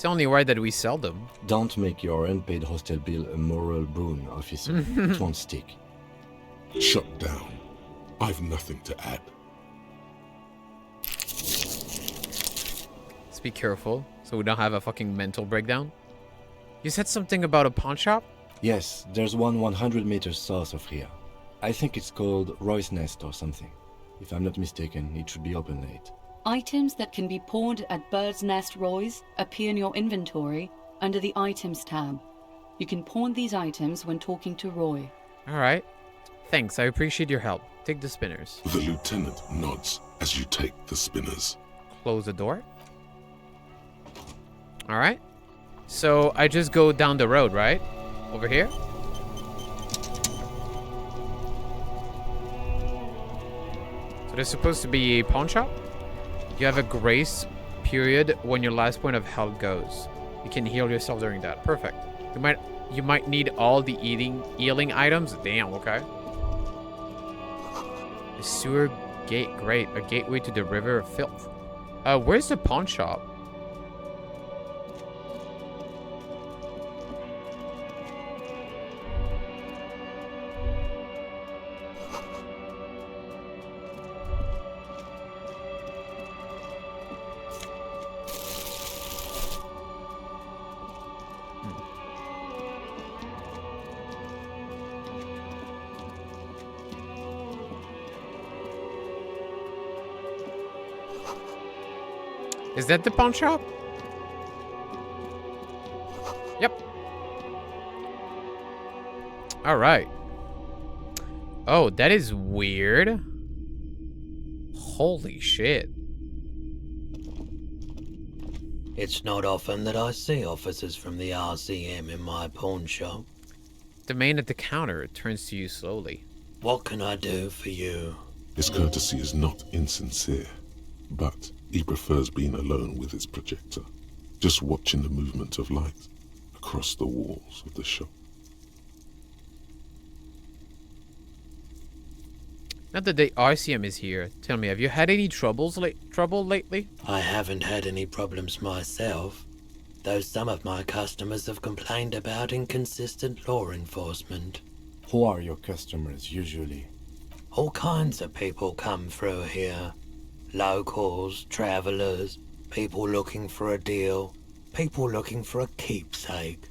It's only right that we sell them. Don't make your unpaid hostel bill a moral boon, officer. It won't stick. Shut down. I've nothing to add. Let's be careful so we don't have a fucking mental breakdown. You said something about a pawn shop? Yes, there's one 100 meters south of here. I think it's called Roy's Nest or something. If I'm not mistaken, it should be open late. Items that can be pawned at Bird's Nest Roy's appear in your inventory under the Items tab. You can pawn these items when talking to Roy. Alright. Thanks, I appreciate your help. Take the spinners. The lieutenant nods as you take the spinners. Close the door. Alright. So I just go down the road, right? Over here? So there's supposed to be a pawn shop? You have a grace period when your last point of health goes. You can heal yourself during that. Perfect. You might need all the healing items. Damn, okay. The sewer gate, great. A gateway to the river of filth. Where's the pawn shop? Is that the pawn shop? Yep. All right. Oh, that is weird. Holy shit. It's not often that I see officers from the RCM in my pawn shop. The man at the counter turns to you slowly. What can I do for you? His courtesy is not insincere, but he prefers being alone with his projector, just watching the movement of light across the walls of the shop. Now that the RCM is here, tell me, have you had any trouble lately? I haven't had any problems myself, though some of my customers have complained about inconsistent law enforcement. Who are your customers usually? All kinds of people come through here. Locals, travelers, people looking for a deal, people looking for a keepsake,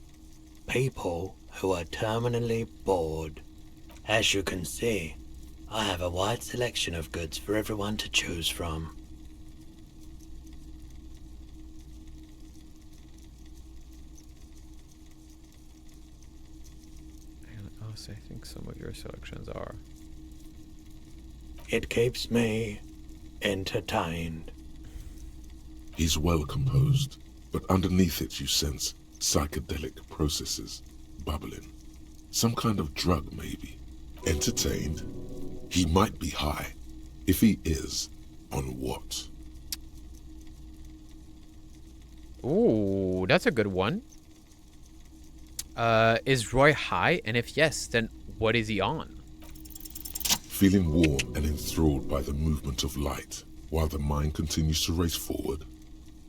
people who are terminally bored. As you can see, I have a wide selection of goods for everyone to choose from. I think some of your selections are. It keeps me entertained. He's well composed, but underneath it you sense psychedelic processes bubbling. Some kind of drug, maybe. Entertained? He might be high. If he is, on what? Ooh, that's a good one. Is Roy high? And if yes, then what is he on? Feeling warm and enthralled by the movement of light, while the mind continues to race forward.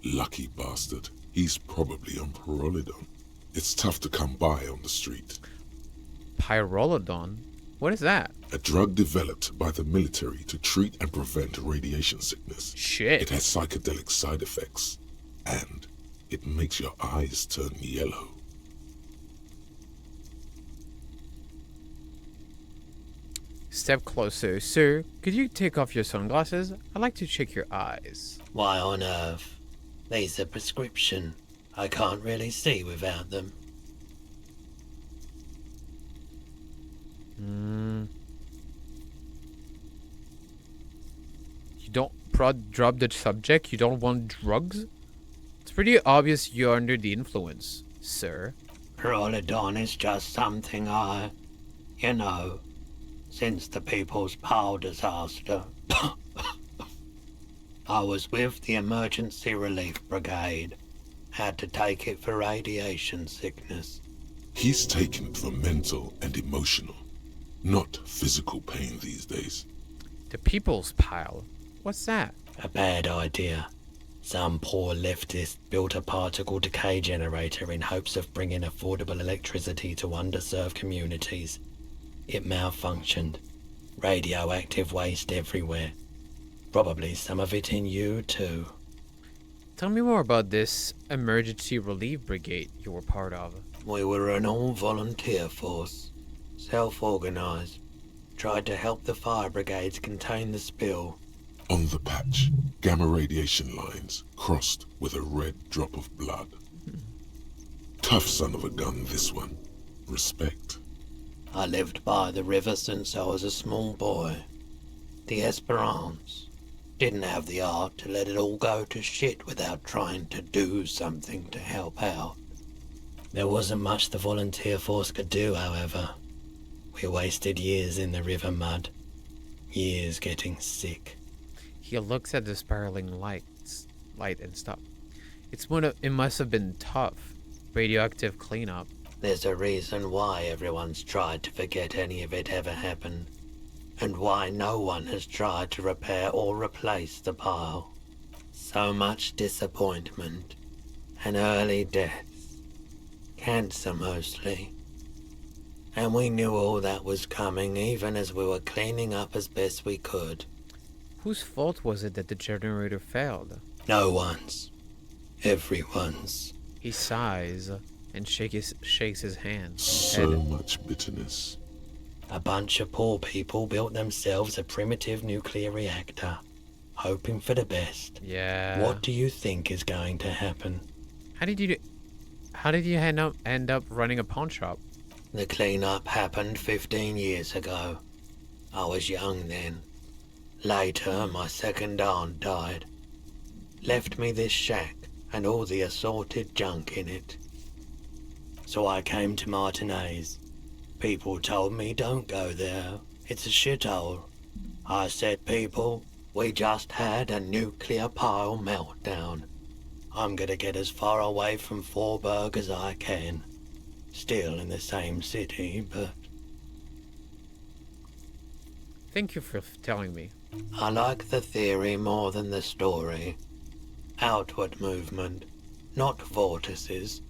Lucky bastard. He's probably on Pyrrolidon. It's tough to come by on the street. Pyrrolidon? What is that? A drug developed by the military to treat and prevent radiation sickness. Shit. It has psychedelic side effects, and it makes your eyes turn yellow. Step closer. Sir, could you take off your sunglasses? I'd like to check your eyes. Why on earth? These are prescription. I can't really see without them. You don't drop the subject? You don't want drugs? It's pretty obvious you're under the influence, sir. Pyrrolidon is just something you know, since the People's Pile disaster. I was with the Emergency Relief Brigade. Had to take it for radiation sickness. He's taking it for mental and emotional, not physical pain these days. The People's Pile? What's that? A bad idea. Some poor leftist built a particle decay generator in hopes of bringing affordable electricity to underserved communities. It malfunctioned. Radioactive waste everywhere. Probably some of it in you too. Tell me more about this emergency relief brigade you were part of. We were an all-volunteer force. Self-organized. Tried to help the fire brigades contain the spill. On the patch, gamma radiation lines crossed with a red drop of blood. Tough son of a gun, this one. Respect. I lived by the river since I was a small boy. The Esperance. Didn't have the art to let it all go to shit without trying to do something to help out. There wasn't much the volunteer force could do, however. We wasted years in the river mud. Years getting sick. He looks at the spiraling light and stuff. It must have been tough. Radioactive cleanup. There's a reason why everyone's tried to forget any of it ever happened. And why no one has tried to repair or replace the pile. So much disappointment. And early deaths. Cancer mostly. And we knew all that was coming even as we were cleaning up as best we could. Whose fault was it that the generator failed? No one's. Everyone's. He sighs and shakes his hand. So much bitterness. A bunch of poor people built themselves a primitive nuclear reactor, hoping for the best. Yeah. What do you think is going to happen? How did you end up running a pawn shop? The cleanup happened 15 years ago. I was young then. Later, my second aunt died. Left me this shack and all the assorted junk in it. So I came to Martinez. People told me don't go there. It's a shithole. I said, people, we just had a nuclear pile meltdown. I'm gonna get as far away from Forburg as I can. Still in the same city, but... Thank you for telling me. I like the theory more than the story. Outward movement, not vortices.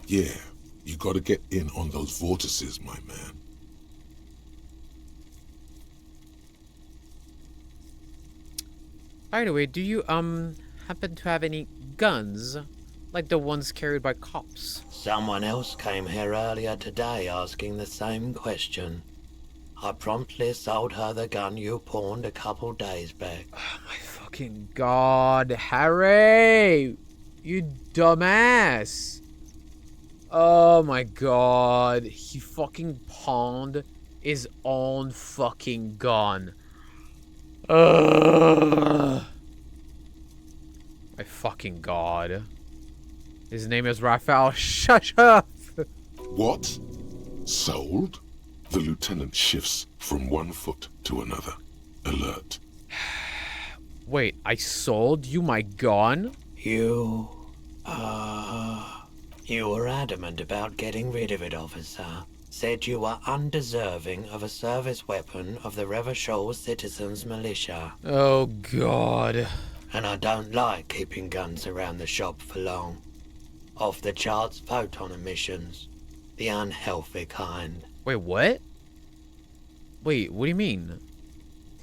Yeah, you gotta get in on those vortices, my man. By the way, do you happen to have any guns? Like the ones carried by cops? Someone else came here earlier today asking the same question. I promptly sold her the gun you pawned a couple days back. Oh my fucking god, Harry! You dumbass! Oh my god, he fucking pawned his own fucking gun. Ugh. My fucking god. His name is Raphael. Shut up! What? Sold? The lieutenant shifts from one foot to another. Alert. Wait, I sold you my gun? You were adamant about getting rid of it, officer. Said you were undeserving of a service weapon of the Revachol Citizens Militia. Oh god. And I don't like keeping guns around the shop for long. Off the charts photon emissions. The unhealthy kind. Wait, what? Wait, what do you mean?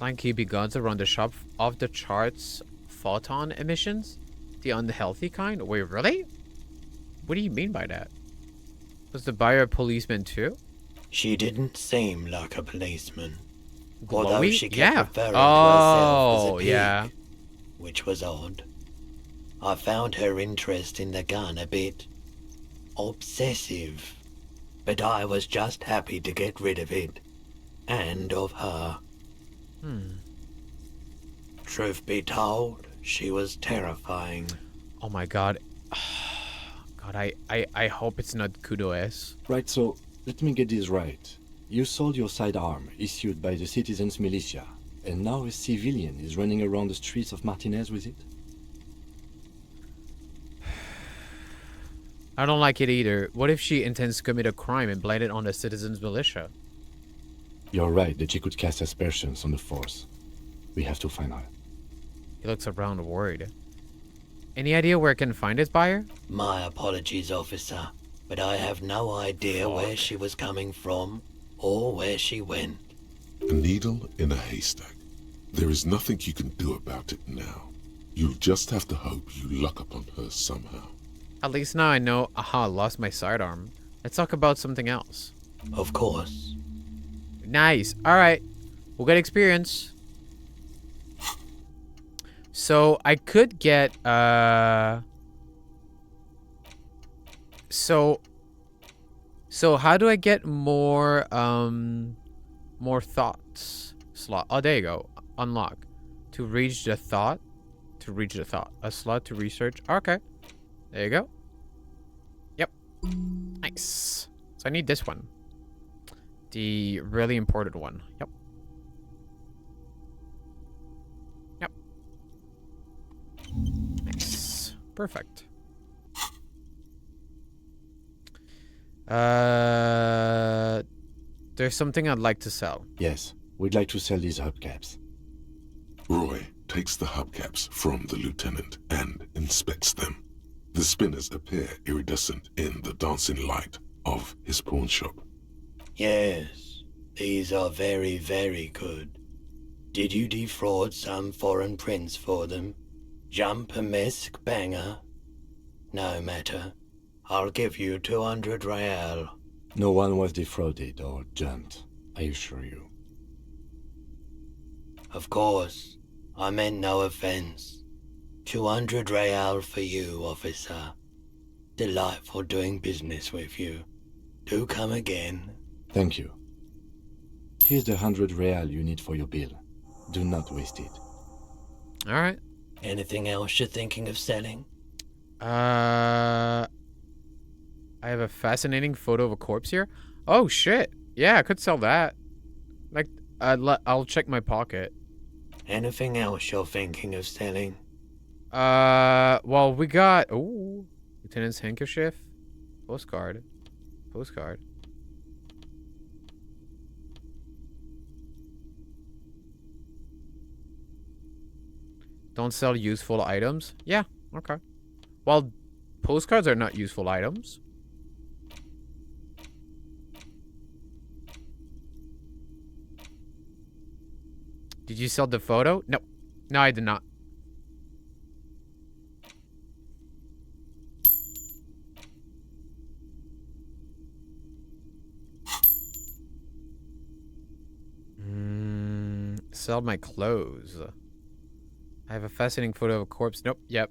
Like keeping guns around the shop off the charts photon emissions? The unhealthy kind? Wait, really? What do you mean by that? Was the buyer a policeman too? She didn't seem like a policeman. Glowy? Although she kept referring to Oh, herself as a pig, yeah. which was odd. I found her interest in the gun a bit obsessive, but I was just happy to get rid of it, and of her. Truth be told, she was terrifying. Oh my god. God, I hope it's not Kudo-S. Right, so let me get this right. You sold your sidearm, issued by the Citizens Militia, and now a civilian is running around the streets of Martinez with it? I don't like it either. What if she intends to commit a crime and blame it on the Citizens Militia? You're right that she could cast aspersions on the force. We have to find her. He looks around worried. Any idea where I can find this buyer? My apologies, officer, but I have no idea where Fuck. she was coming from or where she went. A needle in a haystack. There is nothing you can do about it now. You'll just have to hope you luck upon her somehow. At least now I know. Aha, lost my sidearm. Let's talk about something else. Of course. Nice. All right. We'll get experience. So I could get So how do I get more more thoughts slot? Oh, there you go. Unlock. To reach the thought. To reach the thought. A slot to research. Okay. There you go. Yep. Nice. So I need this one. The really important one. Yep. Yep. Nice. Perfect. There's something I'd like to sell. Yes, we'd like to sell these hubcaps. Roy takes the hubcaps from the lieutenant and inspects them. The spinners appear iridescent in the dancing light of his pawn shop. Yes, these are very, very good. Did you defraud some foreign prince for them? Jump-a-misc banger? No matter. I'll give you 200 real. No one was defrauded or jumped, I assure you. Of course, I meant no offense. 200 real for you, officer. Delightful doing business with you. Do come again. Thank you. Here's the 100 real you need for your bill. Do not waste it. All right. Anything else you're thinking of selling? I have a fascinating photo of a corpse here. Oh shit! Yeah, I could sell that. Like, I'll check my pocket. Anything else you're thinking of selling? Well, we got Lieutenant's handkerchief, postcard. Don't sell useful items. Yeah, okay. Well, postcards are not useful items. Did you sell the photo? No. No, I did not. Sell my clothes. I have a fascinating photo of a corpse. Nope. Yep.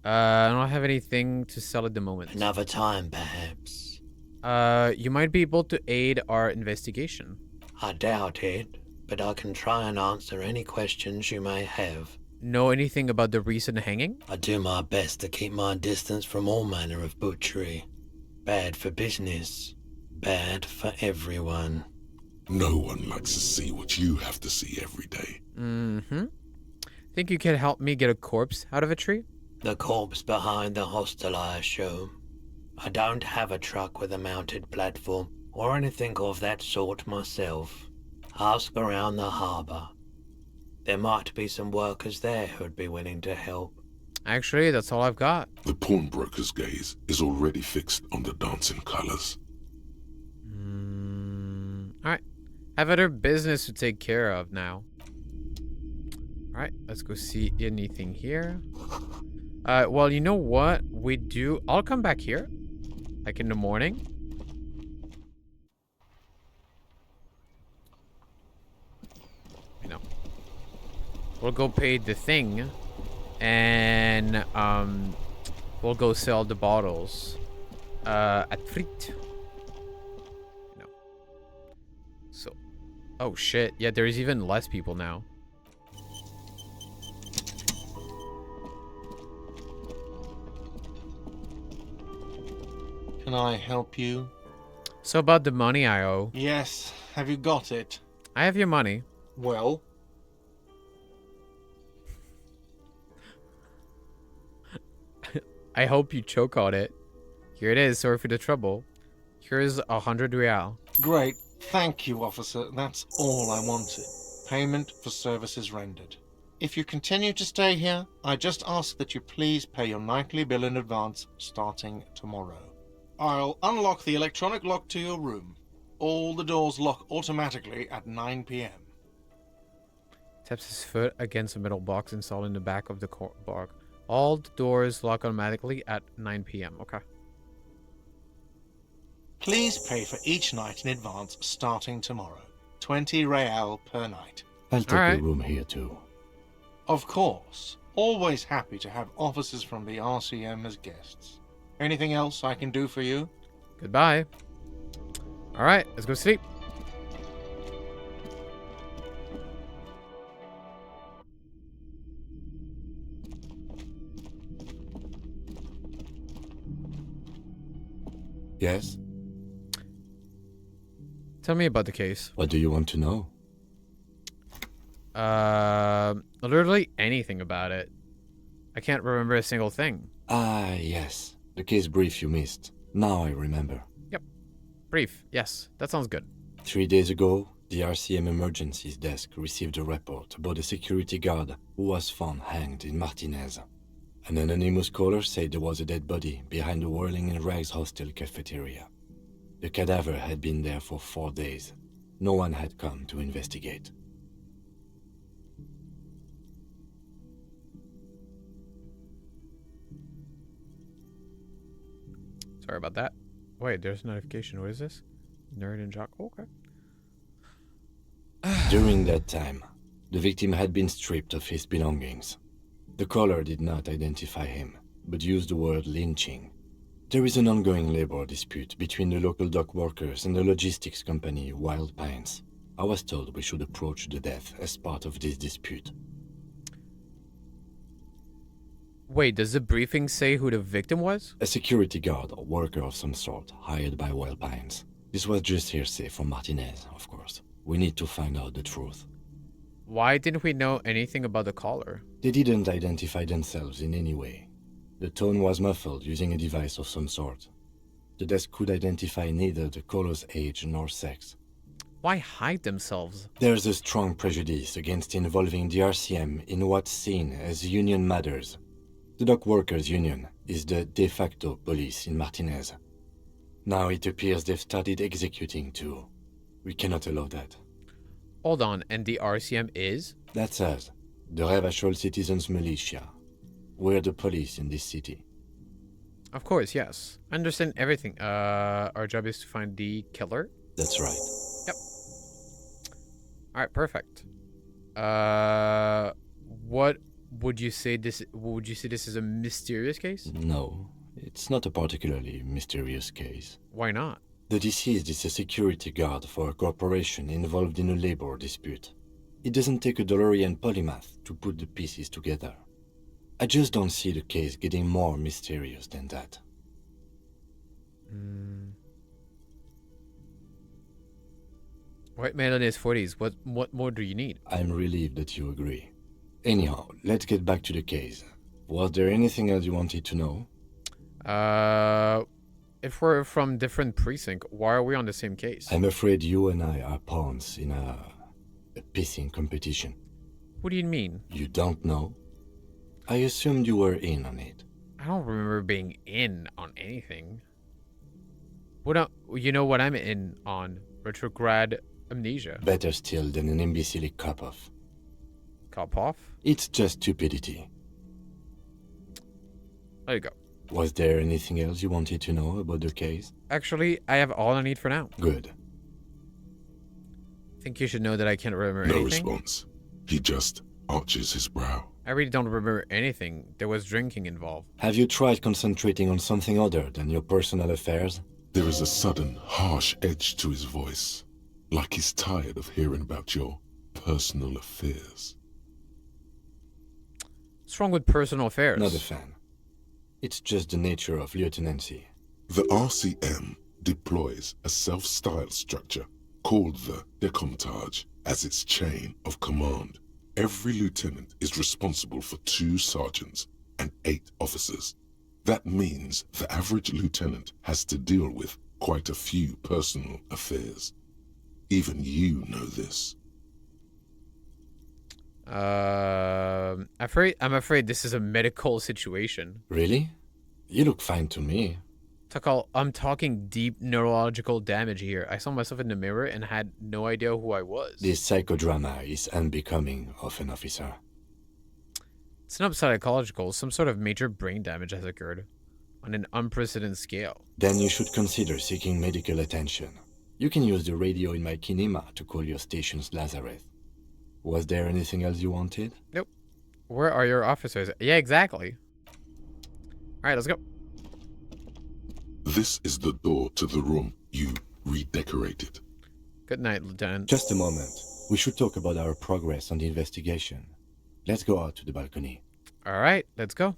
I don't have anything to sell at the moment. Another time, perhaps. You might be able to aid our investigation. I doubt it, but I can try and answer any questions you may have. Know anything about the recent hanging? I do my best to keep my distance from all manner of butchery. Bad for business. Bad for everyone. No one likes to see what you have to see every day. Mm-hmm. Think you can help me get a corpse out of a tree? The corpse behind the hostel, I assume. I don't have a truck with a mounted platform or anything of that sort myself. Ask around the harbour. There might be some workers there who'd be willing to help. Actually, that's all I've got. The pawnbroker's gaze is already fixed on the dancing colors. Alright. I have other business to take care of now. Alright, let's go see anything here. Well, you know what? I'll come back here. Like in the morning. You know. We'll go pay the thing. And, we'll go sell the bottles. At Friet. No. So. Oh, shit. Yeah, there's even less people now. Can I help you? So about the money I owe. Yes. Have you got it? I have your money. Well? I hope you choke on it. Here it is. Sorry for the trouble. Here's 100 real. Great. Thank you, officer. That's all I wanted. Payment for services rendered. If you continue to stay here, I just ask that you please pay your nightly bill in advance starting tomorrow. I'll unlock the electronic lock to your room. All the doors lock automatically at 9 p.m. Taps his foot against a metal box installed in the back of the bar. All the doors lock automatically at 9 p.m. Okay. Please pay for each night in advance starting tomorrow. 20 real per night. I'll take a room here too. Of course. Always happy to have officers from the RCM as guests. Anything else I can do for you? Goodbye. All right, let's go sleep. Yes? Tell me about the case. What do you want to know? Literally anything about it. I can't remember a single thing. Ah, yes. The case brief you missed. Now I remember. Yep. Brief. Yes, that sounds good. 3 days ago, the RCM emergencies desk received a report about a security guard who was found hanged in Martinez. An anonymous caller said there was a dead body behind the Whirling in Rags hostel cafeteria. The cadaver had been there for 4 days. No one had come to investigate. Sorry about that. Wait, there's a notification. What is this? Nerd and Jock. Okay. During that time, the victim had been stripped of his belongings. The caller did not identify him, but used the word lynching. There is an ongoing labor dispute between the local dock workers and the logistics company Wild Pines. I was told we should approach the death as part of this dispute. Wait, does the briefing say who the victim was? A security guard or worker of some sort hired by Wild Pines. This was just hearsay from Martinez, of course. We need to find out the truth. Why didn't we know anything about the caller? They didn't identify themselves in any way. The tone was muffled using a device of some sort. The desk could identify neither the caller's age nor sex. Why hide themselves? There's a strong prejudice against involving the RCM in what's seen as union matters. The dock workers' union is the de facto police in Martinez. Now it appears they've started executing too. We cannot allow that. Hold on, and the RCM is? That's us, the Revachol Citizens Militia. We're the police in this city. Of course, yes. I understand everything. Our job is to find the killer? That's right. Yep. Alright, perfect. What would you say this is a mysterious case? No, it's not a particularly mysterious case. Why not? The deceased is a security guard for a corporation involved in a labor dispute. It doesn't take a DeLorean polymath to put the pieces together. I just don't see the case getting more mysterious than that. White man in his 40s. What more do you need? I'm relieved that you agree. Anyhow, let's get back to the case. Was there anything else you wanted to know? If we're from different precinct, why are we on the same case? I'm afraid you and I are pawns in a pissing competition. What do you mean? You don't know? I assumed you were in on it. I don't remember being in on anything. You know what I'm in on? Retrograde amnesia. Better still than an imbecile cop-off. Cop-off? It's just stupidity. There you go. Was there anything else you wanted to know about the case? Actually, I have all I need for now. Good. Think you should know that I can't remember No anything? response. He just arches his brow. I really don't remember anything. There was drinking involved. Have you tried concentrating on something other than your personal affairs? There is a sudden, harsh edge to his voice, like he's tired of hearing about your personal affairs. What's wrong with personal affairs? Not a fan. It's just the nature of lieutenancy. The RCM deploys a self-styled structure called the Decomptage as its chain of command. Every lieutenant is responsible for 2 sergeants and 8 officers. That means the average lieutenant has to deal with quite a few personal affairs. Even you know this. I'm afraid this is a medical situation. Really? You look fine to me. Takal, I'm talking deep neurological damage here. I saw myself in the mirror and had no idea who I was. This psychodrama is unbecoming of an officer. It's not psychological. Some sort of major brain damage has occurred on an unprecedented scale. Then you should consider seeking medical attention. You can use the radio in my kinema to call your station's Lazareth. Was there anything else you wanted? Nope. Where are your officers? Yeah, exactly. Alright, let's go. This is the door to the room you redecorated. Good night, Lieutenant. Just a moment. We should talk about our progress on the investigation. Let's go out to the balcony. Alright, let's go.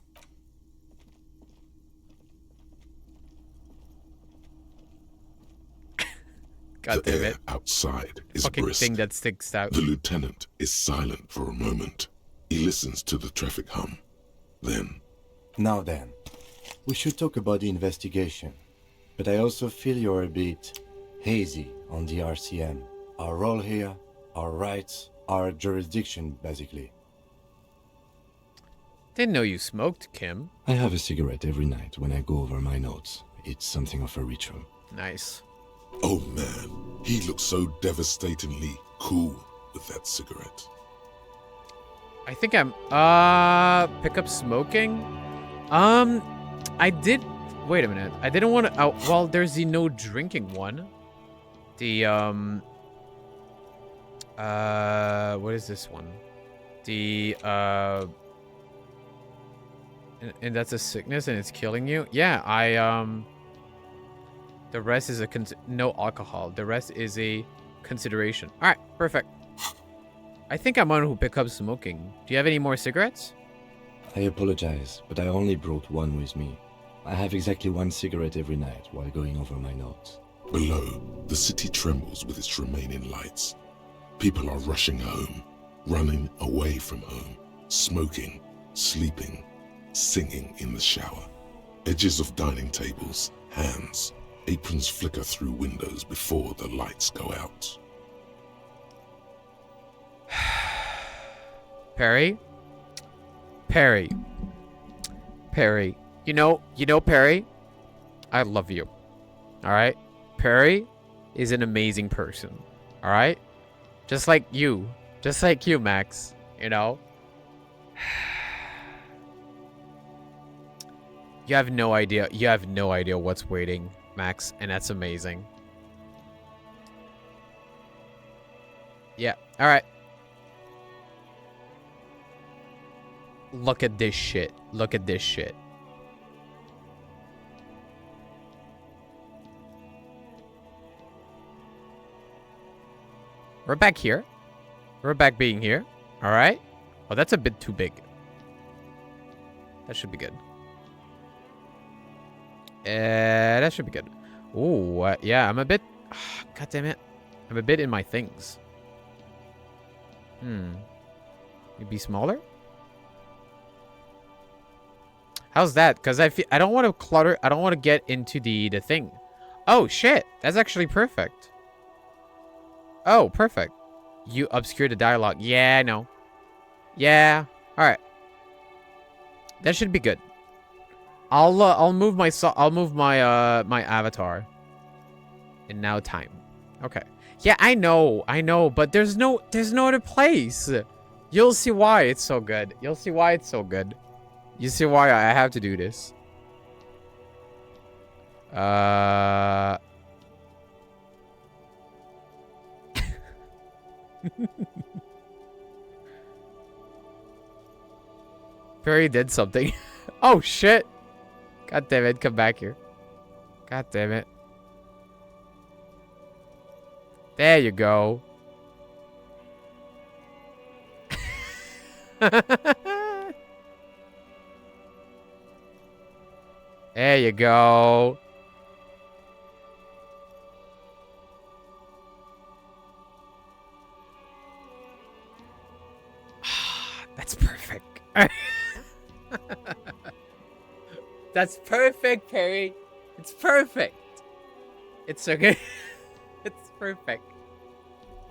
God The damn air it. outside is Fucking brisk. thing that sticks out. The lieutenant is silent for a moment. He listens to the traffic hum. Then, Now then, we should talk about the investigation. But I also feel you're a bit hazy on the RCM. Our role here, our rights, our jurisdiction, basically. Didn't know you smoked, Kim. I have a cigarette every night when I go over my notes. It's something of a ritual. Nice. oh man, he looks so devastatingly cool with that cigarette. I think I'm pick up smoking. I did wait a minute. I didn't want to well, there's the no drinking one. The what is this one? The and that's a sickness and it's killing you. Yeah, the rest is no alcohol. The rest is a consideration. All right, perfect. I think I'm on who pick up smoking. Do you have any more cigarettes? I apologize, but I only brought one with me. I have exactly one cigarette every night while going over my notes. Below, the city trembles with its remaining lights. People are rushing home, running away from home, smoking, sleeping, singing in the shower. Edges of dining tables, hands, aprons flicker through windows before the lights go out. Perry? Perry. Perry. You know, Perry? I love you. Alright? Perry is an amazing person. Alright? Just like you. Just like you, Max. You know? You have no idea. You have no idea what's waiting, Max. And that's amazing. Yeah. Alright. Look at this shit. Look at this shit. We're back here. We're back being here. All right. Oh, that's a bit too big. That should be good. That should be good. Ooh, yeah, I'm a bit... God damn it. I'm a bit in my things. Maybe smaller? How's that? Because I don't want to clutter. I don't want to get into the thing. Oh, shit. That's actually perfect. Oh, perfect. You obscure the dialogue. Yeah, I know. Yeah. All right. That should be good. I'll move my my avatar. And now time. Okay. Yeah, I know, but there's no other place. You'll see why it's so good. You'll see why it's so good. You see why I have to do this. Perry did something. Oh, shit. God damn it. Come back here. God damn it. There you go. There you go. That's perfect. That's perfect, Perry. It's perfect. It's okay. It's perfect.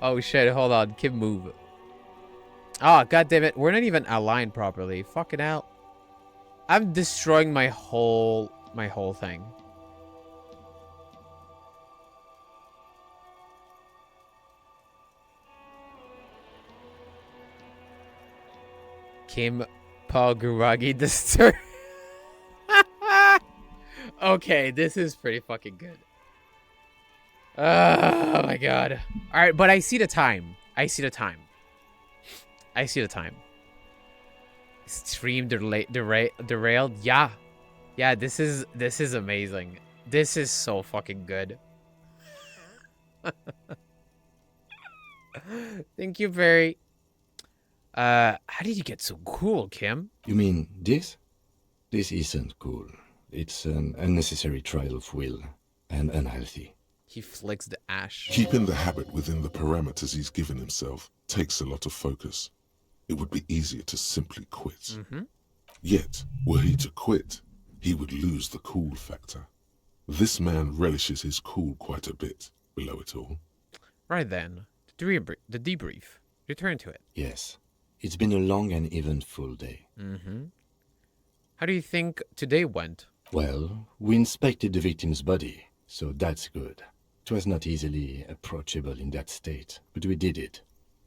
Oh shit, hold on. Kim, move. Oh, god damn it. We're not even aligned properly. Fucking hell. I'm destroying my whole thing. Kim Paguragi disturb. Okay, this is pretty fucking good. Oh my god. Alright, but I see the time. I see the time. Stream derailed. Yeah. Yeah, this is amazing. This is so fucking good. Thank you, Barry. How did you get so cool, Kim? You mean this? This isn't cool. It's an unnecessary trial of will and unhealthy. He flicks the ash. Keeping the habit within the parameters he's given himself takes a lot of focus. It would be easier to simply quit. Yet, were he to quit, he would lose the cool factor. This man relishes his cool quite a bit below it all. Right then, the debrief. Return to it. Yes. It's been a long and eventful day. How do you think today went? Well, we inspected the victim's body, so that's good. It was not easily approachable in that state, but we did it.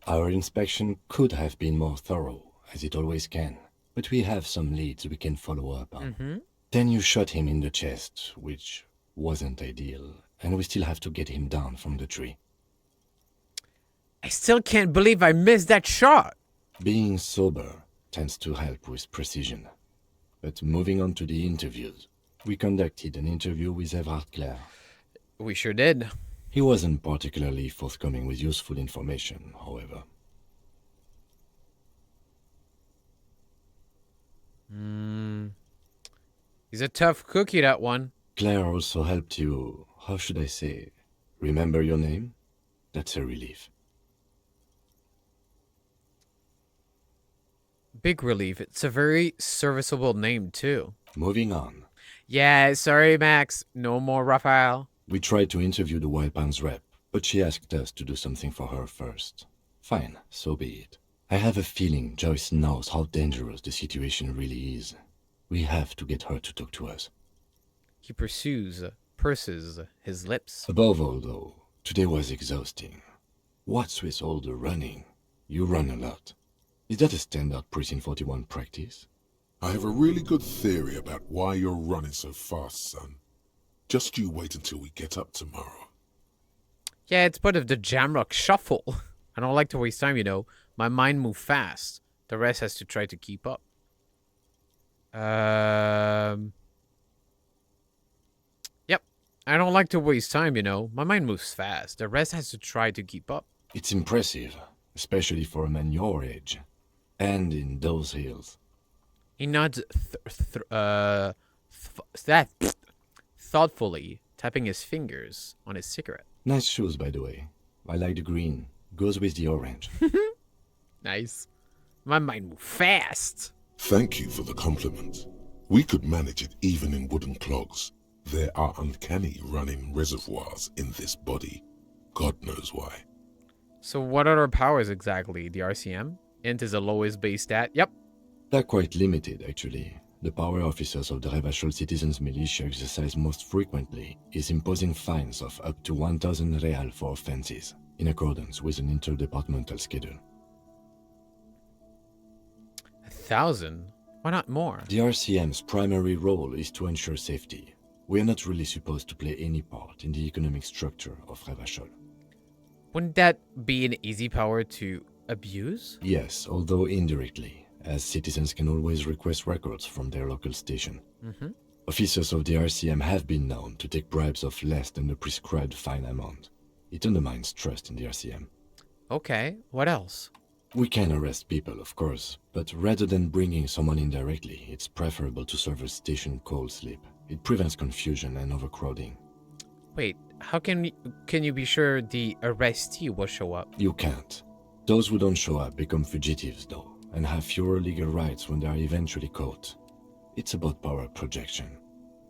Our inspection could have been more thorough, as it always can, but we have some leads we can follow up on. Then you shot him in the chest, which wasn't ideal, and we still have to get him down from the tree. I still can't believe I missed that shot. Being sober tends to help with precision. But moving on to the interviews, we conducted an interview with Everard Clare. We sure did. He wasn't particularly forthcoming with useful information, however. He's a tough cookie, that one. Claire also helped you, how should I say, remember your name? That's a relief. Big relief. It's a very serviceable name, too. Moving on. Yeah, sorry, Max. No more Raphael. We tried to interview the Wild Pines rep, but she asked us to do something for her first. Fine, so be it. I have a feeling Joyce knows how dangerous the situation really is. We have to get her to talk to us. He purses his lips. Above all, though, today was exhausting. What's with all the running? You run a lot. Is that a standard Precinct 41 practice? I have a really good theory about why you're running so fast, son. Just you wait until we get up tomorrow. Yeah, it's part of the Jamrock shuffle. I don't like to waste time, you know. My mind moves fast. The rest has to try to keep up. Yep. I don't like to waste time, you know. My mind moves fast. The rest has to try to keep up. It's impressive, especially for a man your age. And in those hills. He nods thoughtfully, tapping his fingers on his cigarette. Nice shoes, by the way. I like the green. Goes with the orange. Nice. My mind moves fast. Thank you for the compliment. We could manage it even in wooden clogs. There are uncanny running reservoirs in this body. God knows why. So what are our powers exactly? The RCM? Int is the lowest base stat. Yep. They're quite limited, actually. The power officers of the Revachol Citizens Militia exercise most frequently is imposing fines of up to 1,000 real for offenses, in accordance with an interdepartmental schedule. 1,000? Why not more? The RCM's primary role is to ensure safety. We're not really supposed to play any part in the economic structure of Revachol. Wouldn't that be an easy power to abuse? Yes, although indirectly, as citizens can always request records from their local station. Officers of the RCM have been known to take bribes of less than the prescribed fine amount. It undermines trust in the RCM. Okay, what else? We can arrest people, of course, but rather than bringing someone in directly, it's preferable to serve a station cold sleep. It prevents confusion and overcrowding. Wait, how can you be sure the arrestee will show up? You can't. Those who don't show up become fugitives, though, and have fewer legal rights when they are eventually caught. It's about power projection.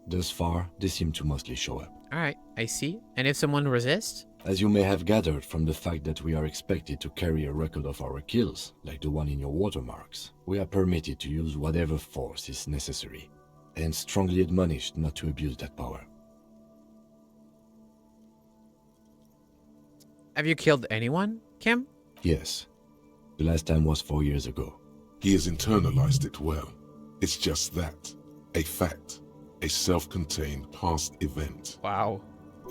Thus far, they seem to mostly show up. Alright, I see. And if someone resists? As you may have gathered from the fact that we are expected to carry a record of our kills, like the one in your watermarks, we are permitted to use whatever force is necessary, and strongly admonished not to abuse that power. Have you killed anyone, Kim? Yes. The last time was 4 years ago. He has internalized it well. It's just that. A fact. A self-contained past event. Wow.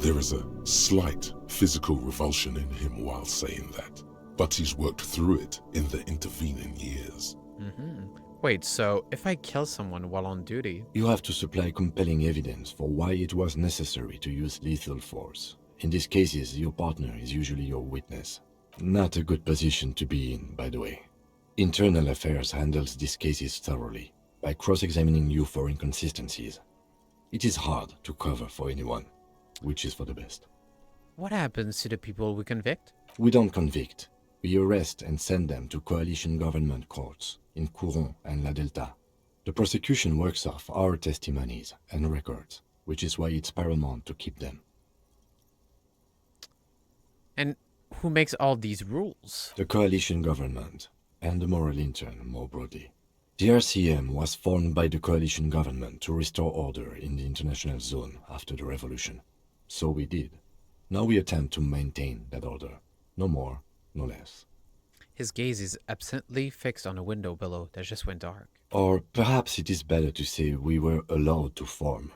There is a slight physical revulsion in him while saying that, but he's worked through it in the intervening years. Wait, so if I kill someone while on duty... You have to supply compelling evidence for why it was necessary to use lethal force. In these cases, your partner is usually your witness. Not a good position to be in, by the way. Internal Affairs handles these cases thoroughly, by cross-examining you for inconsistencies. It is hard to cover for anyone, which is for the best. What happens to the people we convict? We don't convict. We arrest and send them to coalition government courts in Couron and La Delta. The prosecution works off our testimonies and records, which is why it's paramount to keep them. And who makes all these rules? The coalition government, and the moral intern more broadly. The RCM was formed by the coalition government to restore order in the international zone after the revolution. So we did. Now we attempt to maintain that order. No more, no less. His gaze is absently fixed on a window below that just went dark. Or perhaps it is better to say we were allowed to form.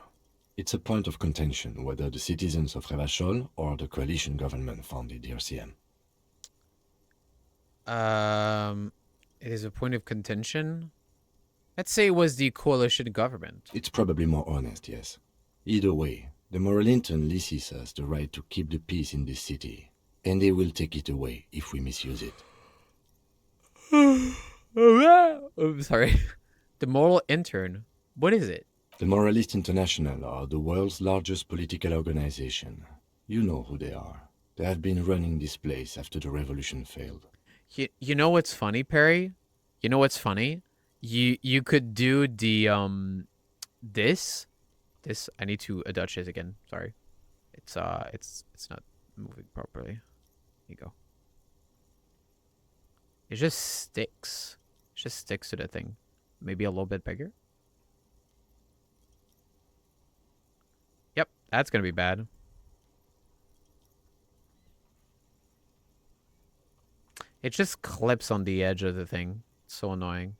It's a point of contention whether the citizens of Revachol or the coalition government founded the RCM. It is a point of contention? Let's say it was the coalition government. It's probably more honest, yes. Either way, the moral intern leases us the right to keep the peace in this city, and they will take it away if we misuse it. I'm sorry. The moral intern. What is it? The Moralist International are the world's largest political organization. You know who they are. They have been running this place after the revolution failed. You know what's funny, Perry? You know what's funny? You could do the this I need to adjust this again. Sorry. It's not moving properly. Here you go. It just sticks. It just sticks to the thing. Maybe a little bit bigger. Yep, that's gonna be bad. It just clips on the edge of the thing. It's so annoying.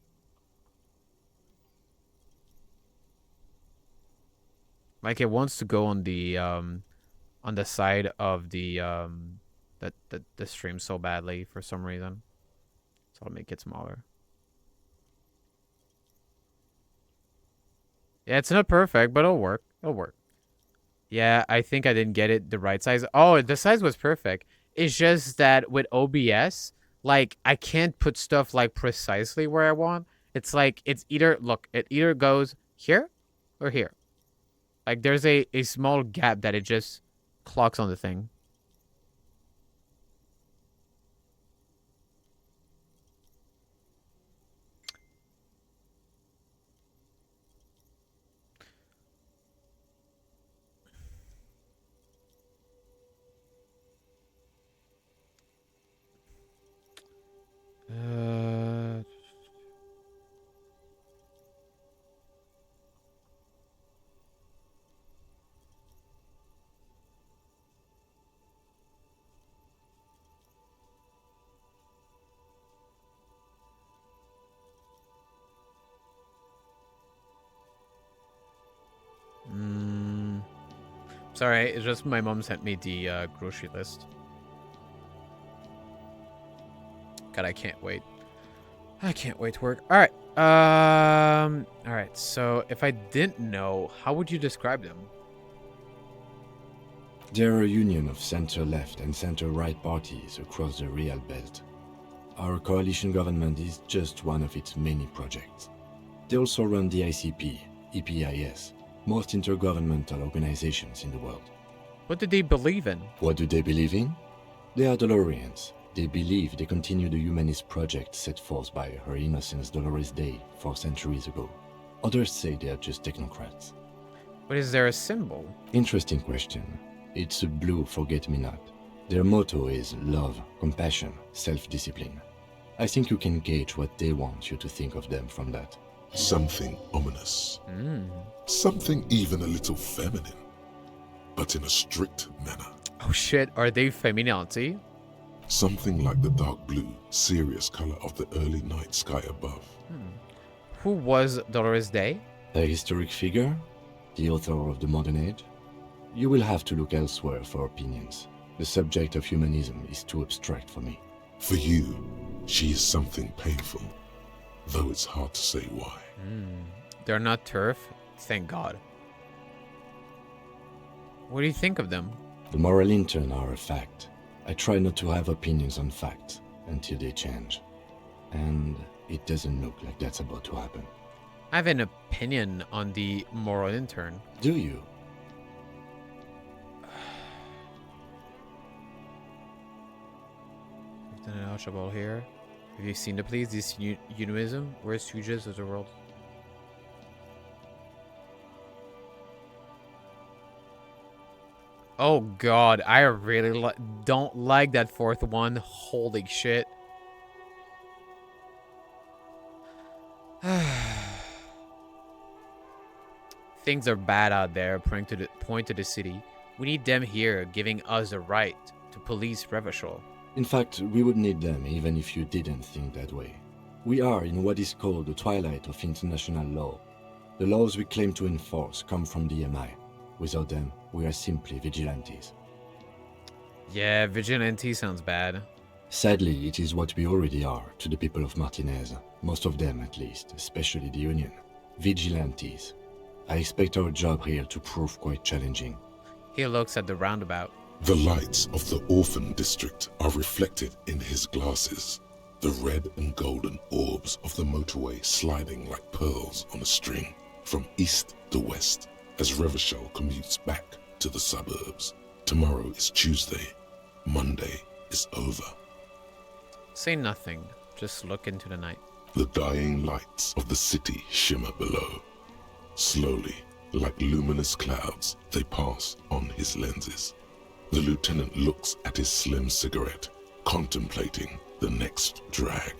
Like it wants to go on the side of the the stream so badly for some reason. So I'll make it smaller. Yeah, it's not perfect, but it'll work. It'll work. Yeah, I think I didn't get it the right size. Oh, the size was perfect. It's just that with OBS, like, I can't put stuff, like, precisely where I want. It's like, it's either, look, it either goes here or here. Like, there's a small gap that it just clocks on the thing. Sorry, it's just my mom sent me the grocery list. God, I can't wait. I can't wait to work. All right. All right. So, if I didn't know, how would you describe them? They're a union of center-left and center-right parties across the Real Belt. Our coalition government is just one of its many projects. They also run the ICP, EPIS, most intergovernmental organizations in the world. What do they believe in? What do they believe in? They are Dolorians. They believe they continue the humanist project set forth by Her Innocence Dolores Day 4 centuries ago. Others say they are just technocrats. But is there a symbol? Interesting question. It's a blue forget-me-not. Their motto is love, compassion, self-discipline. I think you can gauge what they want you to think of them from that. Something ominous. Something even a little feminine, but in a strict manner. Oh shit, are they feminazi? Something like the dark blue, serious color of the early night sky above. Who was Dolores Day? A historic figure? The author of the modern age? You will have to look elsewhere for opinions. The subject of humanism is too abstract for me. For you, she is something painful, though it's hard to say why. They're not turf? Thank God. What do you think of them? The moral intern are a fact. I try not to have opinions on facts until they change. And it doesn't look like that's about to happen. I have an opinion on the moral intern. Do you? Lieutenant Archibald here. Have you seen the police? This Unism? We're stooges of the world. Oh god, I really don't like that fourth one. Holy shit. Things are bad out there, point to the city. We need them here, giving us the right to police Revachol. In fact, we would need them even if you didn't think that way. We are in what is called the twilight of international law. The laws we claim to enforce come from the MI. Without them, we are simply vigilantes. Yeah, vigilante sounds bad. Sadly, it is what we already are to the people of Martinez. Most of them, at least, especially the Union. Vigilantes. I expect our job here to prove quite challenging. He looks at the roundabout. The lights of the orphan district are reflected in his glasses. The red and golden orbs of the motorway sliding like pearls on a string from east to west as Revachol commutes back to the suburbs. Tomorrow is Tuesday. Monday is over. Say nothing. Just look into the night. The dying lights of the city shimmer below. Slowly, like luminous clouds, they pass on his lenses. The lieutenant looks at his slim cigarette, contemplating the next drag.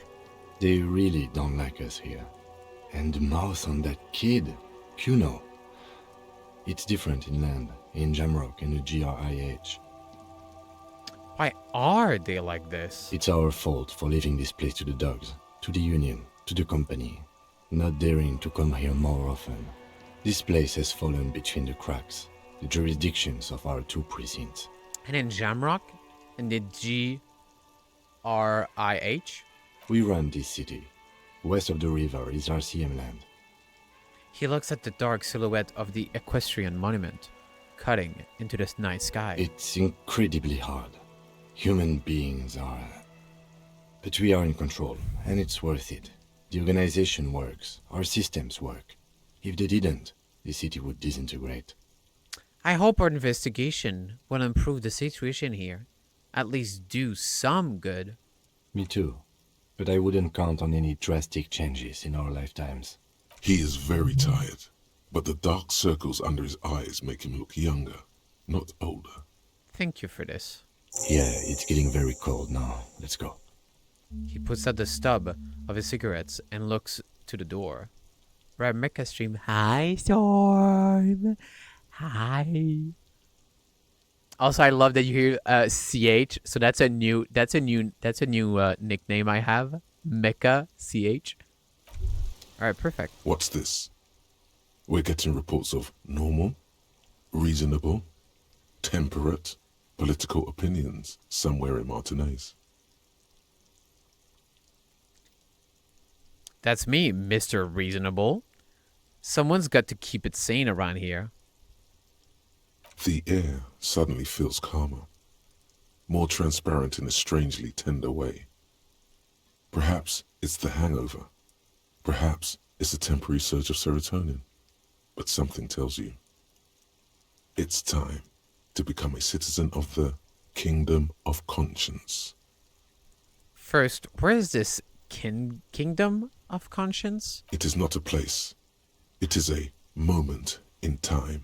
They really don't like us here. And the mouth on that kid, Kuno. It's different inland, in Jamrock and the GRIH. Why are they like this? It's our fault for leaving this place to the dogs, to the Union, to the company, not daring to come here more often. This place has fallen between the cracks, the jurisdictions of our two precincts. And in Jamrock? In the GRIH? We run this city. West of the river is RCM land. He looks at the dark silhouette of the equestrian monument, cutting into the night sky. It's incredibly hard. Human beings are... But we are in control, and it's worth it. The organization works. Our systems work. If they didn't, the city would disintegrate. I hope our investigation will improve the situation here. At least do some good. Me too. But I wouldn't count on any drastic changes in our lifetimes. He is very tired, but the dark circles under his eyes make him look younger, not older. Thank you for this. Yeah, it's getting very cold now. Let's go. He puts out the stub of his cigarettes and looks to the door. Right, Mecha stream. Hi, Storm. Hi. Also, I love that you hear CH. So that's a new nickname I have. Mecha CH. All right, perfect. What's this? We're getting reports of normal, reasonable, temperate, political opinions somewhere in Martinez. That's me, Mr. Reasonable. Someone's got to keep it sane around here. The air suddenly feels calmer, more transparent in a strangely tender way. Perhaps it's the hangover. Perhaps it's a temporary surge of serotonin. But something tells you it's time to become a citizen of the Kingdom of Conscience. First, where is this Kingdom of Conscience? It is not a place. It is a moment in time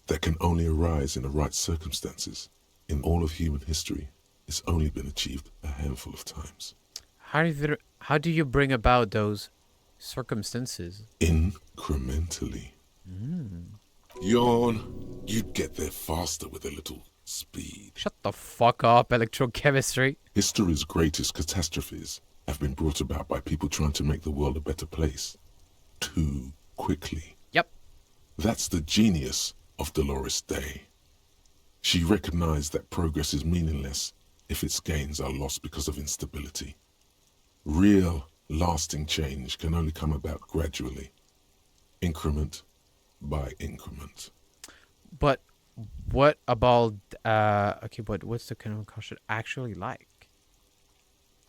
that can only arise in the right circumstances in all of human history. it's only been achieved a handful of times. How do you bring about those circumstances? Incrementally. Yawn. You'd get there faster with a little speed. Shut the fuck up, electrochemistry. History's greatest catastrophes have been brought about by people trying to make the world a better place. Too quickly. Yep. That's the genius of Dolores Day. She recognized that progress is meaningless if its gains are lost because of instability. Real, lasting change can only come about gradually, increment by increment. But what about okay, but what's the kingdom of conscience actually like?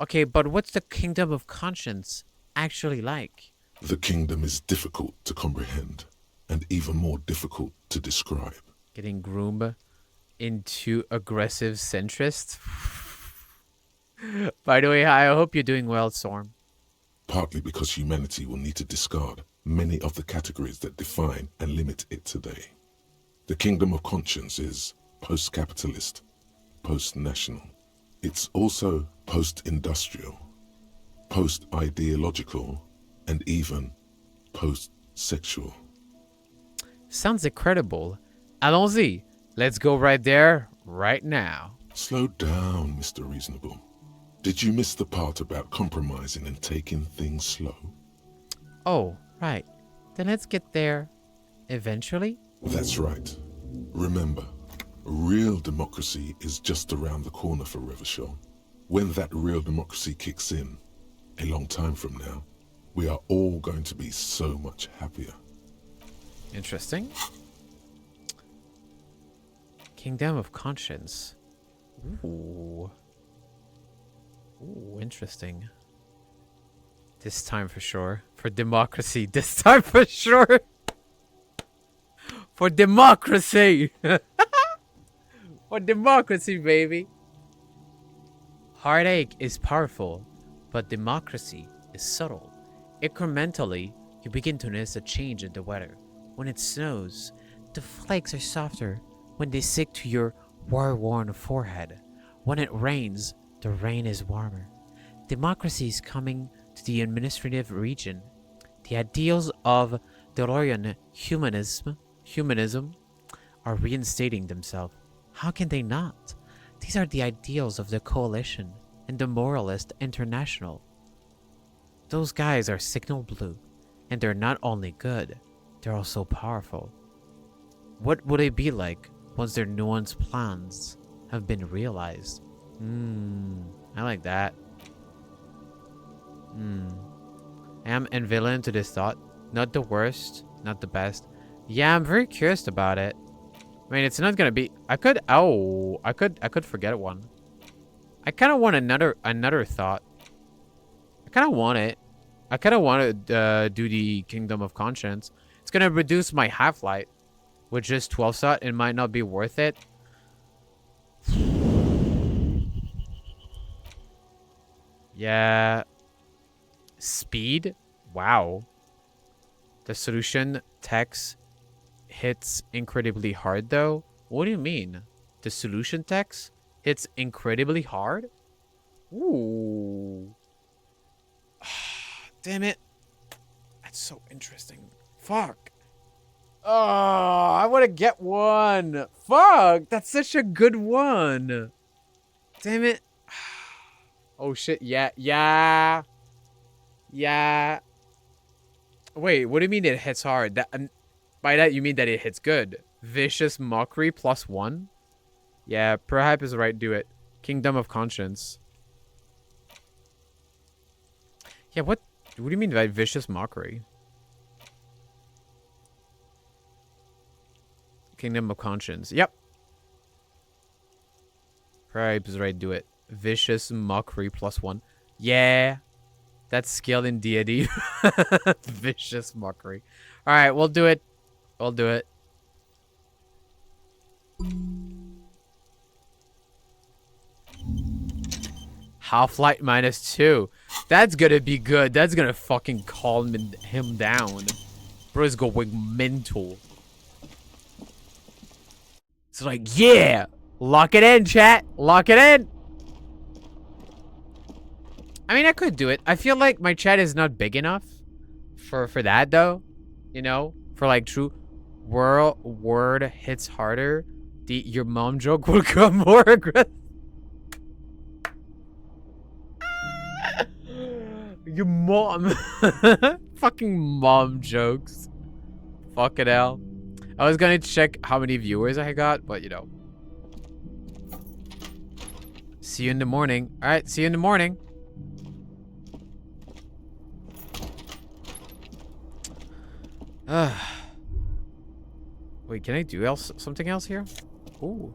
Okay, but what's the kingdom of conscience actually like? The kingdom is difficult to comprehend and even more difficult to describe. Getting groomed into aggressive centrist. By the way, I hope you're doing well, Storm. Partly because humanity will need to discard many of the categories that define and limit it today. The kingdom of conscience is post-capitalist, post-national. It's also post-industrial, post-ideological, and even post-sexual. Sounds incredible. Allons-y. Let's go right there, right now. Slow down, Mr. Reasonable. Did you miss the part about compromising and taking things slow? Oh, right. Then let's get there eventually. That's right. Remember, real democracy is just around the corner for Revachol. When that real democracy kicks in, a long time from now, we are all going to be so much happier. Interesting. Kingdom of Conscience. Ooh. Ooh, interesting. This time for sure. For democracy. This time for sure. For democracy. For democracy, baby. Heartache is powerful, but democracy is subtle. Incrementally, you begin to notice a change in the weather. When it snows, the flakes are softer when they stick to your war-worn forehead. When it rains, the rain is warmer. Democracy is coming to the administrative region. The ideals of DeLorean humanism are reinstating themselves. How can they not? These are the ideals of the Coalition and the Moralist International. Those guys are signal blue, and they're not only good, they're also powerful. What would it be like once their nuanced plans have been realized? I like that. I am ambivalent to this thought. Not the worst, not the best. Yeah, I'm very curious about it. I mean, it's not gonna be. I could forget one. I kind of want another thought. I kind of want it. I kind of want to do the Kingdom of Conscience. It's gonna reduce my half-life, which is 12 thought. It might not be worth it. Yeah. Speed? Wow. The solution text hits incredibly hard though. What do you mean? The solution text hits incredibly hard? Ooh. Damn it. That's so interesting. Fuck. Oh, I want to get one. Fuck. That's such a good one. Damn it. Oh shit. Yeah. Wait, what do you mean it hits hard? By that you mean that it hits good. Vicious Mockery +1? Yeah, perhaps is right. Do it. Kingdom of Conscience. Yeah, what do you mean by Vicious Mockery? Kingdom of Conscience. Yep. Perhaps is right. Do it. Vicious Mockery +1. Yeah. That's skill in deity. Vicious Mockery. Alright, we'll do it. We'll do it. Half-life -2. That's gonna be good. That's gonna fucking calm him down. Bro's going mental. It's like, yeah! Lock it in, chat! Lock it in! I mean, I could do it. I feel like my chat is not big enough for that, though. You know? For, like, true word hits harder. Your mom joke will come more aggressive. Your mom. Fucking mom jokes. Fucking hell. I was gonna check how many viewers I got, but, you know. See you in the morning. Alright, see you in the morning. Wait, can I do something else here? Ooh.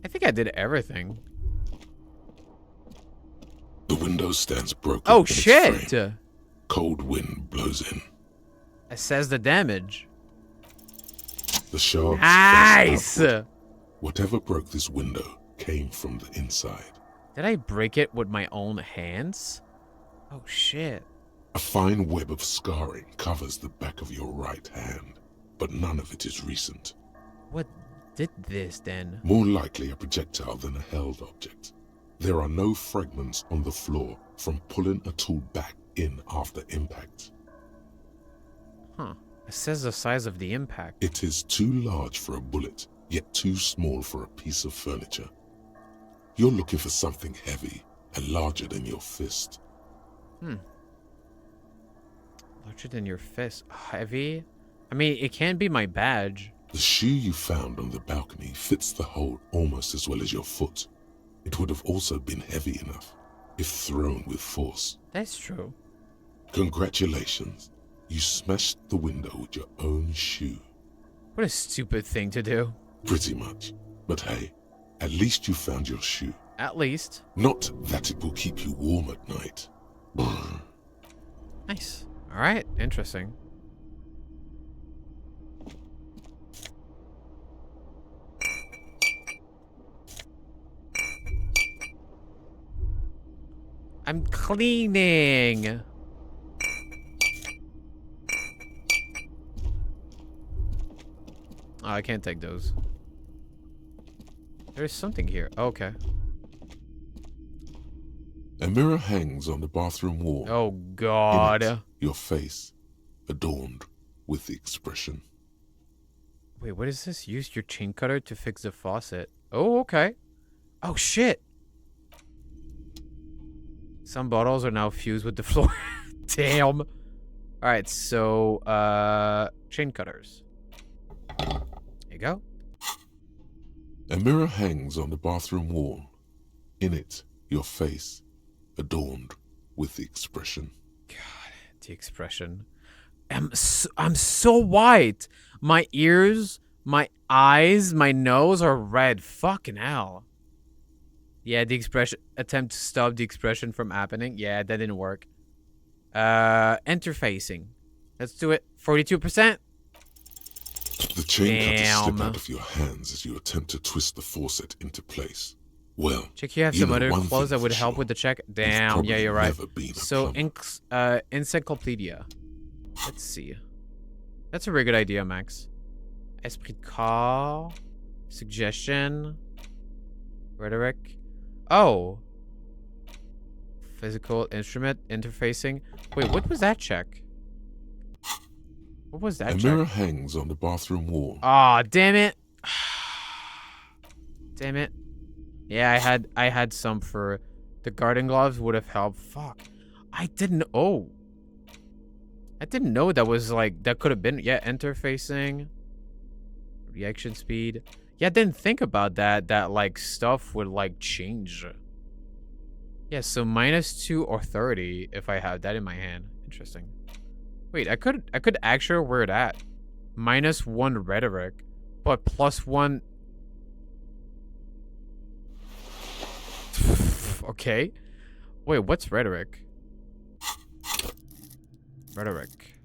I think I did everything. The window stands broken. Oh, in its shit! frame. Cold wind blows in. Assess the damage. The shards Nice! thrust outward. Whatever broke this window came from the inside. Did I break it with my own hands? Oh, shit. A fine web of scarring covers the back of your right hand, but none of it is recent. What did this, then? More likely a projectile than a held object. There are no fragments on the floor from pulling a tool back in after impact. Huh. It says the size of the impact. It is too large for a bullet, yet too small for a piece of furniture. You're looking for something heavy and larger than your fist. Larger than your fist. Heavy? I mean, it can be my badge. The shoe you found on the balcony fits the hole almost as well as your foot. It would have also been heavy enough if thrown with force. That's true. Congratulations. You smashed the window with your own shoe. What a stupid thing to do. Pretty much. But hey, at least you found your shoe. At least. Not that it will keep you warm at night. Nice. Alright, interesting. I'm cleaning. Oh, I can't take those. There's something here. Oh, okay. A mirror hangs on the bathroom wall. Oh, God. In it, your face, adorned with the expression. Wait, what is this? Use your chain cutter to fix the faucet. Oh, okay. Oh, shit. Some bottles are now fused with the floor. Damn. All right, so, chain cutters. There you go. A mirror hangs on the bathroom wall. In it, your face, adorned with the expression. God, the expression. I'm so white. My ears, my eyes, my nose are red. Fucking hell. Yeah, the expression. Attempt to stop the expression from happening. Yeah, that didn't work. Interfacing. Let's do it. 42%. The chain cutter Damn. slip out of your hands as you attempt to twist the faucet into place. Well, Check you have some know other one clothes thing that would for help sure. with the check. You've Damn, probably yeah, you're right. never been a So, plumber. encyclopedia. Let's see. That's a very good idea, Max. Esprit de corps. Suggestion. Rhetoric. Oh. Physical instrument. Interfacing. Wait, what was that check? What was that A check? mirror hangs on the bathroom wall. Aw, damn it. Damn it. Yeah, I had some for the garden gloves would have helped. Fuck. I didn't I didn't know that was like that could have been interfacing. Reaction speed. Yeah, I didn't think about that like stuff would like change. Yeah, so -2 or 30 if I have that in my hand. Interesting. Wait, I could actually wear that. -1 rhetoric, but +1. Okay. Wait, what's rhetoric? Rhetoric.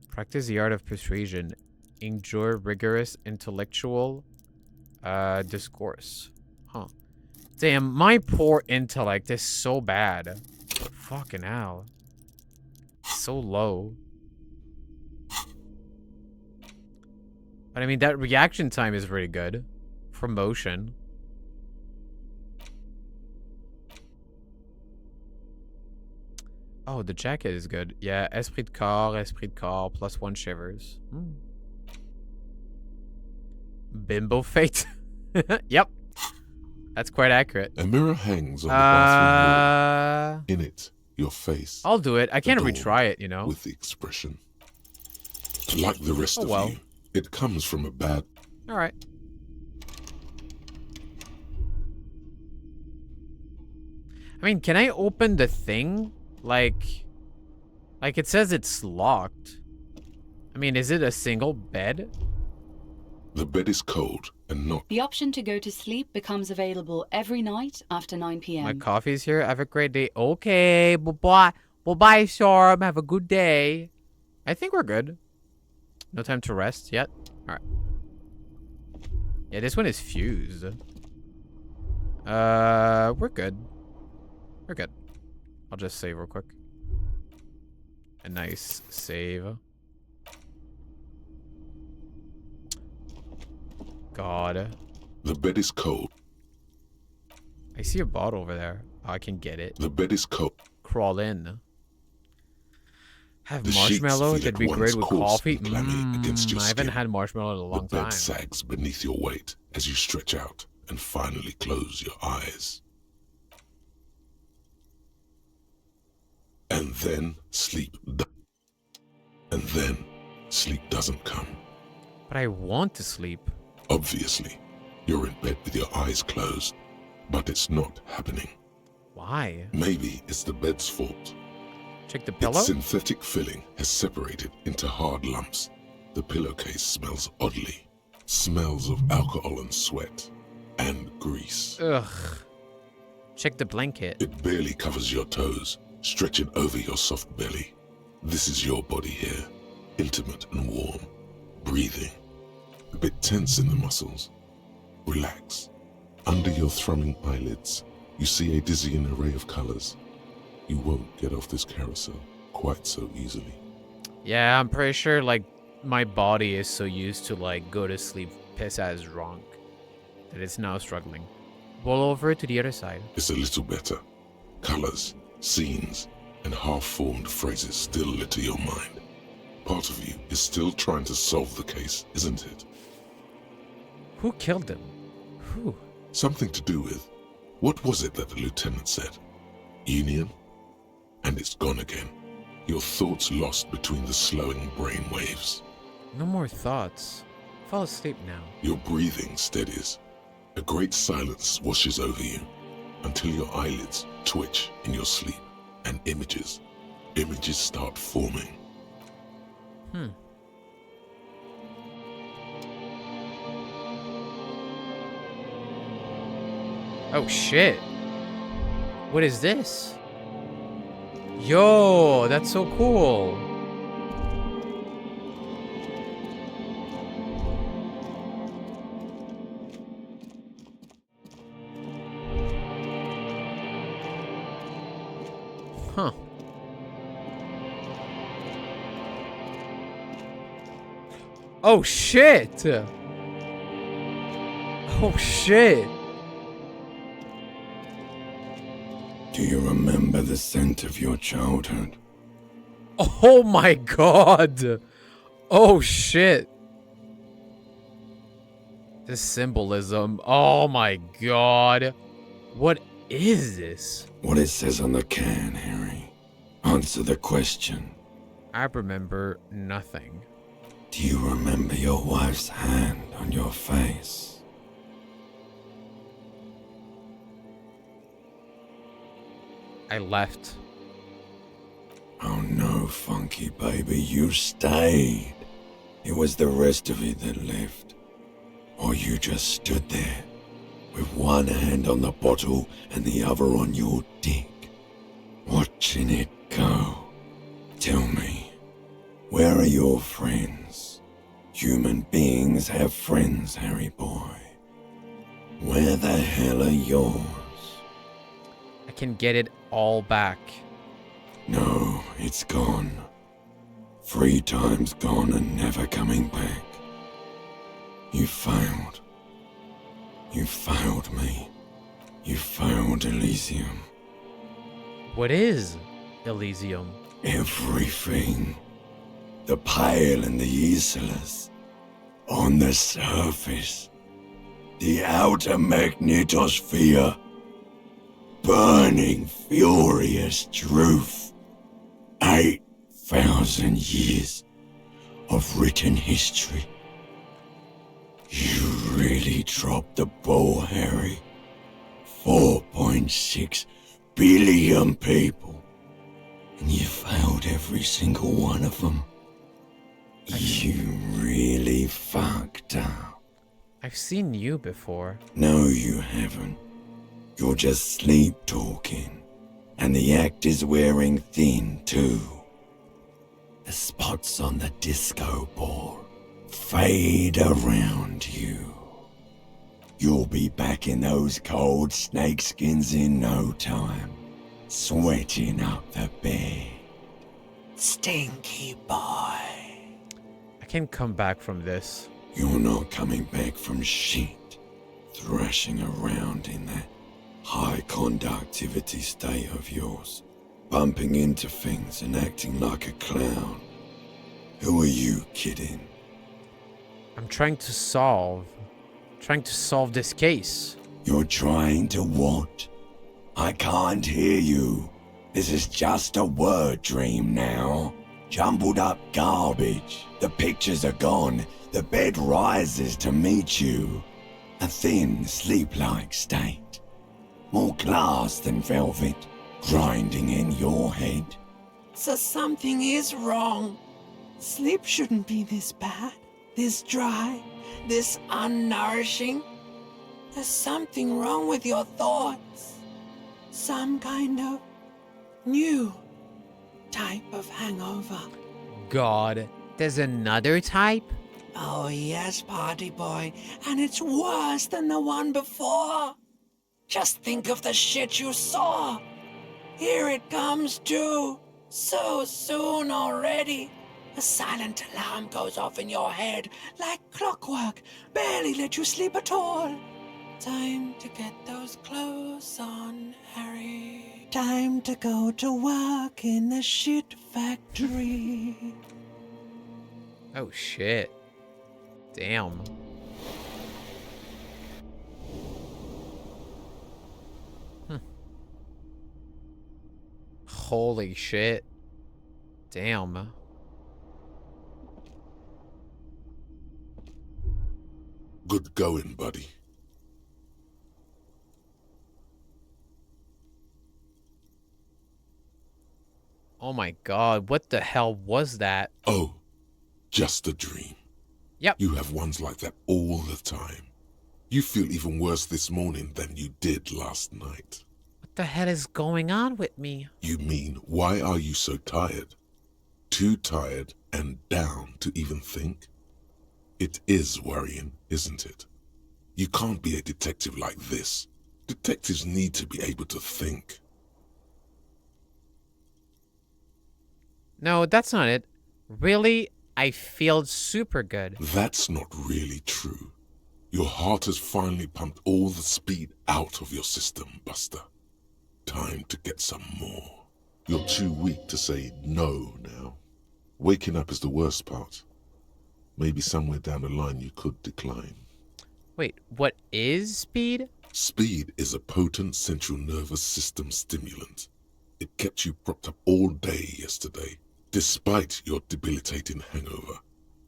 Practice the art of persuasion. Enjoy rigorous intellectual discourse. Huh. Damn, my poor intellect is so bad. Fucking hell. So low. But I mean, that reaction time is really good. For motion. Oh, the jacket is good. Yeah, esprit de corps, +1 shivers. Bimbo fate. Yep. That's quite accurate. A mirror hangs on the bathroom wall. In it, your face. I'll do it. I can't adorned retry it, you know. With the expression. Like the rest of you, it comes from a bad... Alright. I mean, can I open the thing? Like it says it's locked. I mean, is it a single bed? The bed is cold and not... The option to go to sleep becomes available every night after 9 p.m. My coffee's here. Have a great day. Okay, bye-bye. Bye-bye, Storm. Have a good day. I think we're good. No time to rest yet? Alright. Yeah, this one is fused. We're good. We're good. I'll just save real quick. A nice save. God. The bed is cold. I see a bottle over there. Oh, I can get it. The bed is cold. Crawl in. Have The marshmallow? sheets feel That'd be at great once with coarse coffee. and clammy against your I haven't skin. had marshmallow in a long The bed time. sags beneath your weight as you stretch out and finally close your eyes. And then sleep doesn't come. But I want to sleep. Obviously, you're in bed with your eyes closed, but it's not happening. Why? Maybe it's the bed's fault. Check the pillow? Its synthetic filling has separated into hard lumps. The pillowcase smells oddly. Smells of alcohol and sweat. And grease. Ugh. Check the blanket. It barely covers your toes, stretching over your soft belly. This is your body here, intimate and warm, breathing. A bit tense in the muscles. Relax. Under your thrumming eyelids, you see a dizzying array of colors. You won't get off this carousel quite so easily. Yeah, I'm pretty sure, like, my body is so used to, like, go to sleep piss-ass drunk that it's now struggling. Roll over to the other side. It's a little better. Colors, scenes, and half-formed phrases still litter your mind. Part of you is still trying to solve the case, isn't it? Who killed him? Who? Something to do with... What was it that the lieutenant said? Union? And it's gone again. Your thoughts lost between the slowing brain waves. No more thoughts. Fall asleep now. Your breathing steadies. A great silence washes over you until your eyelids twitch in your sleep and images start forming. Oh shit. What is this? Yo, that's so cool. Huh. Oh shit. Oh shit. Do you remember the scent of your childhood? Oh my god. Oh shit. The symbolism. Oh my god. What is this? What it says on the can, Harry. Answer the question. I remember nothing. Do you remember your wife's hand on your face? I left. Oh no, Funky baby, you stayed. It was the rest of you that left. Or you just stood there, with one hand on the bottle and the other on your dick, watching it go. Tell me, where are your friends? Human beings have friends, Harry boy. Where the hell are yours? I can get it all back. No, it's gone. 3 times gone and never coming back. You failed. You failed me. You failed Elysium. What is? Elysium. Everything. The Pale and the Islas. On the surface. The outer magnetosphere. Burning, furious truth. 8,000 years of written history. You really dropped the ball, Harry. 4.6 billion people. And you failed every single one of them. You really fucked up. I've seen you before. No, you haven't. You're just sleep talking. And the act is wearing thin, too. The spots on the disco ball fade around you. You'll be back in those cold snakeskins in no time, sweating up the bed. Stinky boy. I can't come back from this. You're not coming back from shit, thrashing around in that high conductivity state of yours, bumping into things and acting like a clown. Who are you kidding? I'm trying to solve this case. You're trying to what? I can't hear you. This is just a word dream now. Jumbled up garbage. The pictures are gone. The bed rises to meet you. A thin, sleep-like state. More glass than velvet, grinding in your head. So something is wrong. Sleep shouldn't be this bad, this dry, this unnourishing. There's something wrong with your thoughts. Some kind of new type of hangover. God, there's another type? Oh yes, party boy, and it's worse than the one before. Just think of the shit you saw. Here it comes too. So soon already. A silent alarm goes off in your head like clockwork. Barely let you sleep at all. Time to get those clothes on, Harry. Time to go to work in the shit factory. Oh shit. Damn. Holy shit. Damn. Good going, buddy. Oh my god, what the hell was that? Oh, just a dream. Yep. You have ones like that all the time. You feel even worse this morning than you did last night. What the hell is going on with me? You mean, why are you so tired? Too tired and down to even think? It is worrying, isn't it? You can't be a detective like this. Detectives need to be able to think. No, that's not it. Really, I feel super good. That's not really true. Your heart has finally pumped all the speed out of your system, Buster. Time to get some more. You're too weak to say no now. Waking up is the worst part. Maybe somewhere down the line you could decline. Wait, what is speed? Speed is a potent central nervous system stimulant. It kept you propped up all day yesterday, despite your debilitating hangover.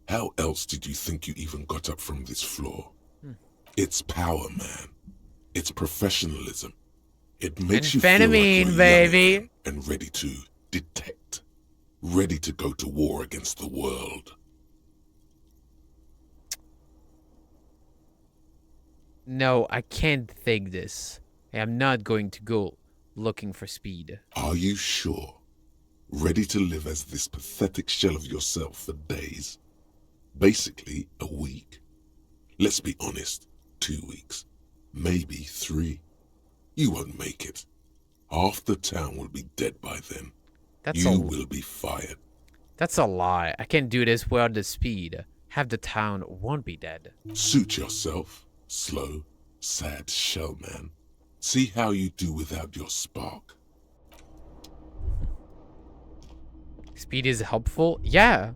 How else did you think you even got up from this floor? It's power, man. It's professionalism. It makes you feel like you're baby, young and ready to detect, ready to go to war against the world. No, I can't think this. I am not going to go looking for speed. Are you sure? Ready to live as this pathetic shell of yourself for days? Basically, a week. Let's be honest, 2 weeks. Maybe 3. You won't make it. Half the town will be dead by then. You will be fired. That's a lie. I can't do this without the speed. Half the town won't be dead. Suit yourself, slow, sad shell man. See how you do without your spark. Speed is helpful? Yeah.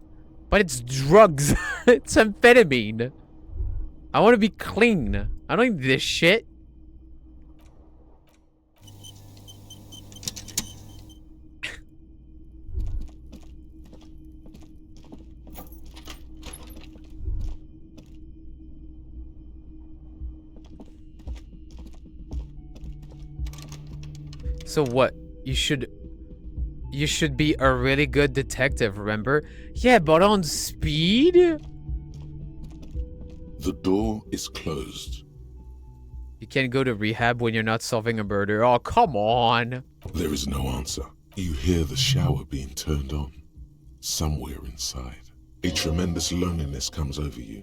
But it's drugs. It's amphetamine. I want to be clean. I don't need this shit. So what? You should be a really good detective, remember? Yeah, but on speed? The door is closed. You can't go to rehab when you're not solving a murder. Oh, come on. There is no answer. You hear the shower being turned on. Somewhere inside, a tremendous loneliness comes over you.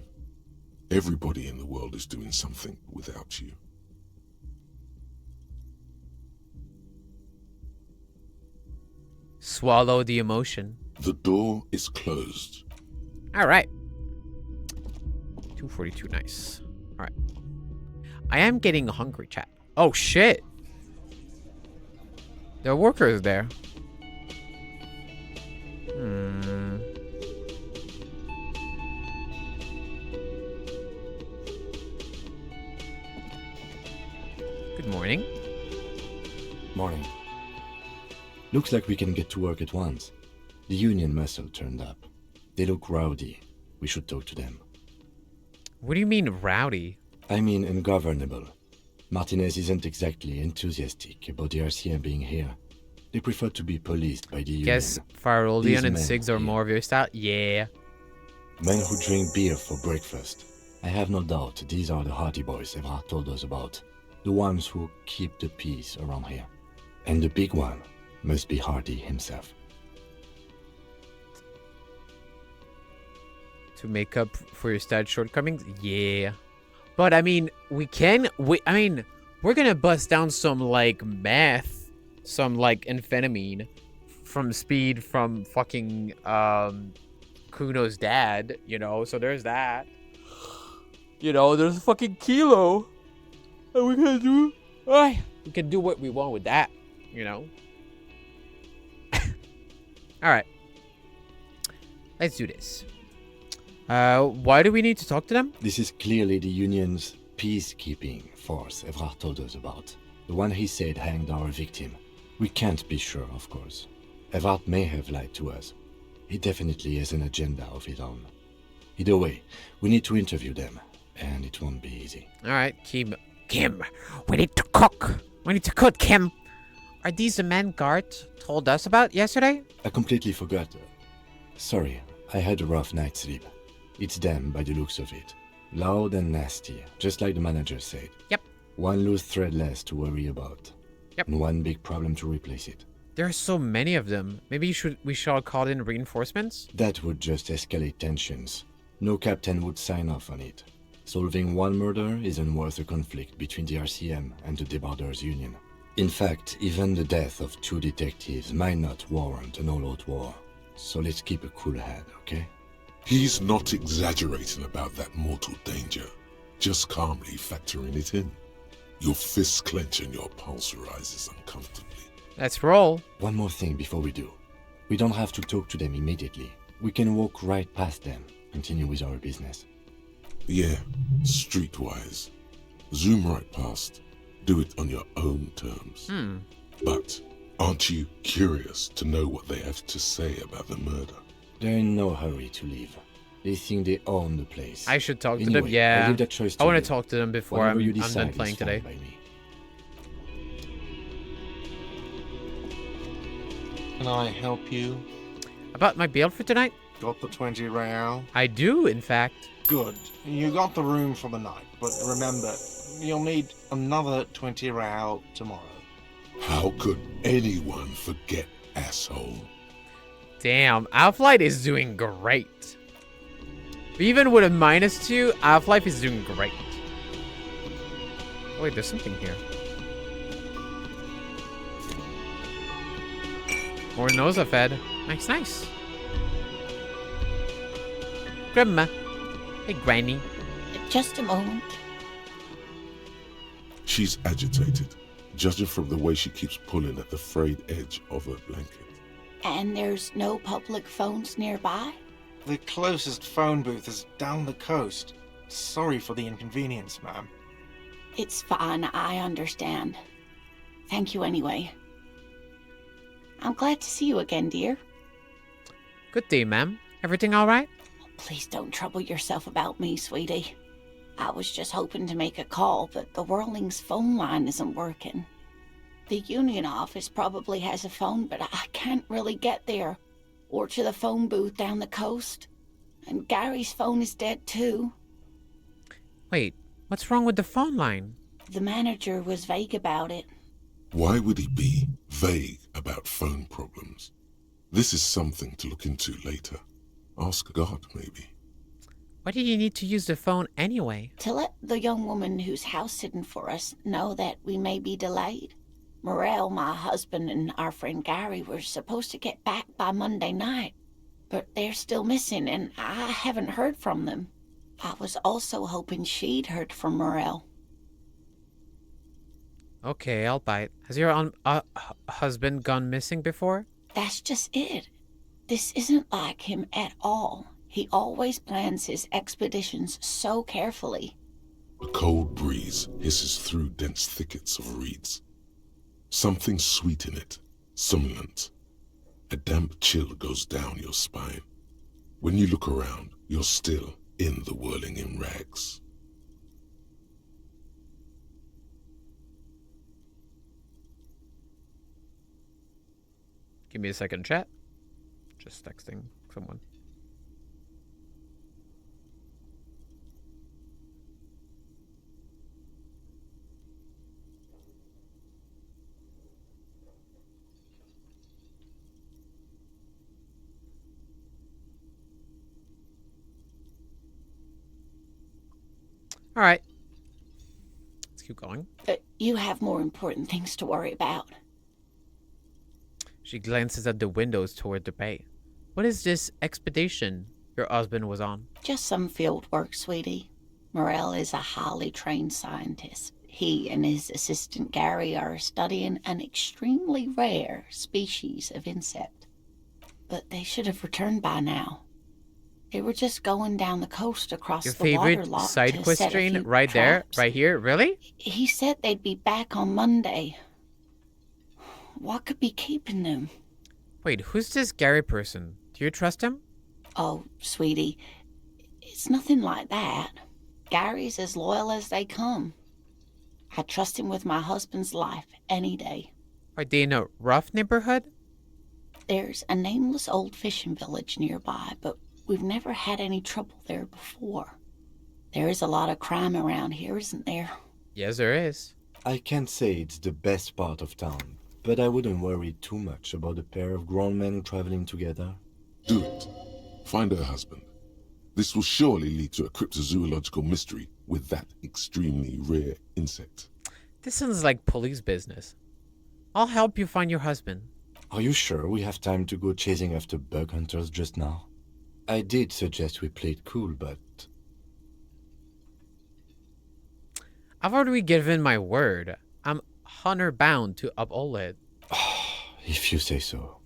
Everybody in the world is doing something without you. Swallow the emotion. The door is closed. All right. 242, nice. All right. I am getting hungry, chat. Oh, shit. There are workers there. Good morning. Morning. Looks like we can get to work at once. The union muscle turned up. They look rowdy. We should talk to them. What do you mean, rowdy? I mean ungovernable. Martinez isn't exactly enthusiastic about the RCM being here. They prefer to be policed by the union. Guess Faroldian and men Sigs are here. more of your style? Yeah. Men who drink beer for breakfast. I have no doubt these are the hearty boys Evrard told us about. The ones who keep the peace around here. And the big one must be Hardy himself. To make up for your stat shortcomings? Yeah. But I mean, we're gonna bust down some like meth, some like amphetamine from Speed from fucking Kuno's dad, you know, so there's that. You know, there's a fucking kilo. And we can do what we want with that, you know. Alright. Let's do this. Why do we need to talk to them? This is clearly the union's peacekeeping force Evrard told us about. The one he said hanged our victim. We can't be sure, of course. Evrard may have lied to us. He definitely has an agenda of his own. Either way, we need to interview them, and it won't be easy. Alright, Kim, we need to cook. We need to cook, Kim. Are these the men Gart told us about yesterday? I completely forgot. Sorry, I had a rough night's sleep. It's them by the looks of it. Loud and nasty, just like the manager said. Yep. One loose thread less to worry about. Yep. And one big problem to replace it. There are so many of them. Maybe we should call in reinforcements? That would just escalate tensions. No captain would sign off on it. Solving one murder isn't worth a conflict between the RCM and the Debarders Union. In fact, even the death of 2 detectives might not warrant an all-out war. So let's keep a cool head, okay? He's not exaggerating about that mortal danger, just calmly factoring it in. Your fists clench and your pulse rises uncomfortably. Let's roll. One more thing before we do. We don't have to talk to them immediately. We can walk right past them, continue with our business. Yeah, streetwise. Zoom right past. Do it on your own terms. But aren't you curious to know what they have to say about the murder? They're in no hurry to leave. They think they own the place. I should talk to Anyway, them. Yeah. I leave that choice I want you. to talk to them before Whatever I'm you done decide playing is fine today. by me. Can I help you? About my bail for tonight? Got the 20 real? I do, in fact. Good. You got the room for the night, but remember, you'll need another 20 real tomorrow. How could anyone forget, asshole? Damn, Half-Life is doing great. Even with a -2, Half-Life is doing great. Oh, wait, there's something here. More Noza fed. Nice, nice. Grandma. Hey, Granny. Just a moment. She's agitated, judging from the way she keeps pulling at the frayed edge of her blanket. And there's no public phones nearby? The closest phone booth is down the coast. Sorry for the inconvenience, ma'am. It's fine, I understand. Thank you anyway. I'm glad to see you again, dear. Good day, ma'am. Everything all right? Please don't trouble yourself about me, sweetie. I was just hoping to make a call, but the Whirling's phone line isn't working. The union office probably has a phone, but I can't really get there, or to the phone booth down the coast. And Gary's phone is dead too. Wait, what's wrong with the phone line? The manager was vague about it. Why would he be vague about phone problems? This is something to look into later. Ask God, maybe. Why did you need to use the phone anyway? To let the young woman who's house-sitting for us know that we may be delayed. Morel, my husband, and our friend Gary were supposed to get back by Monday night, but they're still missing, and I haven't heard from them. I was also hoping she'd heard from Morel. Okay, I'll bite. Has your husband gone missing before? That's just it. This isn't like him at all. He always plans his expeditions so carefully. A cold breeze hisses through dense thickets of reeds. Something sweet in it, somnolent. A damp chill goes down your spine. When you look around, you're still in the whirling in rags. Give me a second, chat. Just texting someone. All right. Let's keep going. You have more important things to worry about. She glances at the windows toward the bay. What is this expedition your husband was on? Just some field work, sweetie. Morel is a highly trained scientist. He and his assistant Gary are studying an extremely rare species of insect. But they should have returned by now. They were just going down the coast across Your the water favorite lock side to quest set a train few right traps. there, right here. Really? He said they'd be back on Monday. What could be keeping them? Wait, who's this Gary person? Do you trust him? Oh, sweetie, it's nothing like that. Gary's as loyal as they come. I trust him with my husband's life any day. Are they in a rough neighborhood? There's a nameless old fishing village nearby, but we've never had any trouble there before. There is a lot of crime around here, isn't there? Yes, there is. I can't say it's the best part of town, but I wouldn't worry too much about a pair of grown men traveling together. Do it. Find her husband. This will surely lead to a cryptozoological mystery with that extremely rare insect. This sounds like police business. I'll help you find your husband. Are you sure we have time to go chasing after bug hunters just now? I did suggest we play it cool, but... I've already given my word. I'm honor-bound to uphold it. If you say so.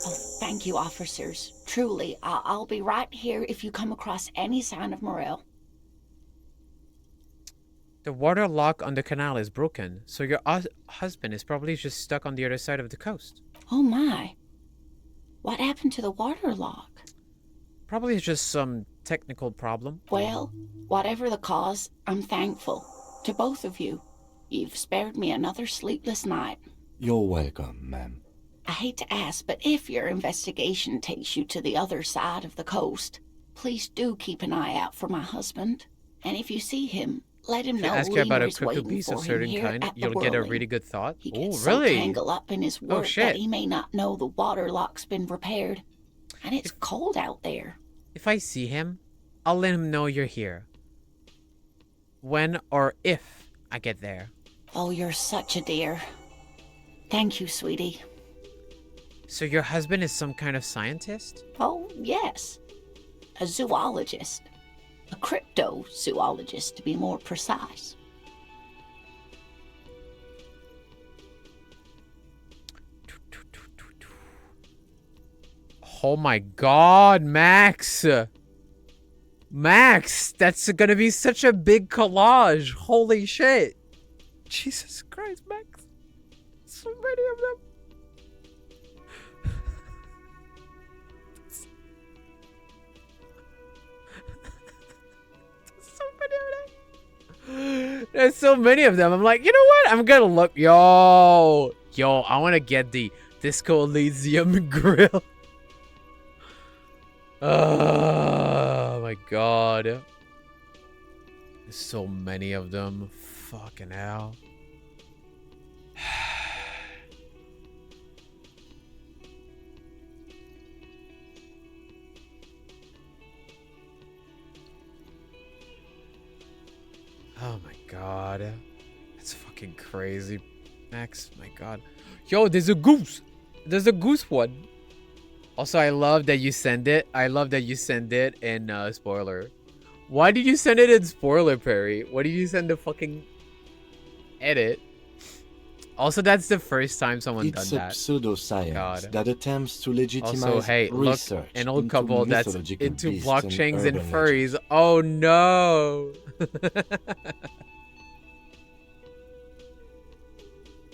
Oh, thank you, officers. Truly, I'll be right here if you come across any sign of Morel. The water lock on the canal is broken, so your husband is probably just stuck on the other side of the coast. Oh my. What happened to the water lock? Probably just some technical problem. Well, whatever the cause, I'm thankful. To both of you. You've spared me another sleepless night. You're welcome, ma'am. I hate to ask, but if your investigation takes you to the other side of the coast, please do keep an eye out for my husband. And if you see him, let him If know I ask you about a Lemur's crypto waiting beast of for him certain here kind, at the you'll get a Whirling. really good thought. He Oh, gets really? so tangled up in his work shit. that he may not know the water lock's been repaired. And it's cold out there. If I see him, I'll let him know you're here. When or if I get there. Oh, you're such a dear. Thank you, sweetie. So your husband is some kind of scientist? Oh, yes. A zoologist. A cryptozoologist, to be more precise. Oh my god, Max! Max! That's gonna be such a big collage! Holy shit! Jesus Christ, Max! So many of them! There's so many of them. I'm like, you know what? I'm gonna look. Yo, I want to get the Disco Elysium grill. Oh my god. There's so many of them. Fucking hell. Oh my god. That's fucking crazy. Max, my god. Yo, there's a goose. There's a goose one. Also, I love that you send it. I love that you send it in spoiler. Why did you send it in spoiler, Perry? Why did you send the fucking edit? Also, that's the first time someone done that. It's a pseudoscience that attempts to legitimize also, hey, look, research an old into couple that's mythological into beasts blockchains and urban furries. Oh no!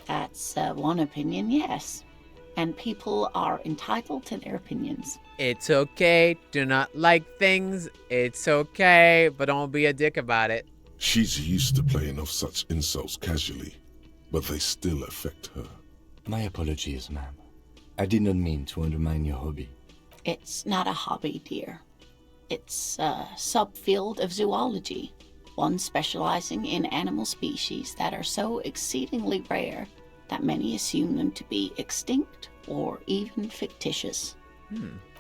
That's one opinion, yes. And people are entitled to their opinions. It's okay. Do not like things. It's okay, but don't be a dick about it. She's used to playing off such insults casually, but they still affect her. My apologies, ma'am. I did not mean to undermine your hobby. It's not a hobby, dear. It's a subfield of zoology, one specializing in animal species that are so exceedingly rare that many assume them to be extinct or even fictitious.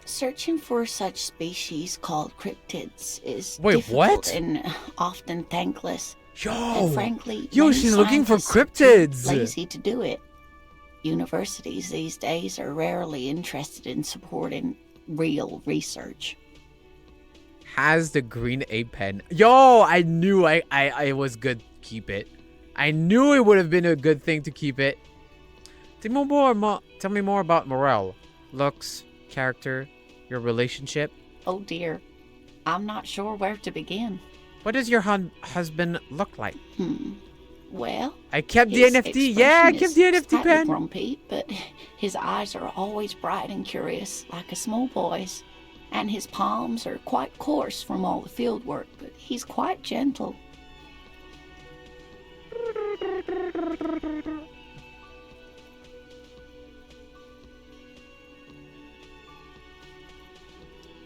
Searching for such species called cryptids is difficult and often thankless. And frankly, yo, many she's looking for scientists cryptids. are lazy to do it. Universities these days are rarely interested in supporting real research. Has the green ape pen. Yo, I knew I was good to keep it. I knew it would have been a good thing to keep it. Tell me more about Morel. Looks, character, your relationship. Oh dear, I'm not sure where to begin. What does your husband look like? Well, I kept the his NFT. Yeah, I kept the expression is NFT slightly pen. grumpy, but his eyes are always bright and curious, like a small boy's. And his palms are quite coarse from all the field work, but he's quite gentle.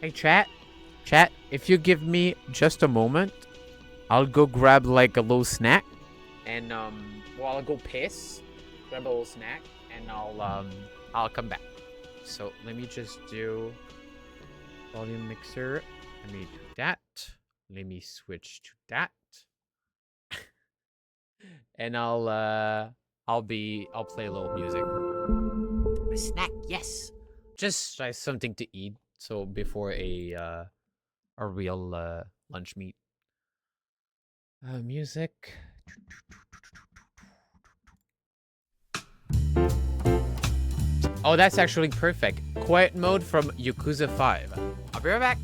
Hey, chat, if you give me just a moment, I'll go grab like a little snack, and well, I'll go piss, grab a little snack, and I'll come back. So let me just do volume mixer. Let me do that. Let me switch to that, and I'll play a little music. A snack, yes, just something to eat. So before a real lunch meet. Music. Oh, that's actually perfect. Quiet mode from Yakuza 5. I'll be right back.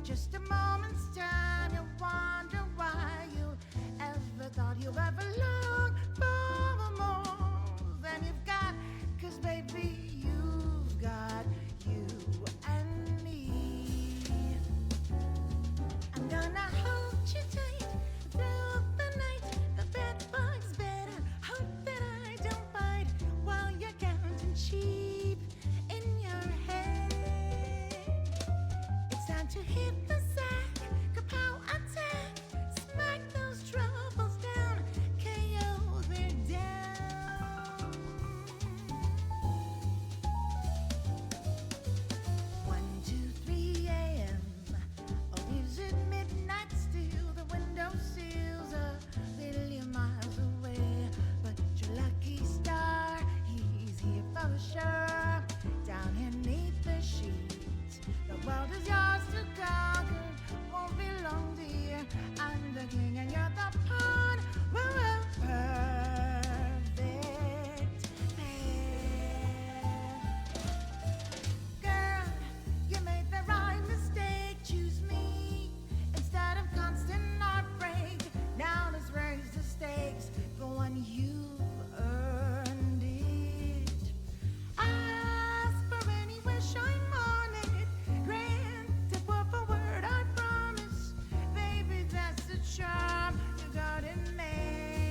just a moment's time, you'll wonder why you ever thought you ever long for more than you've got. 'Cause baby, you've got you and me. I'm gonna hold you tight through the night. The bed bugs better hope that I don't bite while you're counting sheep in your head. It's time to hit the sack, kapow attack, smack those troubles down, KO they're down. 1, 2, 3 a.m. Oh, is it midnight still? The windowsills a million miles away, but your lucky star, he's here for sure. Down beneath the sheets, the world is yours to conquer. Won't be long, dear. I'm the king and you're the pawn. We're a perfect pair. Girl, you made the right mistake. Choose me instead of constant heartbreak. Now let's raise the stakes for when you've earned it. Ask for any wish, I'm on it. Granted word for word, I promise. Baby, that's the charm. You got it made.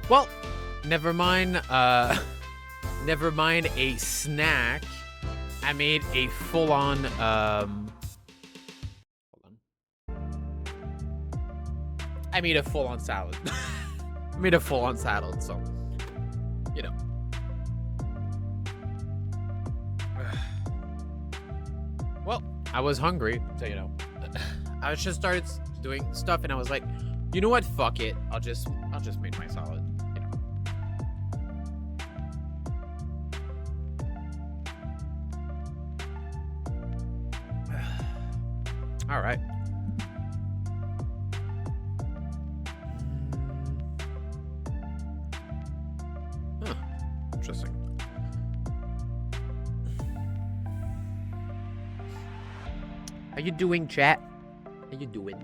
Well, never mind. Never mind a snack. I made a full-on. Hold on. I made a full-on salad. I made a full-on salad, so you know. Well, I was hungry, so you know. I just started doing stuff, and I was like, you know what? Fuck it. I'll just make my salad. You know. All right. Huh. Interesting. How you doing, chat? How you doing?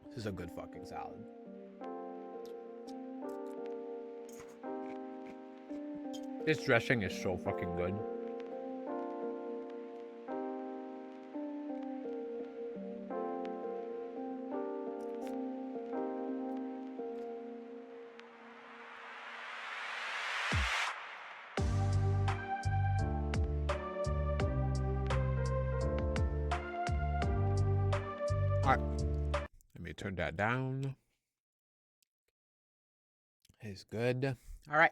This is a good fucking salad. This dressing is so fucking good. Alright. Let me turn that down. It's good. Alright.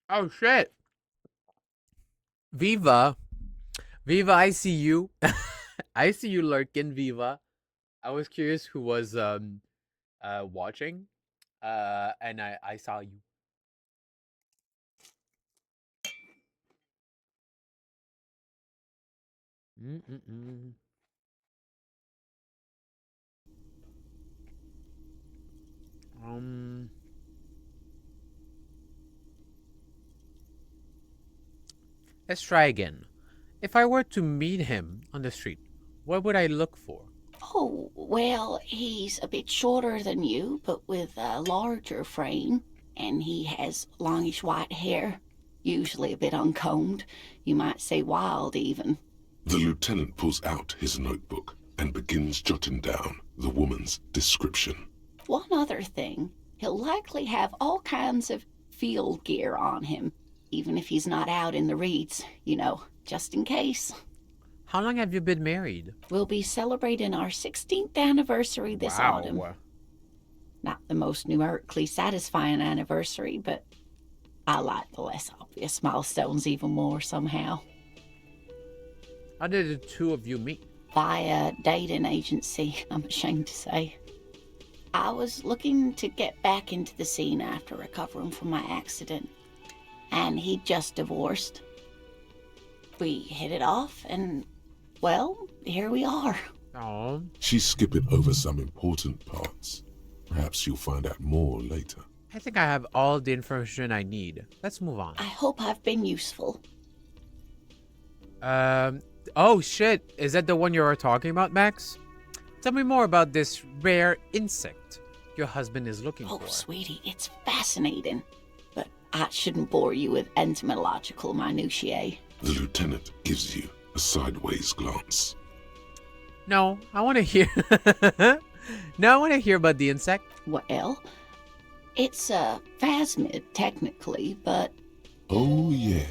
Oh shit. Viva. Viva, I see you. I see you lurking, Viva. I was curious who was watching. And I saw you. Let's try again. If I were to meet him on the street, what would I look for? Oh, well, he's a bit shorter than you, but with a larger frame, and he has longish white hair, usually a bit uncombed. You might say wild, even. The lieutenant pulls out his notebook and begins jotting down the woman's description. One other thing, he'll likely have all kinds of field gear on him, even if he's not out in the reeds, you know, just in case. How long have you been married? We'll be celebrating our 16th anniversary this autumn. Not the most numerically satisfying anniversary, but I like the less obvious milestones even more somehow. How did the two of you meet? Via dating agency, I'm ashamed to say. I was looking to get back into the scene after recovering from my accident, and he'd just divorced. We hit it off, and, well, here we are. Oh. She's skipping over some important parts. Perhaps you'll find out more later. I think I have all the information I need. Let's move on. I hope I've been useful. Oh shit. Is that the one you were talking about, Max? Tell me more about this rare insect your husband is looking for. Oh, sweetie, it's fascinating. But I shouldn't bore you with entomological minutiae. The lieutenant gives you a sideways glance. No, I want to hear... No, I want to hear about the insect. Well, it's a phasmid, technically, but... Oh, yeah.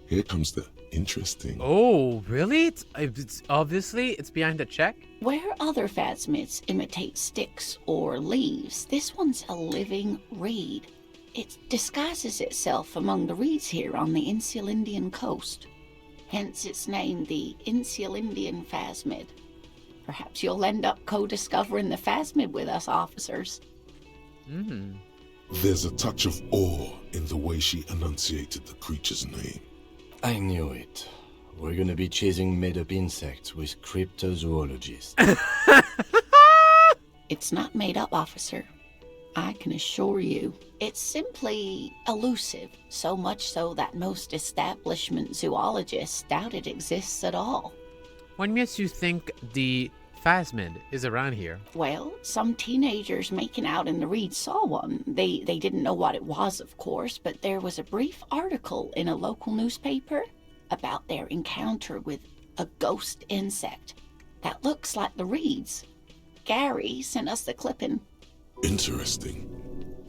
Here comes the interesting... Oh, really? It's obviously, it's behind the check? Where other phasmids imitate sticks or leaves, this one's a living reed. It disguises itself among the reeds here on the Insulindian coast. Hence its name, the Insulindian phasmid. Perhaps you'll end up co-discovering the phasmid with us, officers. There's a touch of awe in the way she enunciated the creature's name. I knew it. We're gonna be chasing made-up insects with cryptozoologists. It's not made up, officer. I can assure you, it's simply elusive, so much so that most establishment zoologists doubt it exists at all. What makes you think the phasmid is around here? Well, some teenagers making out in the reed saw one. They didn't know what it was, of course, but there was a brief article in a local newspaper about their encounter with a ghost insect that looks like the reeds. Gary sent us the clipping. Interesting.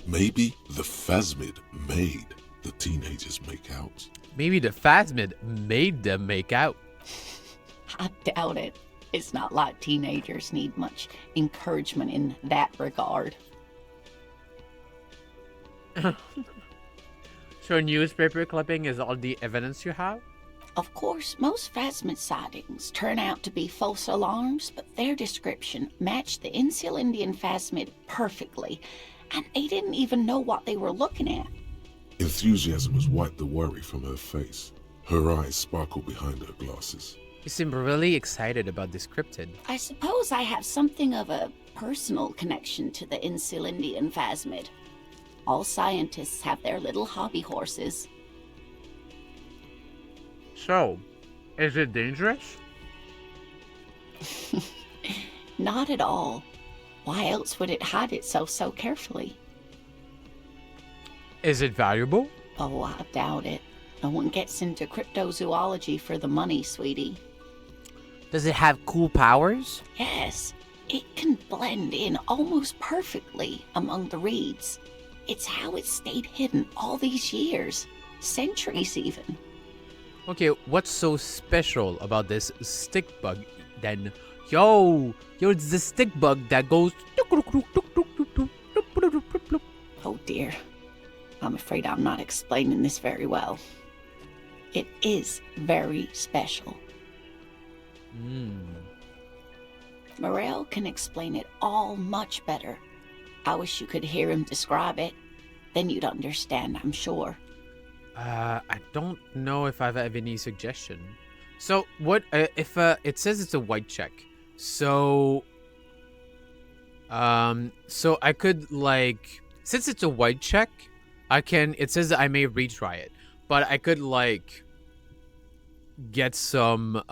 Maybe the phasmid made the teenagers make out. Maybe the phasmid made them make out. I doubt it. It's not like teenagers need much encouragement in that regard. So newspaper clipping is all the evidence you have? Of course, most phasmid sightings turn out to be false alarms, but their description matched the Insular Indian phasmid perfectly, and they didn't even know what they were looking at. Enthusiasm has wiped the worry from her face. Her eyes sparkle behind her glasses. You seem really excited about this cryptid. I suppose I have something of a personal connection to the Insular Indian phasmid. All scientists have their little hobby horses. So, is it dangerous? Not at all. Why else would it hide itself so carefully? Is it valuable? Oh, I doubt it. No one gets into cryptozoology for the money, sweetie. Does it have cool powers? Yes, it can blend in almost perfectly among the reeds. It's how it stayed hidden all these years, centuries even. Okay, what's so special about this stick bug then? Yo, it's the stick bug that goes. Oh dear. I'm afraid I'm not explaining this very well. It is very special. Morel can explain it all much better. I wish you could hear him describe it. Then you'd understand, I'm sure. I don't know if I have any suggestion. So what if it says it's a white check? So so I could like, since it's a white check, it says that I may retry it, but I could like get some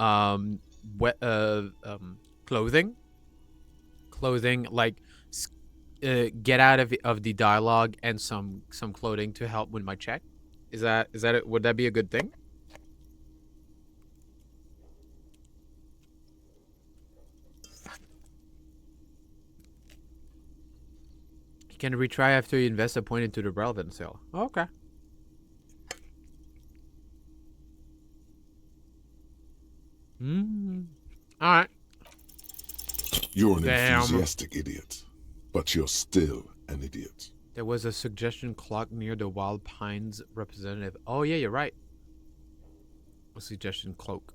clothing like get out of the dialogue and some clothing to help with my check. Is that it? Would that be a good thing? You can retry after you invest a point into the relevant sale. Okay. Alright. You're an enthusiastic idiot, but you're still an idiot. There was a suggestion clock near the Wild Pines representative. Oh, yeah, you're right. A suggestion cloak.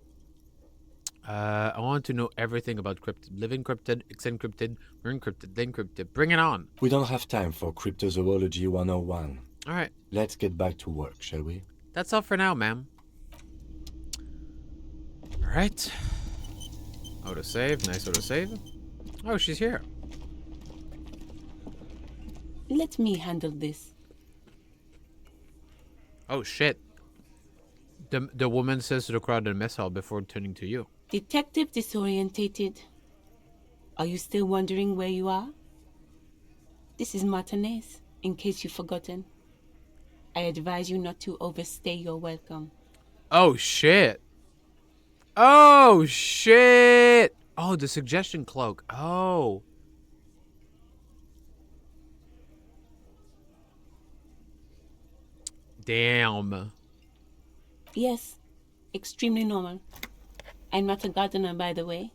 I want to know everything about cryptid. Living cryptid, encrypted, marine cryptid, then cryptid. Bring it on. We don't have time for Cryptozoology 101. All right. Let's get back to work, shall we? That's all for now, ma'am. All right. Autosave. Nice autosave. Oh, she's here. Let me handle this. Oh, shit. The woman says to the crowd in the mess hall before turning to you. Detective disorientated. Are you still wondering where you are? This is Martinez, in case you've forgotten. I advise you not to overstay your welcome. Oh, shit. Oh, shit. Oh, the suggestion cloak. Oh. Damn. Yes, extremely normal. I'm not a gardener, by the way.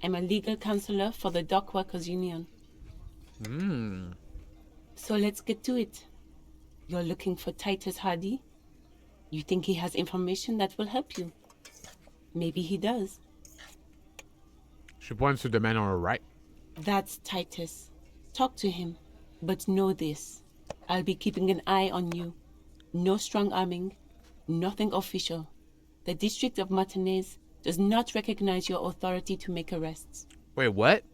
I'm a legal counselor for the Dock Workers Union. So let's get to it. You're looking for Titus Hardy? You think he has information that will help you? Maybe he does. She points to the man on her right. That's Titus. Talk to him. But know this. I'll be keeping an eye on you. No strong arming. Nothing official. The District of Martinez does not recognize your authority to make arrests. Wait, what?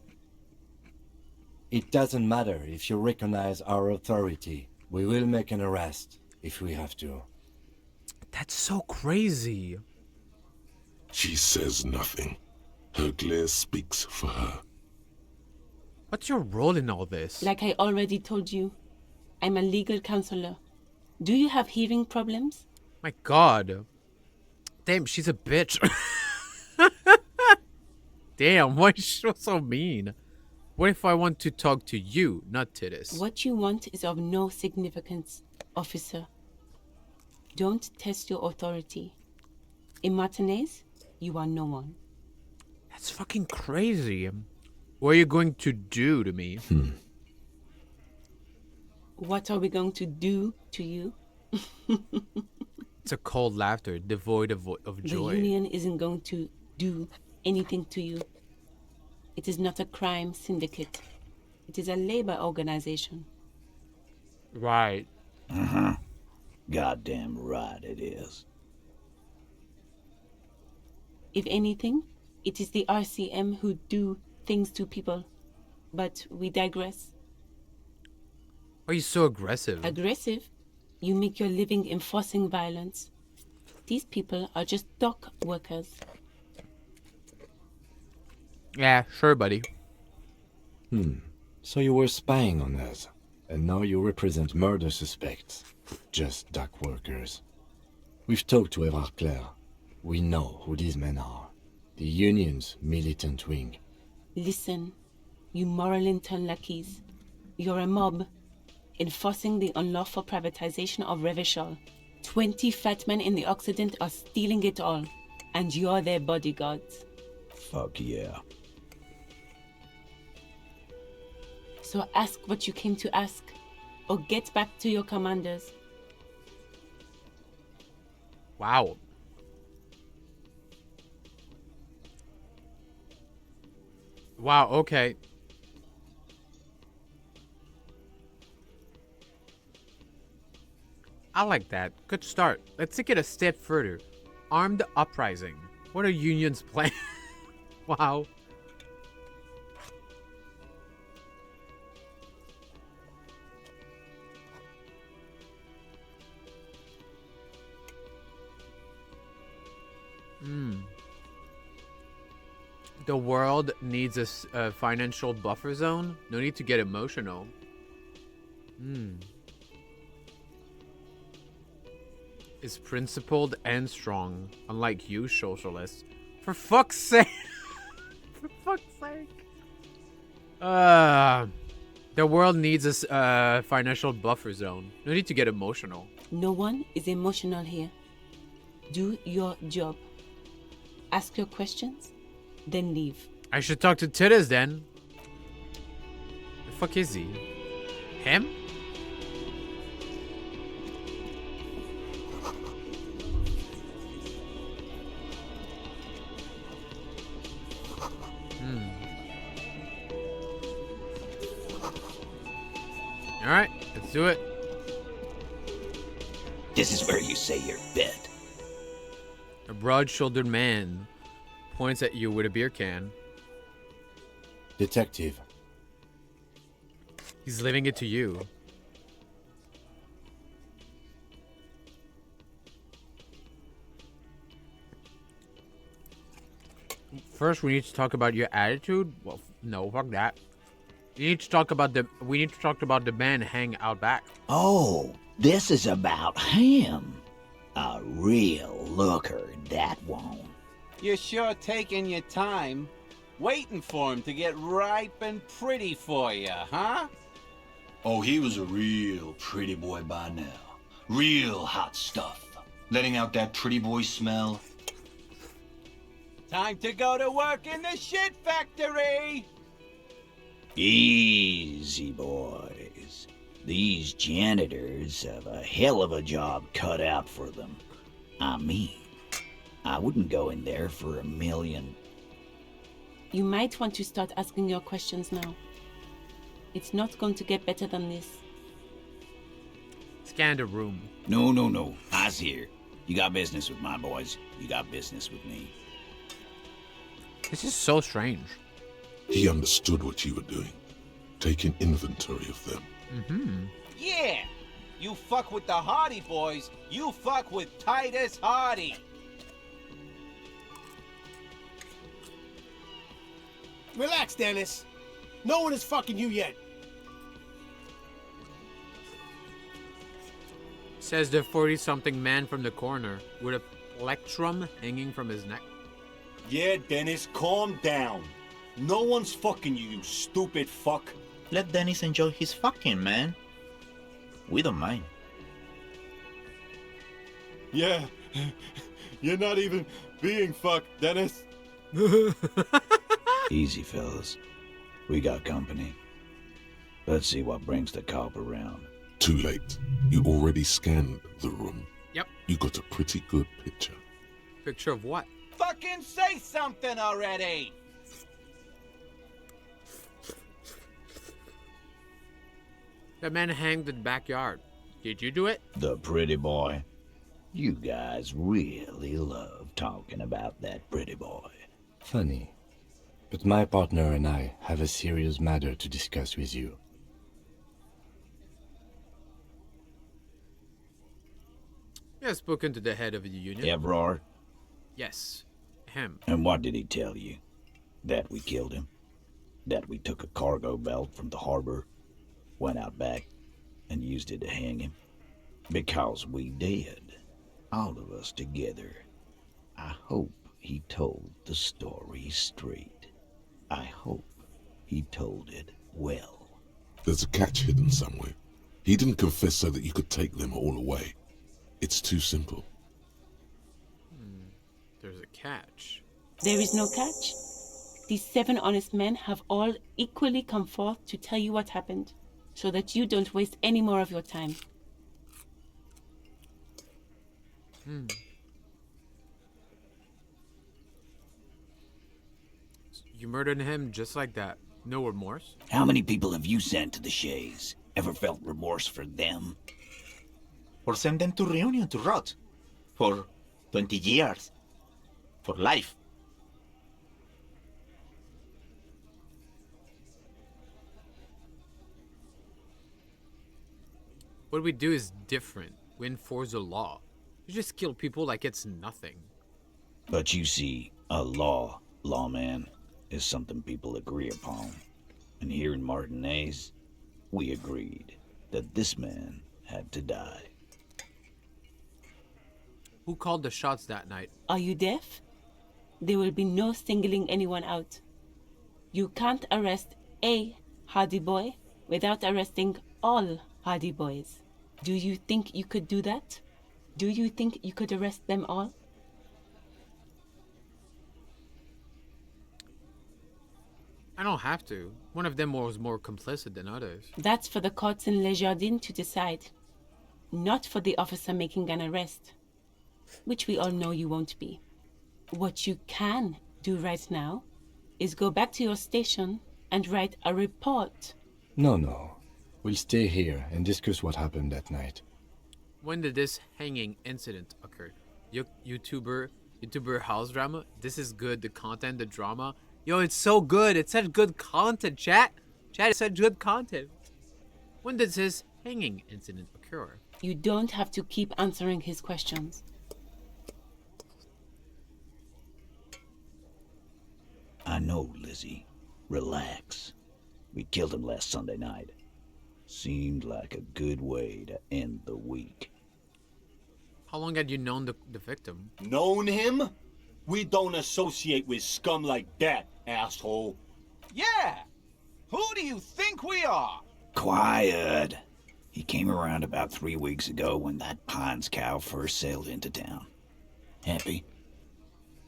It doesn't matter if you recognize our authority. We will make an arrest if we have to. That's so crazy. She says nothing. Her glare speaks for her. What's your role in all this? Like I already told you, I'm a legal counselor. Do you have hearing problems? My God. Damn, she's a bitch. Damn, why is she so mean? What if I want to talk to you, not Titus? What you want is of no significance, officer. Don't test your authority. In Martinez, you are no one. That's fucking crazy. What are you going to do to me? What are we going to do to you? It's a cold laughter, devoid of joy. The union isn't going to do anything to you. It is not a crime syndicate. It is a labor organization. Right. Goddamn right it is. If anything, it is the RCM who do things to people. But we digress. Why are you so aggressive? Aggressive? You make your living enforcing violence. These people are just dock workers. Yeah, sure, buddy. So you were spying on us, and now you represent murder suspects. Just dock workers. We've talked to Evrard Claire. We know who these men are. The Union's militant wing. Listen, you moral intern lackeys. You're a mob, enforcing the unlawful privatization of Revachol. 20 fat men in the Occident are stealing it all, and you're their bodyguards. Fuck yeah. So ask what you came to ask, or get back to your commanders. Wow. Wow, okay. I like that. Good start. Let's take it a step further. Armed uprising. What are unions plan? Wow. The world needs a financial buffer zone. No need to get emotional. Is principled and strong, unlike you, socialists. For fuck's sake! For fuck's sake! The world needs a financial buffer zone. No need to get emotional. No one is emotional here. Do your job. Ask your questions, then leave. I should talk to Titus then. The fuck is he? Him? Alright, let's do it. This is where you say your bit. A broad-shouldered man points at you with a beer can. Detective. He's leaving it to you. First, we need to talk about your attitude. Well, no, fuck that. We need to talk about the man hang out back. Oh, this is about him. A real looker, that one. You're sure taking your time, waiting for him to get ripe and pretty for you, huh? Oh, he was a real pretty boy by now. Real hot stuff. Letting out that pretty boy smell. Time to go to work in the shit factory! Easy, boys. These janitors have a hell of a job cut out for them. I mean, I wouldn't go in there for $1 million. You might want to start asking your questions now. It's not going to get better than this. Scan the room. No. I's here. You got business with my boys. You got business with me. This is so strange. He understood what you were doing. taking inventory of them. Mm-hmm. Yeah! You fuck with the Hardy Boys, you fuck with Titus Hardy! Relax, Dennis. No one is fucking you yet. Says the 40-something man from the corner with a plectrum hanging from his neck. Yeah, Dennis, calm down. No one's fucking you, you stupid fuck. Let Dennis enjoy his fucking, man. We don't mind. Yeah, you're not even being fucked, Dennis. Easy, fellas. We got company. Let's see what brings the cop around. Too late. You already scanned the room. Yep. You got a pretty good picture. Picture of what? Fucking say something already! That man hanged in the backyard. Did you do it? The pretty boy. You guys really love talking about that pretty boy. Funny. But my partner and I have a serious matter to discuss with you. You have spoken to the head of the union. Evrard? Yes. Him. And what did he tell you? That we killed him? That we took a cargo belt from the harbor, went out back, and used it to hang him? Because we did. All of us together. I hope he told the story straight. I hope he told it well. There's a catch hidden somewhere. He didn't confess so that you could take them all away. It's too simple. There's a catch. There is no catch. These 7 honest men have all equally come forth to tell you what happened, so that you don't waste any more of your time. You murdered him just like that. No remorse? How many people have you sent to the Shays? Ever felt remorse for them? Or send them to Reunion to rot. For 20 years. For life. What we do is different. We enforce the law. You just kill people like it's nothing. But you see, a lawman, is something people agree upon. And here in Martinez, we agreed that this man had to die. Who called the shots that night? Are you deaf? There will be no singling anyone out. You can't arrest a Hardy Boy without arresting all Hardy Boys. Do you think you could do that? Do you think you could arrest them all? I don't have to. One of them was more complicit than others. That's for the courts in Les Jardins to decide. Not for the officer making an arrest. Which we all know you won't be. What you can do right now is go back to your station and write a report. No. We'll stay here and discuss what happened that night. When did this hanging incident occur? YouTuber house drama? This is good. The content, the drama. Yo, it's so good. It's such good content, chat. Chat is such good content. When did this hanging incident occur? You don't have to keep answering his questions. I know, Lizzie. Relax. We killed him last Sunday night. Seemed like a good way to end the week. How long had you known the victim? Known him? We don't associate with scum like that, asshole. Yeah! Who do you think we are? Quiet. He came around about 3 weeks ago when that Pines cow first sailed into town. Happy?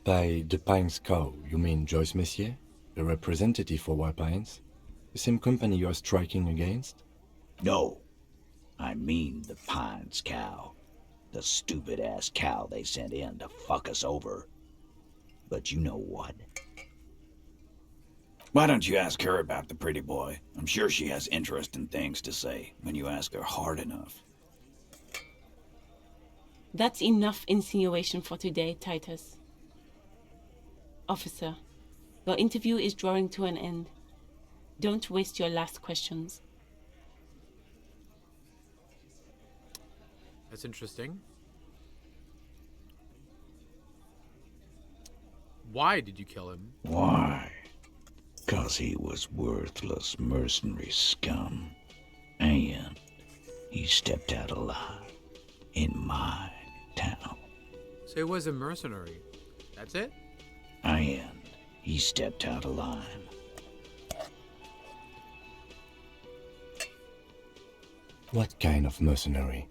By the Pines cow, you mean Joyce Messier? The representative for White Pines? The same company you are striking against? No. I mean the Pines cow. The stupid-ass cow they sent in to fuck us over. But you know what? Why don't you ask her about the pretty boy? I'm sure she has interesting things to say when you ask her hard enough. That's enough insinuation for today, Titus. Officer, your interview is drawing to an end. Don't waste your last questions. That's interesting. Why did you kill him? Why? 'Cause he was worthless mercenary scum. And he stepped out alive in my town. So he was a mercenary. That's it? And he stepped out alive. What kind of mercenary?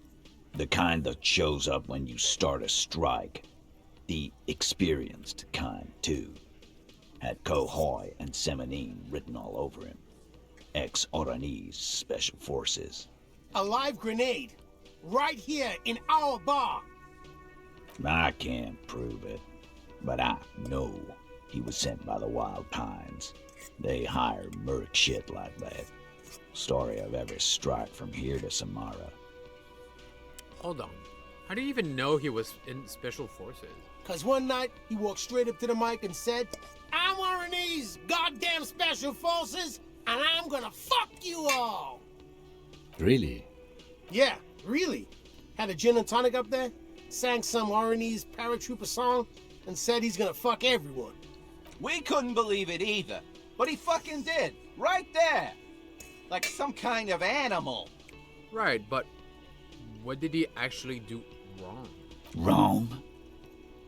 The kind that shows up when you start a strike. The experienced kind, too. Had Kohoi and Semenine written all over him. Ex-Oranese Special Forces. A live grenade. Right here in our bar. I can't prove it, but I know he was sent by the Wild Pines. They hire merc shit like that. Story of every strike from here to Samara. Hold on. How do you even know he was in Special Forces? Cause one night he walked straight up to the mic and said, "I'm one of these goddamn special forces, and I'm gonna fuck you all." Really? Yeah, really. Had a gin and tonic up there, sang some Oranese paratrooper song, and said he's gonna fuck everyone. We couldn't believe it either, but he fucking did, right there. Like some kind of animal. Right, but what did he actually do wrong? Wrong?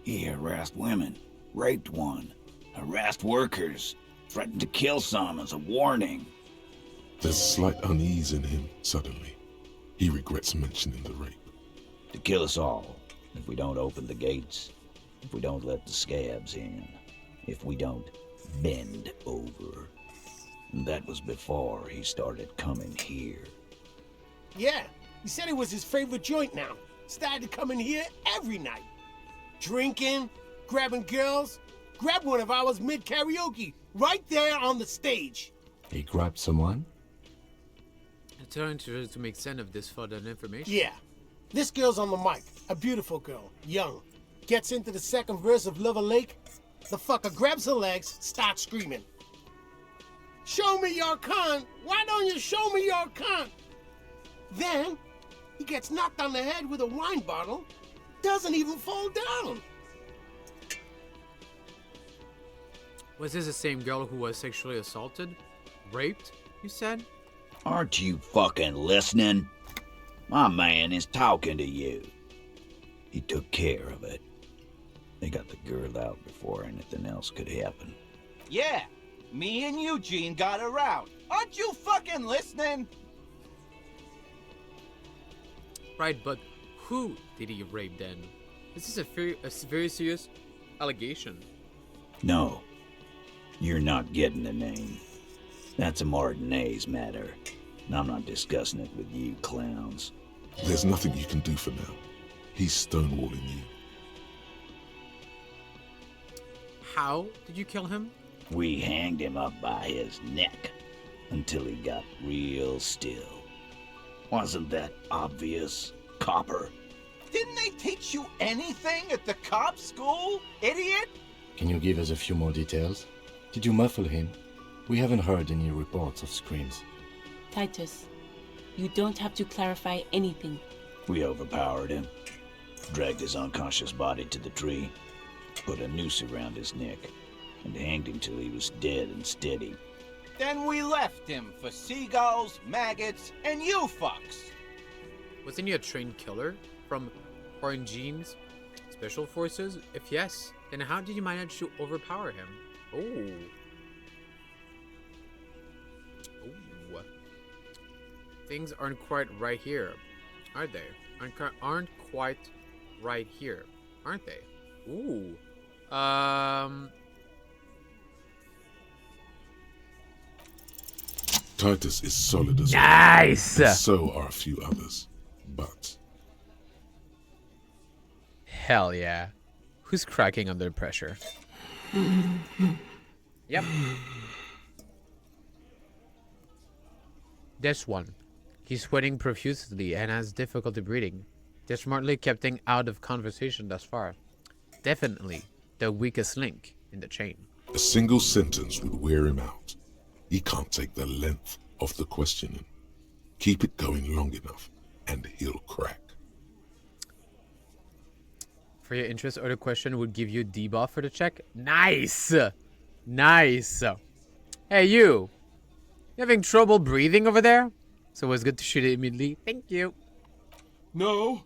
He harassed women, raped one, harassed workers, threatened to kill some as a warning. There's slight unease in him suddenly. He regrets mentioning the rape. To kill us all, if we don't open the gates, if we don't let the scabs in, if we don't bend over. And that was before he started coming here. Yeah, he said it was his favorite joint now. Started to come in here every night. Drinking, grabbing girls. Grabbed one of ours mid-karaoke, right there on the stage. He grabbed someone? I'm trying to make sense of this further information. Yeah. This girl's on the mic. A beautiful girl. Young. Gets into the second verse of Lover Lake. The fucker grabs her legs, starts screaming. "Show me your cunt! Why don't you show me your cunt?" Then, he gets knocked on the head with a wine bottle. Doesn't even fall down. Was this the same girl who was sexually assaulted? Raped, you said? Aren't you fucking listening? My man is talking to you. He took care of it. They got the girl out before anything else could happen. Yeah, me and Eugene got her out. Aren't you fucking listening? Right, but who did he rape then? This is a very serious allegation. No, you're not getting the name. That's a Martinez matter, and I'm not discussing it with you clowns. There's nothing you can do for now. He's stonewalling you. How did you kill him? We hanged him up by his neck until he got real still. Wasn't that obvious, copper? Didn't they teach you anything at the cop school, idiot? Can you give us a few more details? Did you muffle him? We haven't heard any reports of screams. Titus, you don't have to clarify anything. We overpowered him, dragged his unconscious body to the tree, put a noose around his neck, and hanged him till he was dead and steady. Then we left him for seagulls, maggots, and you fucks. Wasn't he a trained killer from Orangene's Special Forces? If yes, then how did you manage to overpower him? Oh. Things aren't quite right here, are they? Aren't quite right here, aren't they? Ooh. Titus is solid as Nice! well, and so are a few others. But Hell yeah. Who's cracking under pressure? Yep. This one. He's sweating profusely and has difficulty breathing. They smartly kept him out of conversation thus far. Definitely the weakest link in the chain. a single sentence would wear him out. He can't take the length of the questioning. Keep it going long enough, and he'll crack. For your interest, or the question would give you a debuff for the check. Nice! Nice! Hey, you! You having trouble breathing over there? So it's good to shoot it immediately. Thank you. No.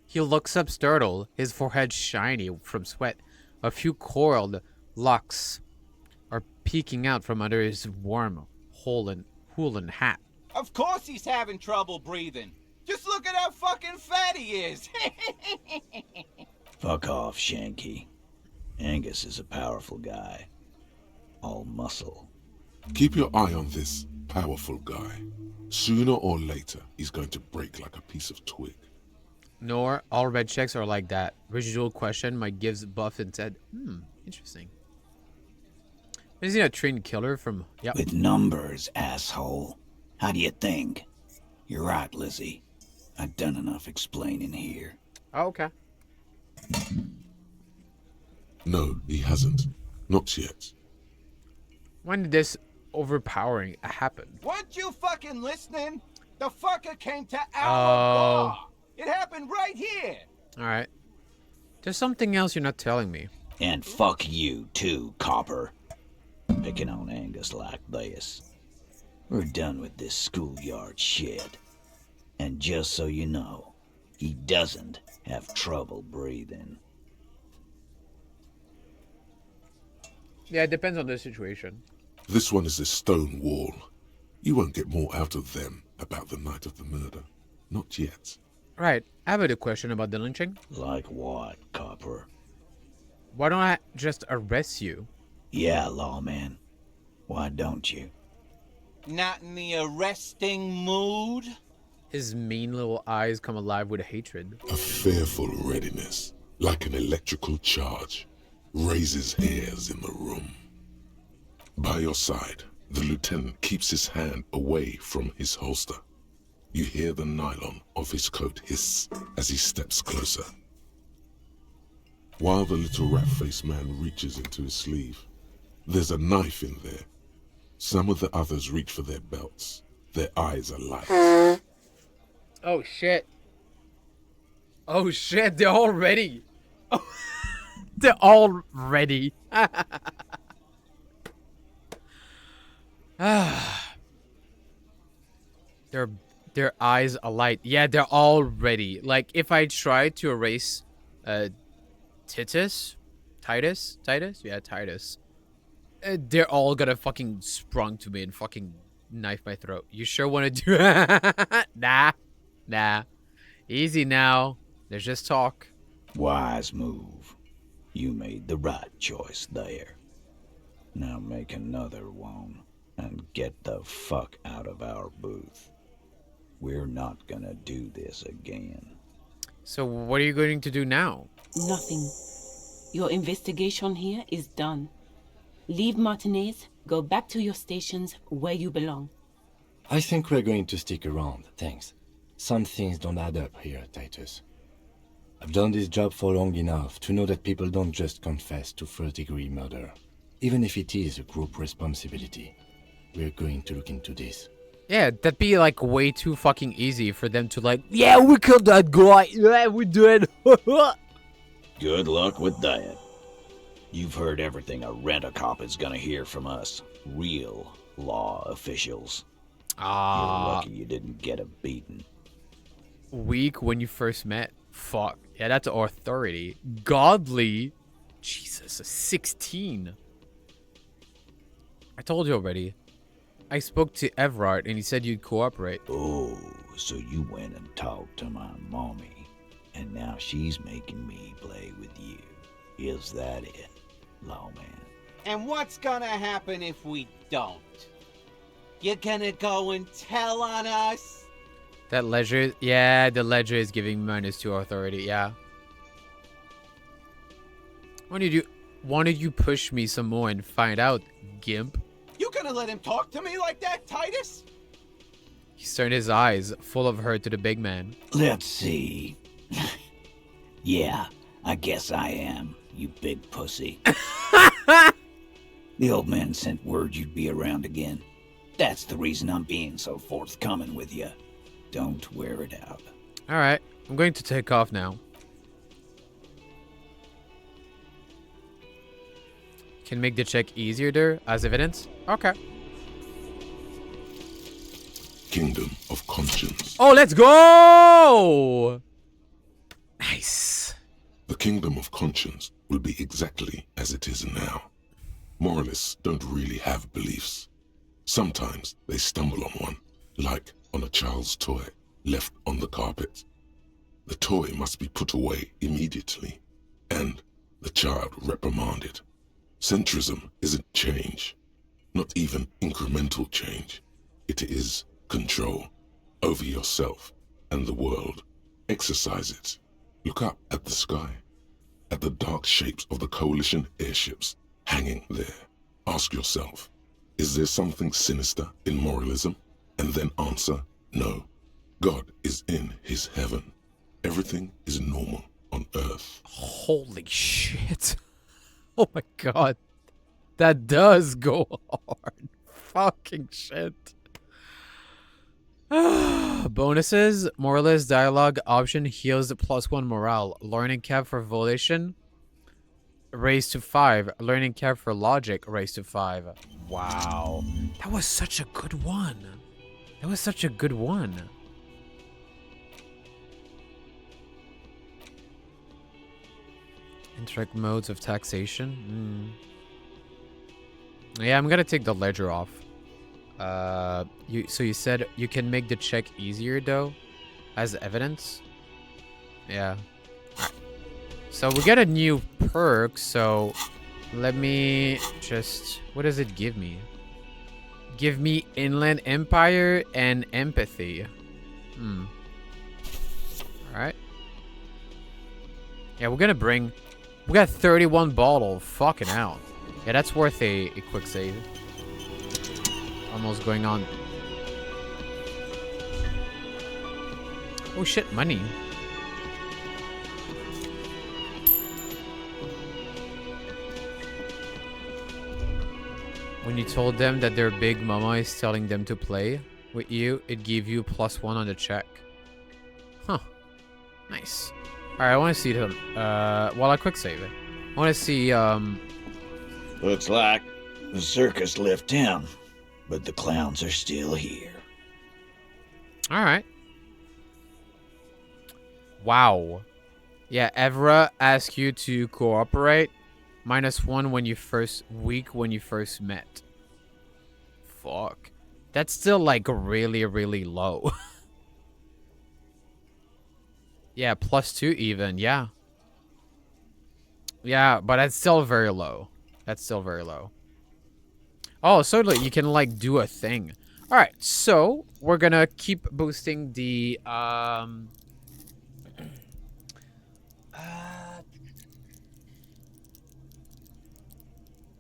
He looks up startled, his forehead shiny from sweat. A few coiled locks are peeking out from under his warm woolen hat. Of course he's having trouble breathing. Just look at how fucking fat he is. Fuck off, Shanky. Angus is a powerful guy. All muscle. Keep your eye on this powerful guy. Sooner or later, he's going to break like a piece of twig. Nor all red checks are like that. Residual question might gives buff and said, interesting. Is he a trained killer from... Yep. With numbers, asshole. How do you think? You're right, Lizzie. I've done enough explaining here. Oh, okay. No, he hasn't. Not yet. When did this overpowering happen? Weren't you fucking listening? The fucker came to our Oh. bar. It happened right here. Alright. There's something else you're not telling me. And fuck you, too, copper. Picking on Angus like this. We're done with this schoolyard shit. And just so you know, he doesn't have trouble breathing. Yeah, it depends on the situation. This one is a stone wall. You won't get more out of them about the night of the murder. Not yet. Right. I have a question about the lynching. Like what, copper? Why don't I just arrest you? Yeah, lawman. Why don't you? Not in the arresting mood? His mean little eyes come alive with hatred. A fearful readiness, like an electrical charge, raises hairs in the room. By your side, the lieutenant keeps his hand away from his holster. You hear the nylon of his coat hiss as he steps closer. While the little rat-faced man reaches into his sleeve, there's a knife in there. Some of the others reach for their belts. Their eyes are light. Oh, shit. Oh, shit. They're all ready. Oh, they're all ready. Their eyes alight. Yeah, they're all ready. Like, if I try to erase Titus? Yeah, Titus. They're all gonna fucking sprung to me and fucking knife my throat. You sure want to do Nah. Easy now. There's just talk. Wise move. You made the right choice there. Now make another one and get the fuck out of our booth. We're not gonna do this again. So what are you going to do now? Nothing. Your investigation here is done. Leave Martinez, go back to your stations where you belong. I think we're going to stick around, thanks. Some things don't add up here, Titus. I've done this job for long enough to know that people don't just confess to first-degree murder. Even if it is a group responsibility, we're going to look into this. Yeah, that'd be like way too fucking easy for them to like, yeah, we killed that guy. Yeah, we did. Good luck with that. You've heard everything a rent-a-cop is gonna hear from us, real law officials. You're lucky you didn't get a beating. Weak when you first met. Fuck. Yeah, that's authority. Godly. Jesus, a 16. I told you already. I spoke to Everard and he said you'd cooperate. Oh, so you went and talked to my mommy, and now she's making me play with you. Is that it, lawman? And what's gonna happen if we don't? You're gonna go and tell on us? That ledger, yeah, the ledger is giving me -2 authority, yeah. Why did you push me some more and find out, gimp? You gonna let him talk to me like that, Titus? He turned his eyes, full of hurt, to the big man. Let's see. Yeah, I guess I am, you big pussy. The old man sent word you'd be around again. That's the reason I'm being so forthcoming with you. Don't wear it out. Alright, I'm going to take off now. Can make the check easier there as evidence? Okay. Kingdom of Conscience. Oh, let's go! Nice. The Kingdom of Conscience will be exactly as it is now. Moralists don't really have beliefs. Sometimes they stumble on one, like on a child's toy left on the carpet. The toy must be put away immediately, and the child reprimanded. Centrism isn't change, not even incremental change. It is control over yourself and the world. Exercise it. Look up at the sky, at the dark shapes of the coalition airships hanging there. Ask yourself, is there something sinister in moralism? And then answer, no. God is in his heaven. Everything is normal on earth. Holy shit. Oh my god. That does go hard. Fucking shit. Bonuses. Moralist dialogue option heals +1 morale. Learning cap for volition raised to 5. Learning cap for logic raised to 5. Wow. That was such a good one. That was such a good one. Interact modes of taxation. Yeah, I'm gonna take the ledger off. So you said you can make the check easier though, as evidence. Yeah. Alright. So we get a new perk. So let me just. What does it give me? Give me Inland Empire and Empathy. Alright. Yeah, we're gonna bring. We got 31 bottle. Fucking out. Yeah, that's worth a quick save. Almost going on. Oh shit, money. When you told them that their big mama is telling them to play with you, it gave you +1 on the check. Huh. Nice. Alright, I want to see them. Well, I quick save it. I want to see, Looks like the circus left town, but the clowns are still here. Alright. Wow. Yeah, Evra asks you to cooperate. -1 when you first met. Fuck. That's still like really, really low. Yeah, +2 even, yeah. Yeah, but that's still very low. That's still very low. Oh, so like you can like do a thing. All right, so we're gonna keep boosting the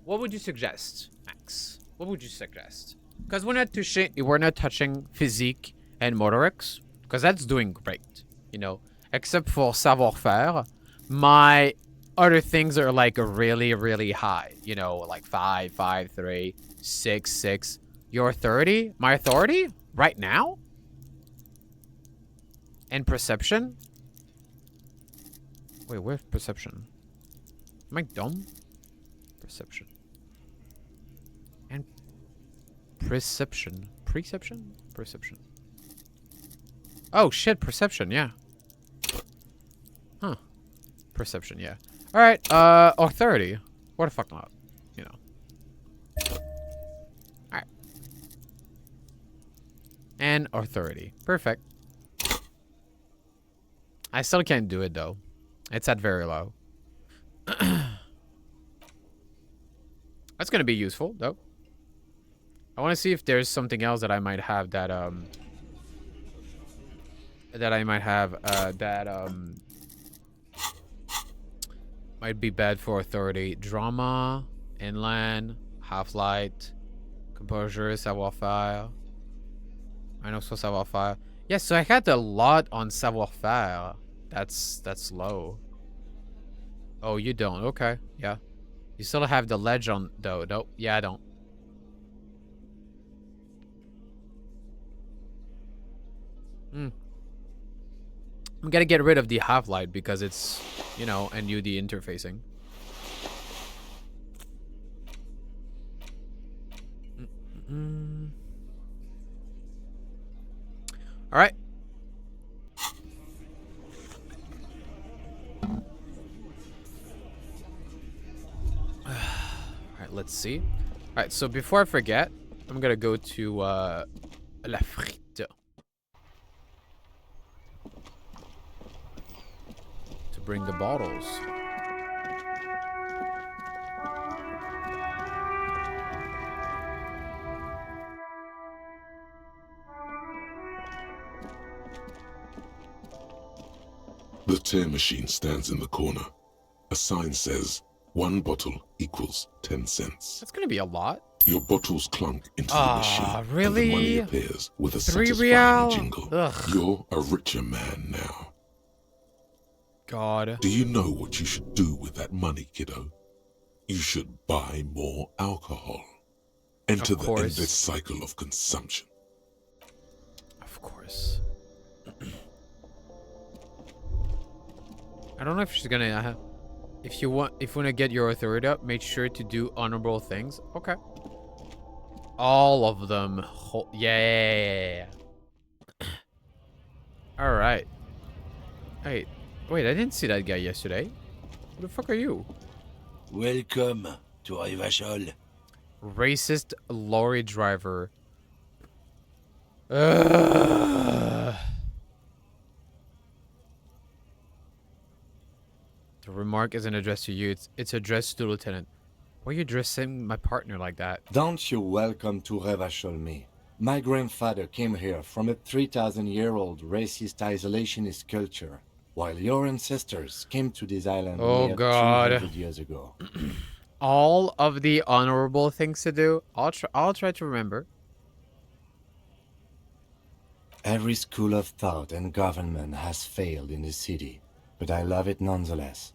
what would you suggest, Max? What would you suggest? Because we're not touching physique and motorics, because that's doing great, you know. Except for savoir-faire, my other things are like really, really high. You know, like 5, 5, 3, 6, 6. Your 30? My authority? Right now? And perception? Wait, where's perception? Am I dumb? Perception. And perception. Perception? Perception. Oh shit, perception, yeah. Huh. Perception, yeah. Alright, authority. What the fuck not? You know. Alright. And authority. Perfect. I still can't do it though. It's at very low. That's gonna be useful though. I wanna see if there's something else that I might have that might be bad for authority. Drama, inland, half-light, composure, savoir-faire. I know so savoir-faire. Yeah, so I had a lot on savoir-faire. That's low. Oh, you don't. Okay, yeah. You still have the ledge on, though. Nope. Yeah, I don't. I'm gonna get rid of the half-light because it's, you know, NUD interfacing. All right. All right, let's see. All right, so before I forget, I'm gonna go to La Frite to bring the bottles. The tear machine stands in the corner. A sign says, 1 bottle equals 10 cents. That's gonna be a lot. Your bottles clunk into the machine, really? and the money appears with a 3 satisfying real? jingle. Ugh. You're a richer man now. God. Do you know what you should do with that money, kiddo? You should buy more alcohol. Enter the endless cycle of consumption. Of course. I don't know if she's gonna. If you want to get your authority up, make sure to do honorable things. Okay. All of them. Yeah. All right. Hey, wait. I didn't see that guy yesterday. Who the fuck are you? Welcome to Rivachol. Racist lorry driver. The remark isn't addressed to you. It's addressed to the lieutenant. Why are you addressing my partner like that? Don't you welcome to Revachol me. My grandfather came here from a 3,000-year-old racist isolationist culture, while your ancestors came to this island Oh mere God. 200 years ago. All of the honorable things to do. I'll try to remember. Every school of thought and government has failed in the city, but I love it nonetheless.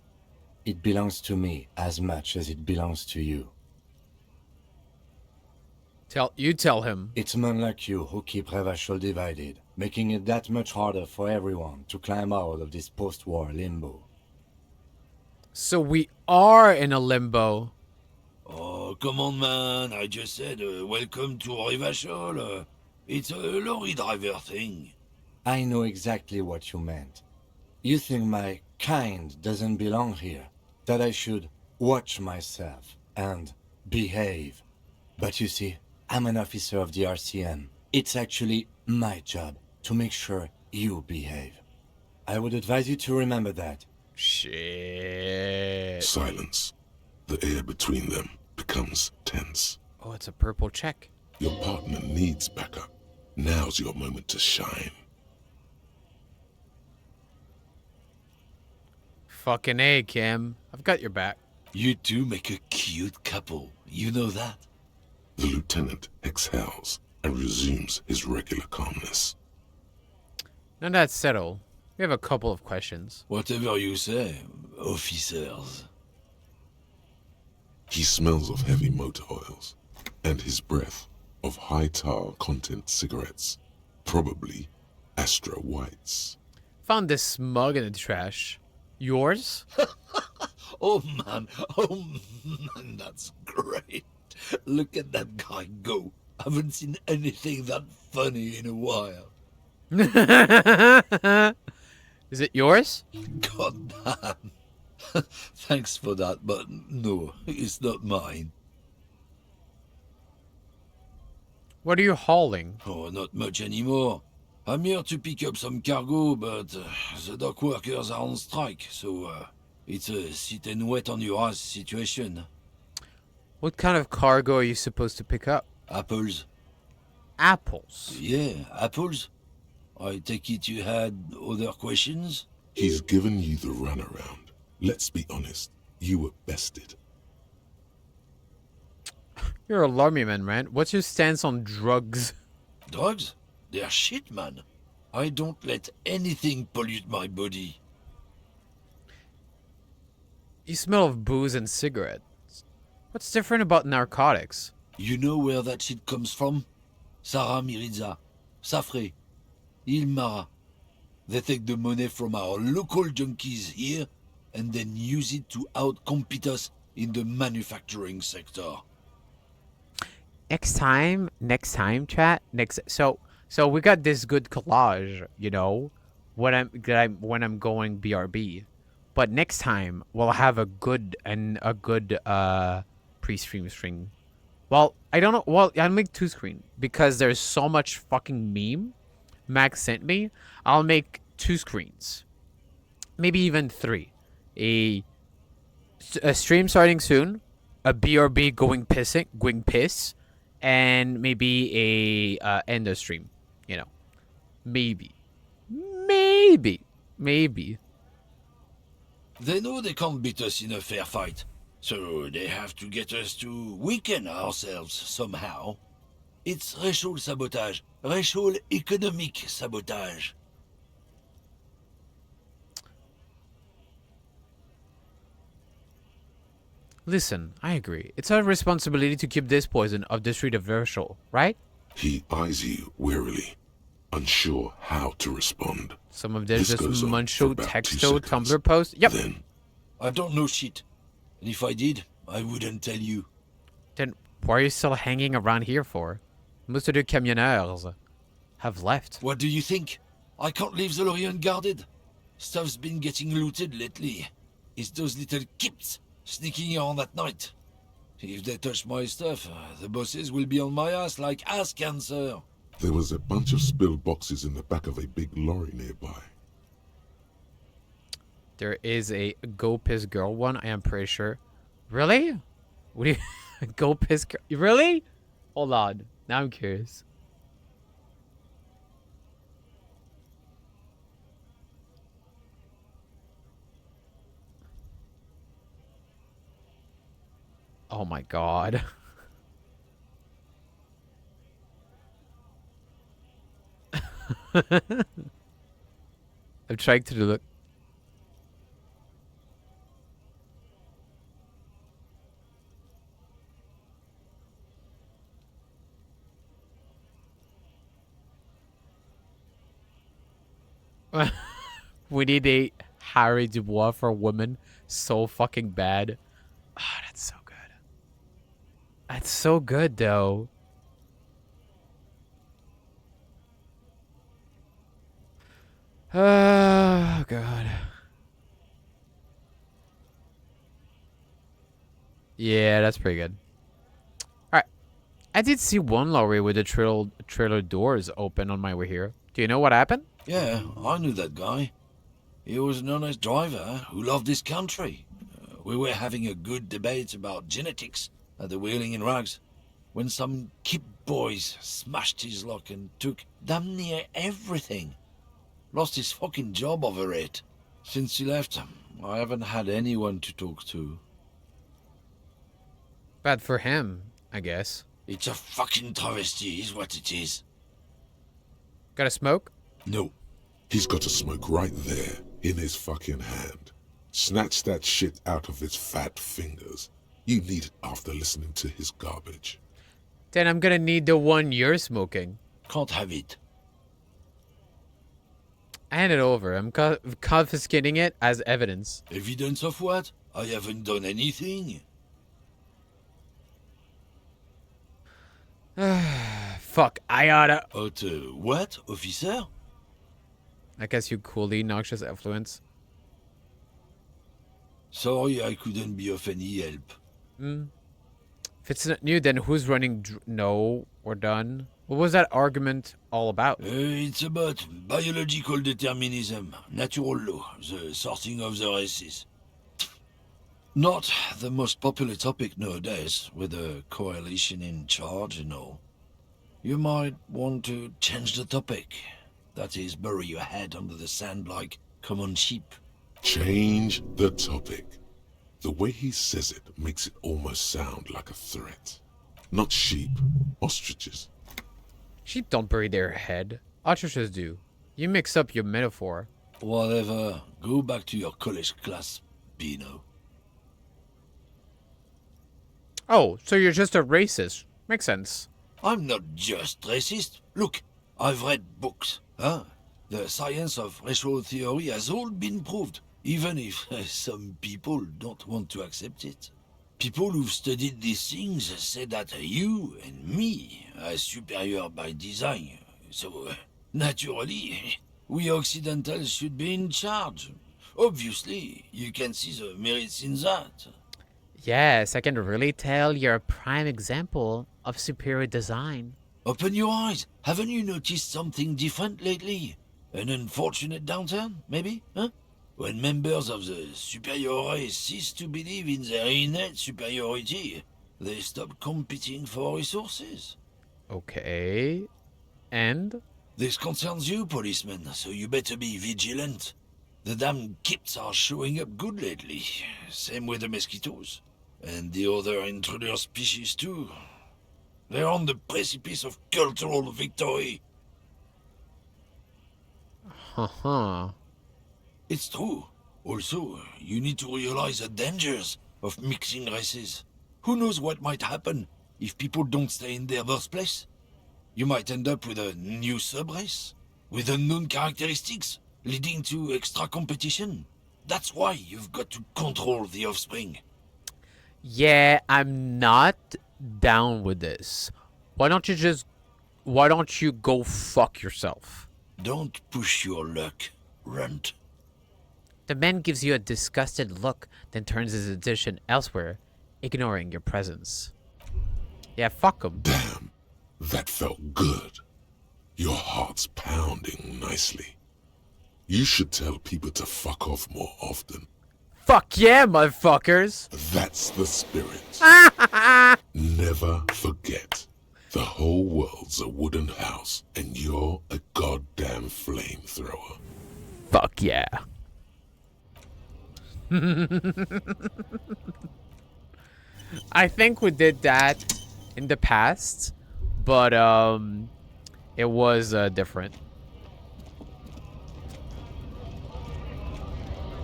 It belongs to me as much as it belongs to you. Tell him. It's men like you who keep Revachol divided, making it that much harder for everyone to climb out of this post-war limbo. So we are in a limbo. Oh, come on, man. I just said, welcome to Rivachol. It's a lorry driver thing. I know exactly what you meant. You think my kind doesn't belong here, that I should watch myself and behave. But you see, I'm an officer of the RCM. It's actually my job to make sure you behave. I would advise you to remember that. Shit. Silence. The air between them becomes tense. Oh, it's a purple check. Your partner needs backup. Now's your moment to shine. Fucking A, Kim. I've got your back. You two make a cute couple. You know that? The lieutenant exhales and resumes his regular calmness. Now that's settled. We have a couple of questions. Whatever you say, officers. He smells of heavy motor oils, and his breath of high tar content cigarettes, probably Astra Whites. Found this mug in the trash. Yours? Oh man, that's great. Look at that guy go. I haven't seen anything that funny in a while. Is it yours? God damn. Thanks for that, but no, it's not mine. What are you hauling? Oh, not much anymore. I'm here to pick up some cargo, but the dock workers are on strike, so it's a sit and wait on your ass situation. What kind of cargo are you supposed to pick up? Apples. Apples? Yeah, apples. I take it you had other questions? He's given you the runaround. Let's be honest, you were bested. You're alarming, man, Rand. What's your stance on drugs? Drugs? They're shit, man. I don't let anything pollute my body. You smell of booze and cigarettes. What's different about narcotics? You know where that shit comes from? Sarah Miriza, Safre, Ilmara. They take the money from our local junkies here and then use it to outcompete us in the manufacturing sector. Next time, chat. So we got this good collage, when I'm going BRB, but next time we'll have a good pre-stream string. Well, I don't know. Well, I'll make 2 screen because there's so much fucking meme Max sent me. I'll make 2 screens, maybe even 3. A stream starting soon, a BRB going piss, and maybe a end of stream. Maybe. They know they can't beat us in a fair fight, so they have to get us to weaken ourselves somehow. It's racial sabotage, racial economic sabotage. Listen, I agree. It's our responsibility to keep this poison off the street of Virtual, right? He eyes you wearily, unsure how to respond. Some of this just goes on Muncho, for about 2 Texto, seconds. Tumblr post. Yep. Then, I don't know shit. And if I did, I wouldn't tell you. Then why are you still hanging around here for? Most of the camionneurs have left. What do you think? I can't leave the lorry unguarded. Stuff's been getting looted lately. It's those little kips sneaking around at night. If they touch my stuff, the bosses will be on my ass like ass cancer. there was a bunch of spilled boxes in the back of a big lorry nearby. There is a Go Piss Girl one, I am pretty sure. Really? What do you... Go Piss Girl... Really? Hold on. Now I'm curious. Oh my god. I'm trying to look. We need a Harry Dubois for women so fucking bad. Oh, that's so good. That's so good, though. Oh, God. Yeah, that's pretty good. Alright. I did see one lorry with the trailer doors open on my way here. Do you know what happened? Yeah, I knew that guy. He was an honest driver who loved his country. We were having a good debate about genetics at the Wheeling in Rags when some kip boys smashed his lock and took damn near everything. Lost his fucking job over it. Since he left, I haven't had anyone to talk to. Bad for him, I guess. It's a fucking travesty is what it is. Got a smoke? No. He's got a smoke right there, in his fucking hand. Snatch that shit out of his fat fingers. You need it after listening to his garbage. Then I'm gonna need the one you're smoking. Can't have it. Hand it over. I'm confiscating it as evidence. Evidence of what? I haven't done anything. Fuck, I oughta... What, officer? I guess you coolly noxious effluence. Sorry I couldn't be of any help. If it's not new, then who's running... No, we're done. What was that argument all about? It's about biological determinism, natural law, the sorting of the races. Not the most popular topic nowadays, with the coalition in charge and all. You might want to change the topic. That is, bury your head under the sand like common sheep. Change the topic. The way he says it makes it almost sound like a threat. Not sheep, ostriches. Sheep don't bury their head. Ostriches do. You mix up your metaphor. Whatever. Go back to your college class, Bino. Oh, so you're just a racist. Makes sense. I'm not just racist. Look, I've read books. Huh? The science of racial theory has all been proved, even if some people don't want to accept it. People who've studied these things say that you and me are superior by design. So, naturally, we Occidentals should be in charge. Obviously, you can see the merits in that. Yes, I can really tell you're a prime example of superior design. Open your eyes. Haven't you noticed something different lately? An unfortunate downturn, maybe? Huh? When members of the superior race cease to believe in their innate superiority, they stop competing for resources. Okay. And? This concerns you, policeman, so you better be vigilant. The damn kips are showing up good lately. Same with the mosquitoes. And the other intruder species too. They're on the precipice of cultural victory. Huh. It's true. Also, you need to realize the dangers of mixing races. Who knows what might happen if people don't stay in their birthplace? You might end up with a new sub-race, with unknown characteristics, leading to extra competition. That's why you've got to control the offspring. Yeah, I'm not down with this. Why don't you go fuck yourself? Don't push your luck, runt. The man gives you a disgusted look, then turns his attention elsewhere, ignoring your presence. Yeah, fuck him. Damn, that felt good. Your heart's pounding nicely. You should tell people to fuck off more often. Fuck yeah, motherfuckers! That's the spirit. Never forget. The whole world's a wooden house, and you're a goddamn flamethrower. Fuck yeah. I think we did that in the past, but it was different.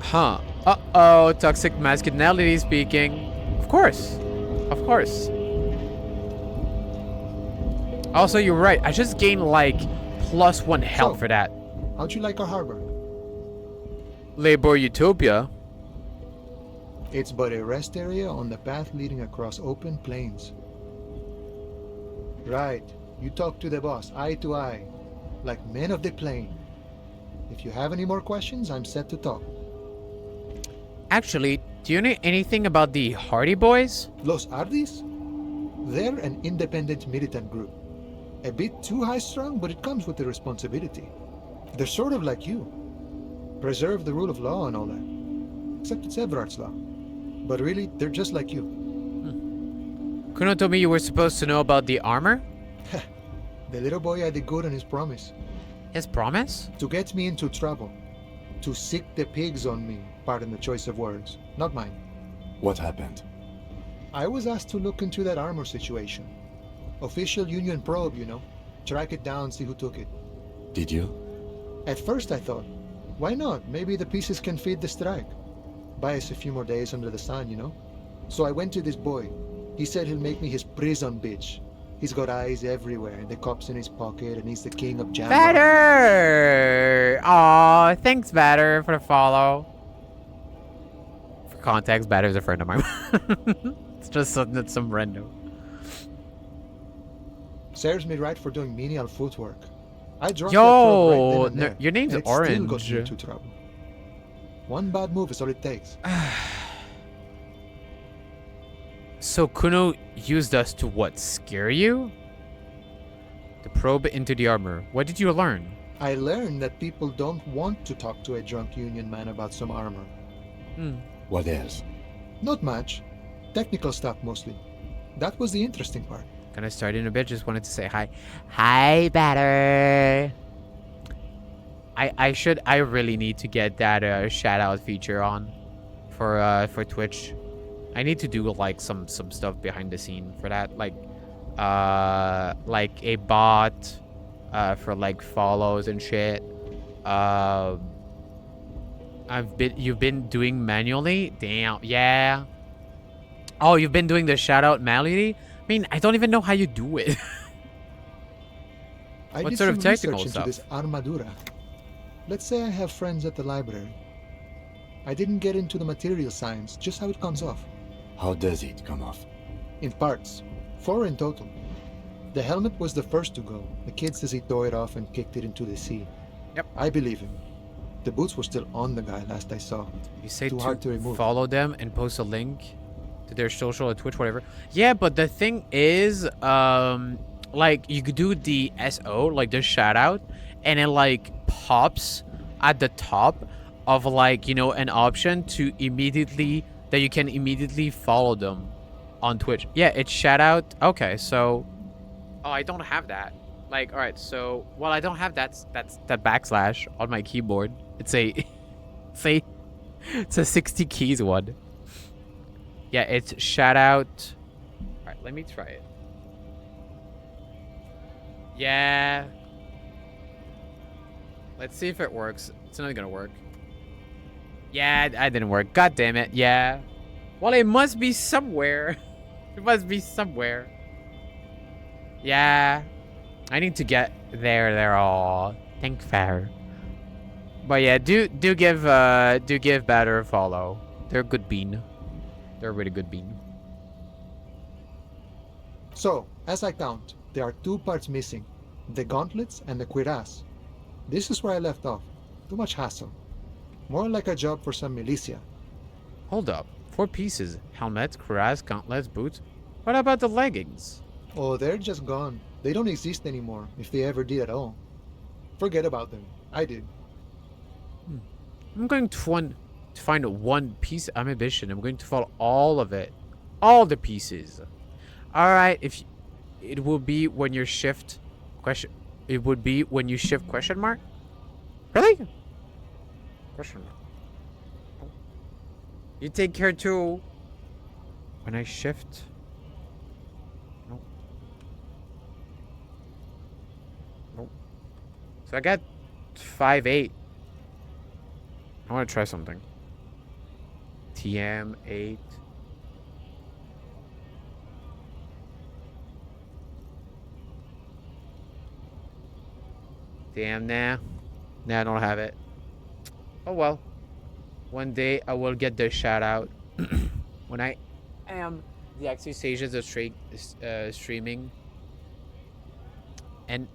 Huh. Uh-oh, toxic masculinity speaking. Of course. Of course. Also, you're right. I just gained like +1 health for that. How'd you like our harbor? Labor Utopia. It's but a rest area on the path leading across open plains. Right. You talk to the boss, eye to eye, like men of the plain. If you have any more questions, I'm set to talk. Actually, do you know anything about the Hardy Boys? Los Ardis? They're an independent militant group. A bit too high-strung, but it comes with the responsibility. They're sort of like you. Preserve the rule of law and all that. Except it's Everard's law. But really, they're just like you. Kuno told me you were supposed to know about the armor? The little boy had the good on his promise. His promise? To get me into trouble. To sick the pigs on me. Pardon the choice of words. Not mine. What happened? I was asked to look into that armor situation. Official Union probe, you know. Track it down, see who took it. Did you? At first I thought, why not? Maybe the pieces can feed the strike. Buy us a few more days under the sun, you know? So I went to this boy. He said he'll make me his prison bitch. He's got eyes everywhere, and the cops in his pocket, and he's the king of Jamrock. Batter! Aw, thanks, Batter, for the follow. For context, Batter's a friend of mine. It's just something some random. Serves me right for doing menial footwork. I dropped Yo, that probe right then and there, your name's and it Orange. Still got me into trouble. One bad move is all it takes. So Kuno used us to what, scare you? To probe into the armor. What did you learn? I learned that people don't want to talk to a drunk Union man about some armor. What else? Not much. Technical stuff mostly. That was the interesting part. Gonna start in a bit, just wanted to say hi. Hi, Batter! I really need to get that shout out feature on for Twitch. I need to do like some stuff behind the scene for that, like a bot for like follows and shit. You've been doing manually? Damn, yeah. Oh, you've been doing the shout out manually? I mean, I don't even know how you do it. I What did sort some of technical research stuff? into this armadura. Let's say I have friends at the library. I didn't get into the material science, just how it comes off. How does it come off? In parts. 4 in total. The helmet was the first to go. The kid says he tore it off and kicked it into the sea. Yep. I believe him. The boots were still on the guy last I saw. You say Too hard to remove. follow them and post a link to their social or Twitch, whatever. Yeah, but the thing is, like you could do the SO, like the shout out, and it like pops at the top of like, you know, an option to immediately that you can immediately follow them on Twitch. Yeah, it's shout out. Okay, so oh, I don't have that. Like, all right, so well, I don't have that backslash on my keyboard. It's a it's a 60 keys one. Yeah, it's shout out. All right, let me try it. Yeah. Let's see if it works. It's not gonna work. Yeah, that didn't work. God damn it. Yeah. Well, it must be somewhere. It must be somewhere. Yeah. I need to get there. All. Thank fair. But yeah, do give Batter a follow. They're a good bean. They're a really good bean. So, as I count, there are 2 parts missing. The gauntlets and the cuirass. This is where I left off. Too much hassle. More like a job for some militia. Hold up. 4 pieces. Helmet, cuirass, gauntlets, boots. What about the leggings? Oh, they're just gone. They don't exist anymore, if they ever did at all. Forget about them. I did. I'm going to find one piece of ambition. I'm going to follow all of it. All the pieces. Alright, if it will be when you shift question. It would be when you shift question mark? Really? Question mark. You take care too. When I shift. Nope. Nope. So I got 5-8. I want to try something. TM 8. Damn, nah. Nah, I don't have it. Oh well. One day I will get the shout out when I am the actual stages of streaming and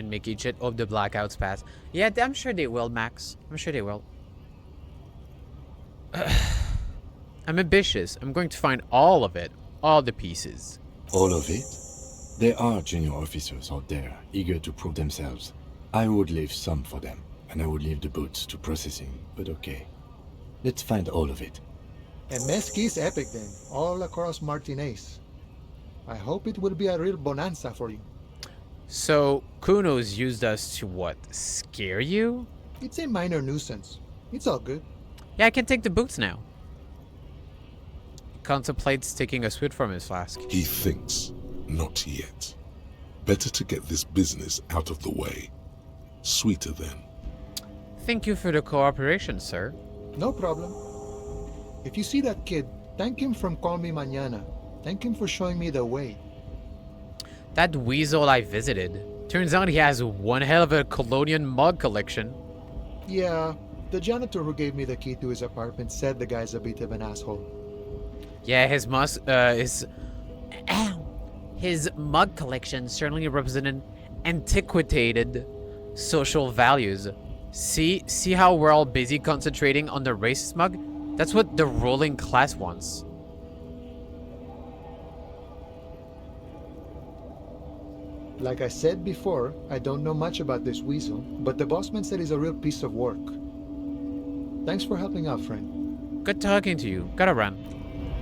making shit of the blackouts pass. Yeah, I'm sure they will, Max. I'm sure they will. I'm ambitious. I'm going to find all of it. All the pieces. All of it? There are junior officers out there, eager to prove themselves. I would leave some for them, and I would leave the boots to processing, but okay. Let's find all of it. And Mesqui's epic then, all across Martinez. I hope it will be a real bonanza for you. So, Kuno's used us to what? Scare you? It's a minor nuisance. It's all good. Yeah, I can take the boots now. He contemplates taking a swig from his flask. He thinks, not yet. Better to get this business out of the way. Sweeter then. Thank you for the cooperation, sir. No problem. If you see that kid, thank him from Call Me Mañana. Thank him for showing me the way. That weasel I visited. Turns out he has one hell of a colonial mug collection. Yeah, the janitor who gave me the key to his apartment said the guy's a bit of an asshole. Yeah, his mug collection certainly represented antiquated social values. See how we're all busy concentrating on the racist mug? That's what the ruling class wants. Like I said before, I don't know much about this weasel, but the bossman said he's a real piece of work. Thanks for helping out, friend. Good talking to you. Gotta run.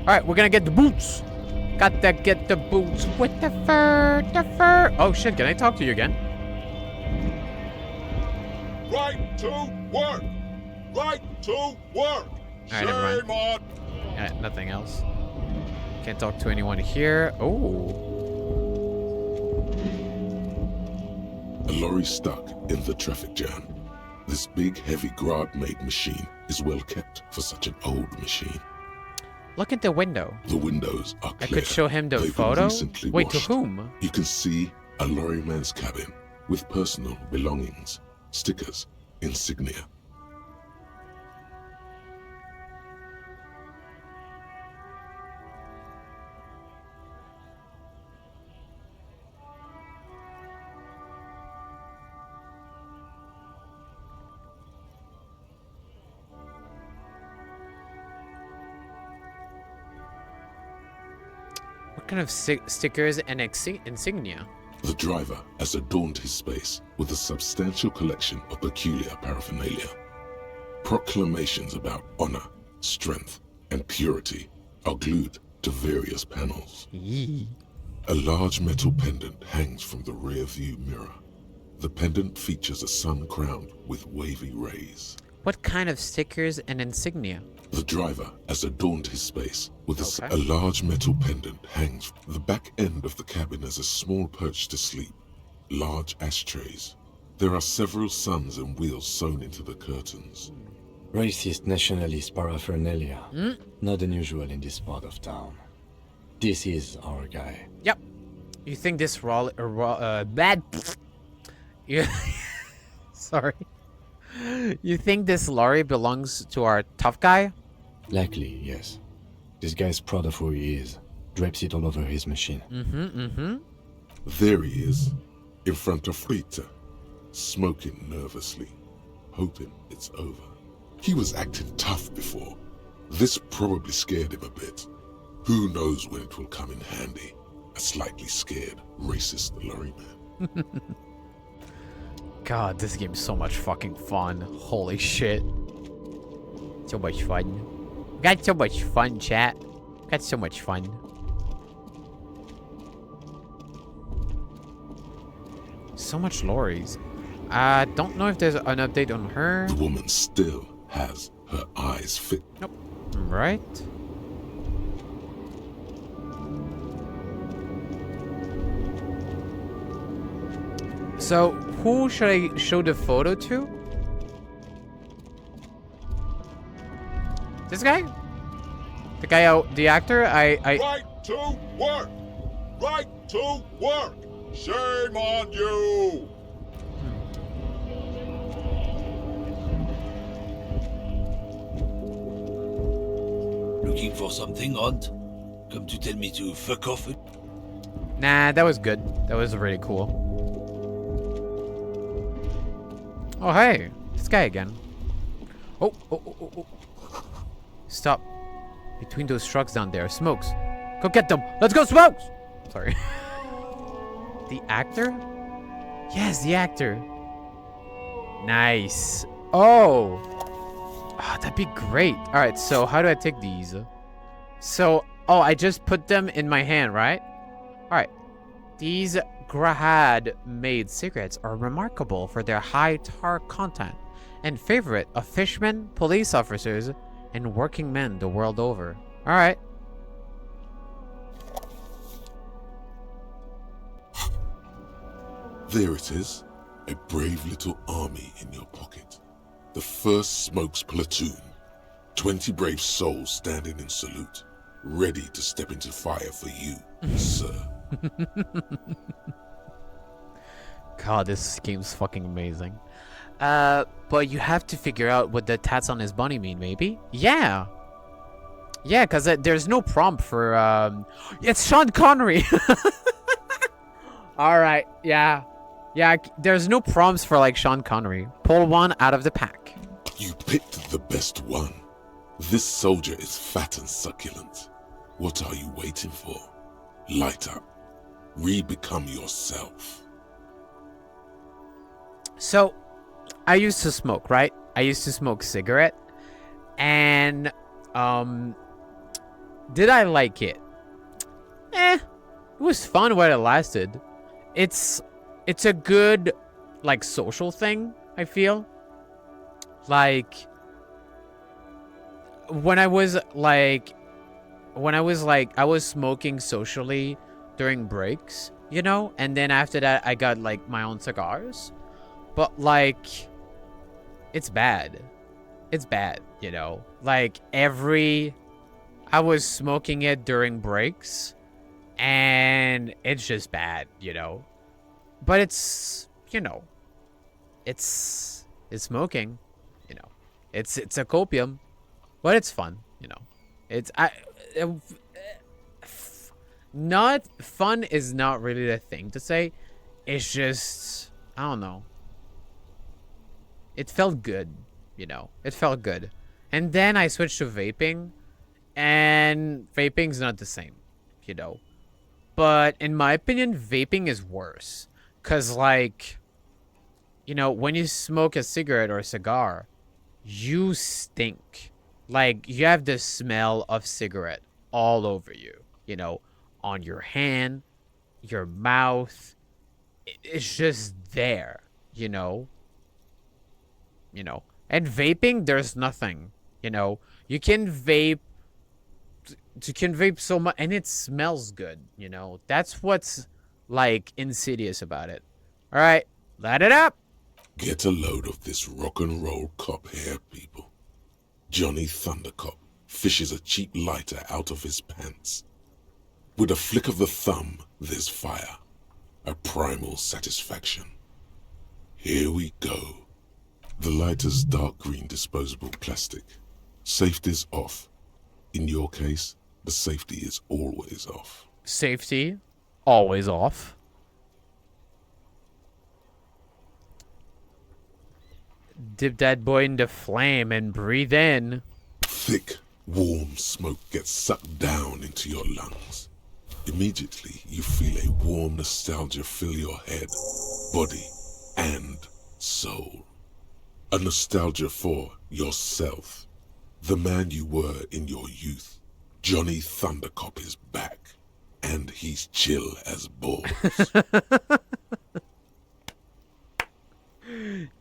Alright, we're gonna get the boots. Gotta get the boots with the fur, Oh shit, can I talk to you again? Right to work! Right to work! Alright, never mind. Alright, nothing else. Can't talk to anyone here. Oh. A lorry stuck in the traffic jam. This big, heavy Grad-made machine is well kept for such an old machine. Look at the window. The windows are I clear. could show him the They've been photo. recently Wait, washed. to whom? You can see a lorryman's cabin with personal belongings, stickers, insignia. What kind of stickers and insignia? The driver has adorned his space with a substantial collection of peculiar paraphernalia. Proclamations about honor, strength, and purity are glued to various panels. A large metal pendant hangs from the rear view mirror. The pendant features a sun crowned with wavy rays. What kind of stickers and insignia? The driver has adorned his space with a large metal pendant hangs. The back end of the cabin has a small perch to sleep, large ashtrays. There are several suns and wheels sewn into the curtains. Racist nationalist paraphernalia. Not unusual in this part of town. This is our guy. Yep. You think this bad? Yeah. Sorry. You think this lorry belongs to our tough guy? Likely, yes. This guy's proud of who he is. Drapes it all over his machine. There he is, in front of Rita, smoking nervously, hoping it's over. He was acting tough before. This probably scared him a bit. Who knows when it will come in handy? A slightly scared, racist lorryman. God, this game's so much fucking fun. Holy shit. So much fun. Got so much fun, chat. Got so much fun. So much lorries. Don't know if there's an update on her. The woman still has her eyes fixed. Nope. Right. So, who should I show the photo to? This guy? The guy out, the actor? Right to work! Right to work! Shame on you! Looking for something, Aunt? Come to tell me to fuck off? Nah, that was good. That was really cool. Oh, hey. This guy again. Oh. Stop. Between those trucks down there. Smokes. Go get them. Let's go, Smokes! Sorry. The actor? Yes, the actor. Nice. Oh. That'd be great. All right, so how do I take these? So, I just put them in my hand, right? All right. These Grahad-made cigarettes are remarkable for their high tar content and favorite of fishermen, police officers, and working men the world over. All right. There it is, a brave little army in your pocket. The first Smokes platoon. 20 brave souls standing in salute, ready to step into fire for you, sir. God, this game's fucking amazing. But you have to figure out what the tats on his bunny mean, maybe? Yeah. Yeah, because there's no prompt for, it's Sean Connery! Alright, yeah. Yeah, there's no prompts for, like, Sean Connery. Pull one out of the pack. You picked the best one. This soldier is fat and succulent. What are you waiting for? Light up. Re-become yourself. So, I used to smoke, right? I used to smoke cigarette. And, did I like it? It was fun while it lasted. It's a good, like, social thing, I feel. Like, I was smoking socially during breaks, you know? And then after that, I got, like, my own cigars. But, like, it's bad. It's bad, you know? Like, every I was smoking it during breaks, and it's just bad, you know. But it's, you know, it's smoking, you know. It's a copium, but it's fun, you know. Not fun is not really the thing to say. It's just, I don't know. It felt good, you know. It felt good. And then I switched to vaping, and vaping's not the same, you know. But in my opinion, vaping is worse. Because, like, you know, when you smoke a cigarette or a cigar, you stink. Like, you have the smell of cigarette all over you, you know, on your hand, your mouth. It's just there, you know. You know, and vaping, there's nothing, you know. You can vape so much, and it smells good, you know. That's what's, like, insidious about it. All right, light it up. Get a load of this rock and roll cop here, people. Johnny Thundercop fishes a cheap lighter out of his pants. With a flick of the thumb, there's fire. A primal satisfaction. Here we go. The lighter's dark green disposable plastic. Safety's off. In your case, the safety is always off. Safety, always off. Dip that boy into flame and breathe in. Thick, warm smoke gets sucked down into your lungs. Immediately, you feel a warm nostalgia fill your head, body, and soul. A nostalgia for yourself. The man you were in your youth. Johnny Thundercop is back. And he's chill as balls.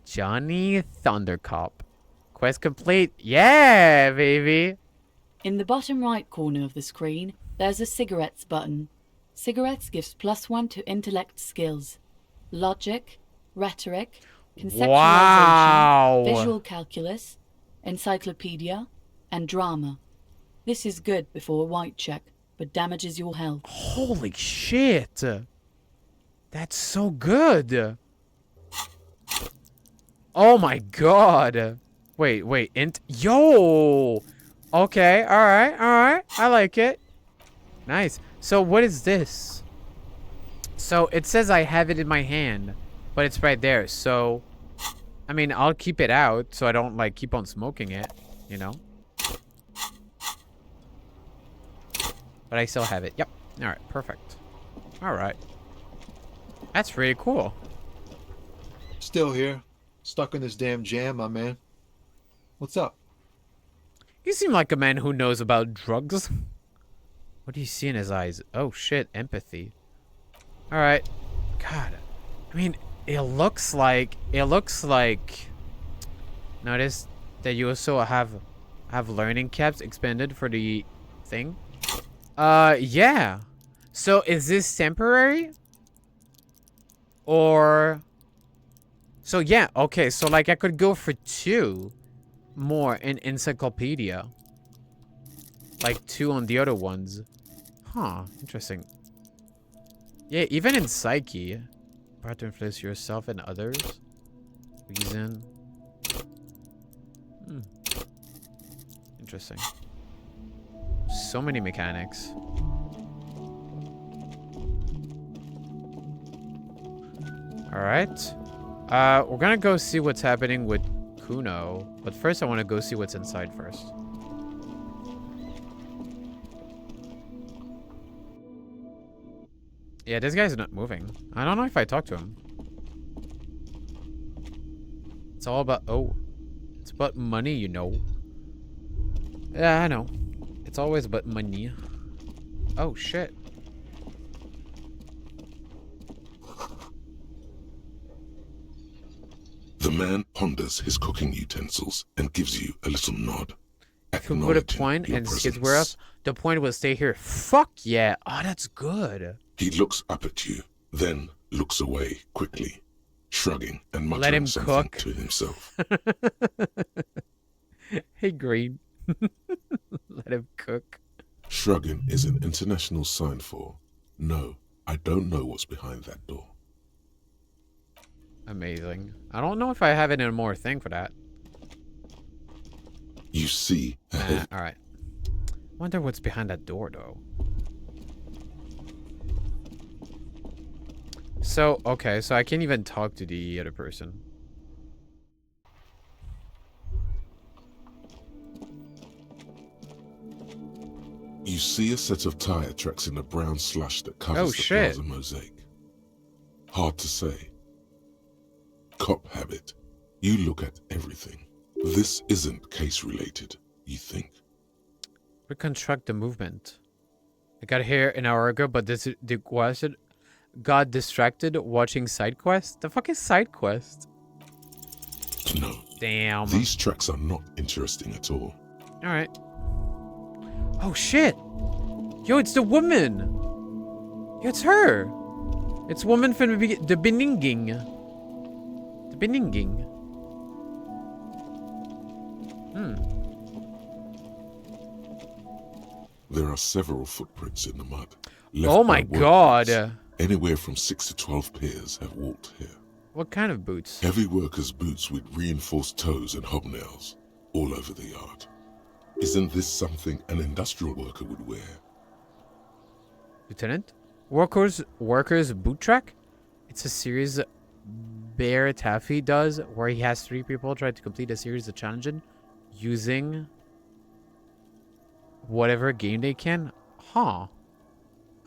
Johnny Thundercop. Quest complete. Yeah, baby. In the bottom right corner of the screen, there's a cigarettes button. Cigarettes gives +1 to intellect skills. Logic, rhetoric, conceptualization, Wow. visual calculus, encyclopedia, and drama. This is good before a white check, but damages your health. Holy shit. That's so good. Oh my god. Wait. Yo. Okay, alright. I like it. Nice. So what is this? So it says I have it in my hand, but it's right there. So, I mean, I'll keep it out so I don't, like, keep on smoking it, you know? But I still have it. Yep. Alright, perfect. Alright. That's really cool. Still here. Stuck in this damn jam, my man. What's up? You seem like a man who knows about drugs. What do you see in his eyes? Oh shit, empathy. Alright. God. I mean, it looks like notice that you also have learning caps expanded for the thing. Yeah. So is this temporary? Or so yeah, okay, so like I could go for 2 more in encyclopedia. Like 2 on the other ones. Huh, interesting. Yeah, even in psyche. Power to influence yourself and others. Reason. Interesting. So many mechanics. Alright. We're gonna go see what's happening with Kuno. But first I want to go see what's inside first. Yeah, this guy's not moving. I don't know if I talk to him. It's all about... Oh. It's about money, you know. Yeah, I know. It's always about money. Oh, shit. The man ponders his cooking utensils and gives you a little nod. If you put a point and skids wear up, the point will stay here. Fuck yeah. Oh, that's good. He looks up at you, then looks away quickly, shrugging and Let muttering him something cook. to himself. Hey, Green. Let him cook. Shrugging is an international sign for, no, I don't know what's behind that door. Amazing. I don't know if I have any more thing for that. You see a heavy... Alright. Wonder what's behind that door, though. So, okay, so I can't even talk to the other person. You see a set of tire tracks in the brown slush that covers the plaza mosaic. Hard to say. Cop habit. You look at everything. This isn't case related, you think. Reconstruct the movement. I got here an hour ago, but this got distracted watching side quest. The fuck is side quest? No. Damn. These tracks are not interesting at all. Alright. Oh shit! Yo, it's the woman! Yo, it's her! It's woman from the Beninging. The Beninging. There are several footprints in the mud. Oh my god! Anywhere from 6 to 12 pairs have walked here. What kind of boots? Heavy workers' boots with reinforced toes and hobnails all over the yard. Isn't this something an industrial worker would wear? Lieutenant? Workers boot track? It's a series Bear Taffy does where he has 3 people try to complete a series of challenges using whatever game they can. Huh.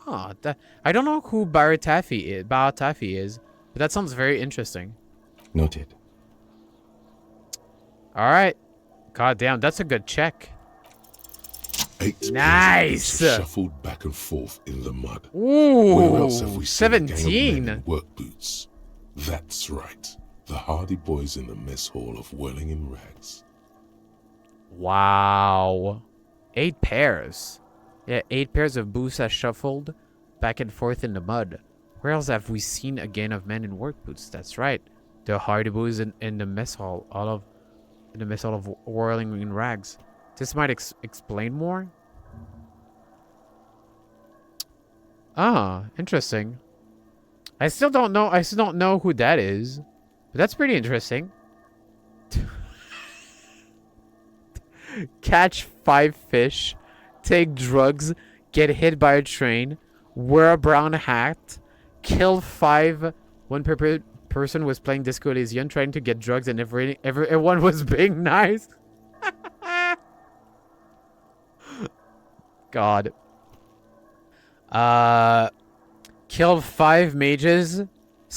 I don't know who Bar Taffy is, but that sounds very interesting. Noted. Alright. God damn, that's a good check. 8 nice! Shuffled back and forth in the mud. Ooh, where else have we seen 17. a gang of men in work boots? That's right. The hardy boys in the mess hall of whirling in rags. Wow. 8 pairs. Yeah, 8 pairs of boots are shuffled back and forth in the mud. Where else have we seen a gang of men in work boots? That's right. The hardy boys in the mess hall, in the mess hall of whirling in rags. This might explain more. Ah, interesting. I still don't know who that is, but that's pretty interesting. Catch 5 fish, take drugs, get hit by a train, wear a brown hat, kill 5. One person was playing Disco Elysium, trying to get drugs, and everyone was being nice. God. Killed 5 mages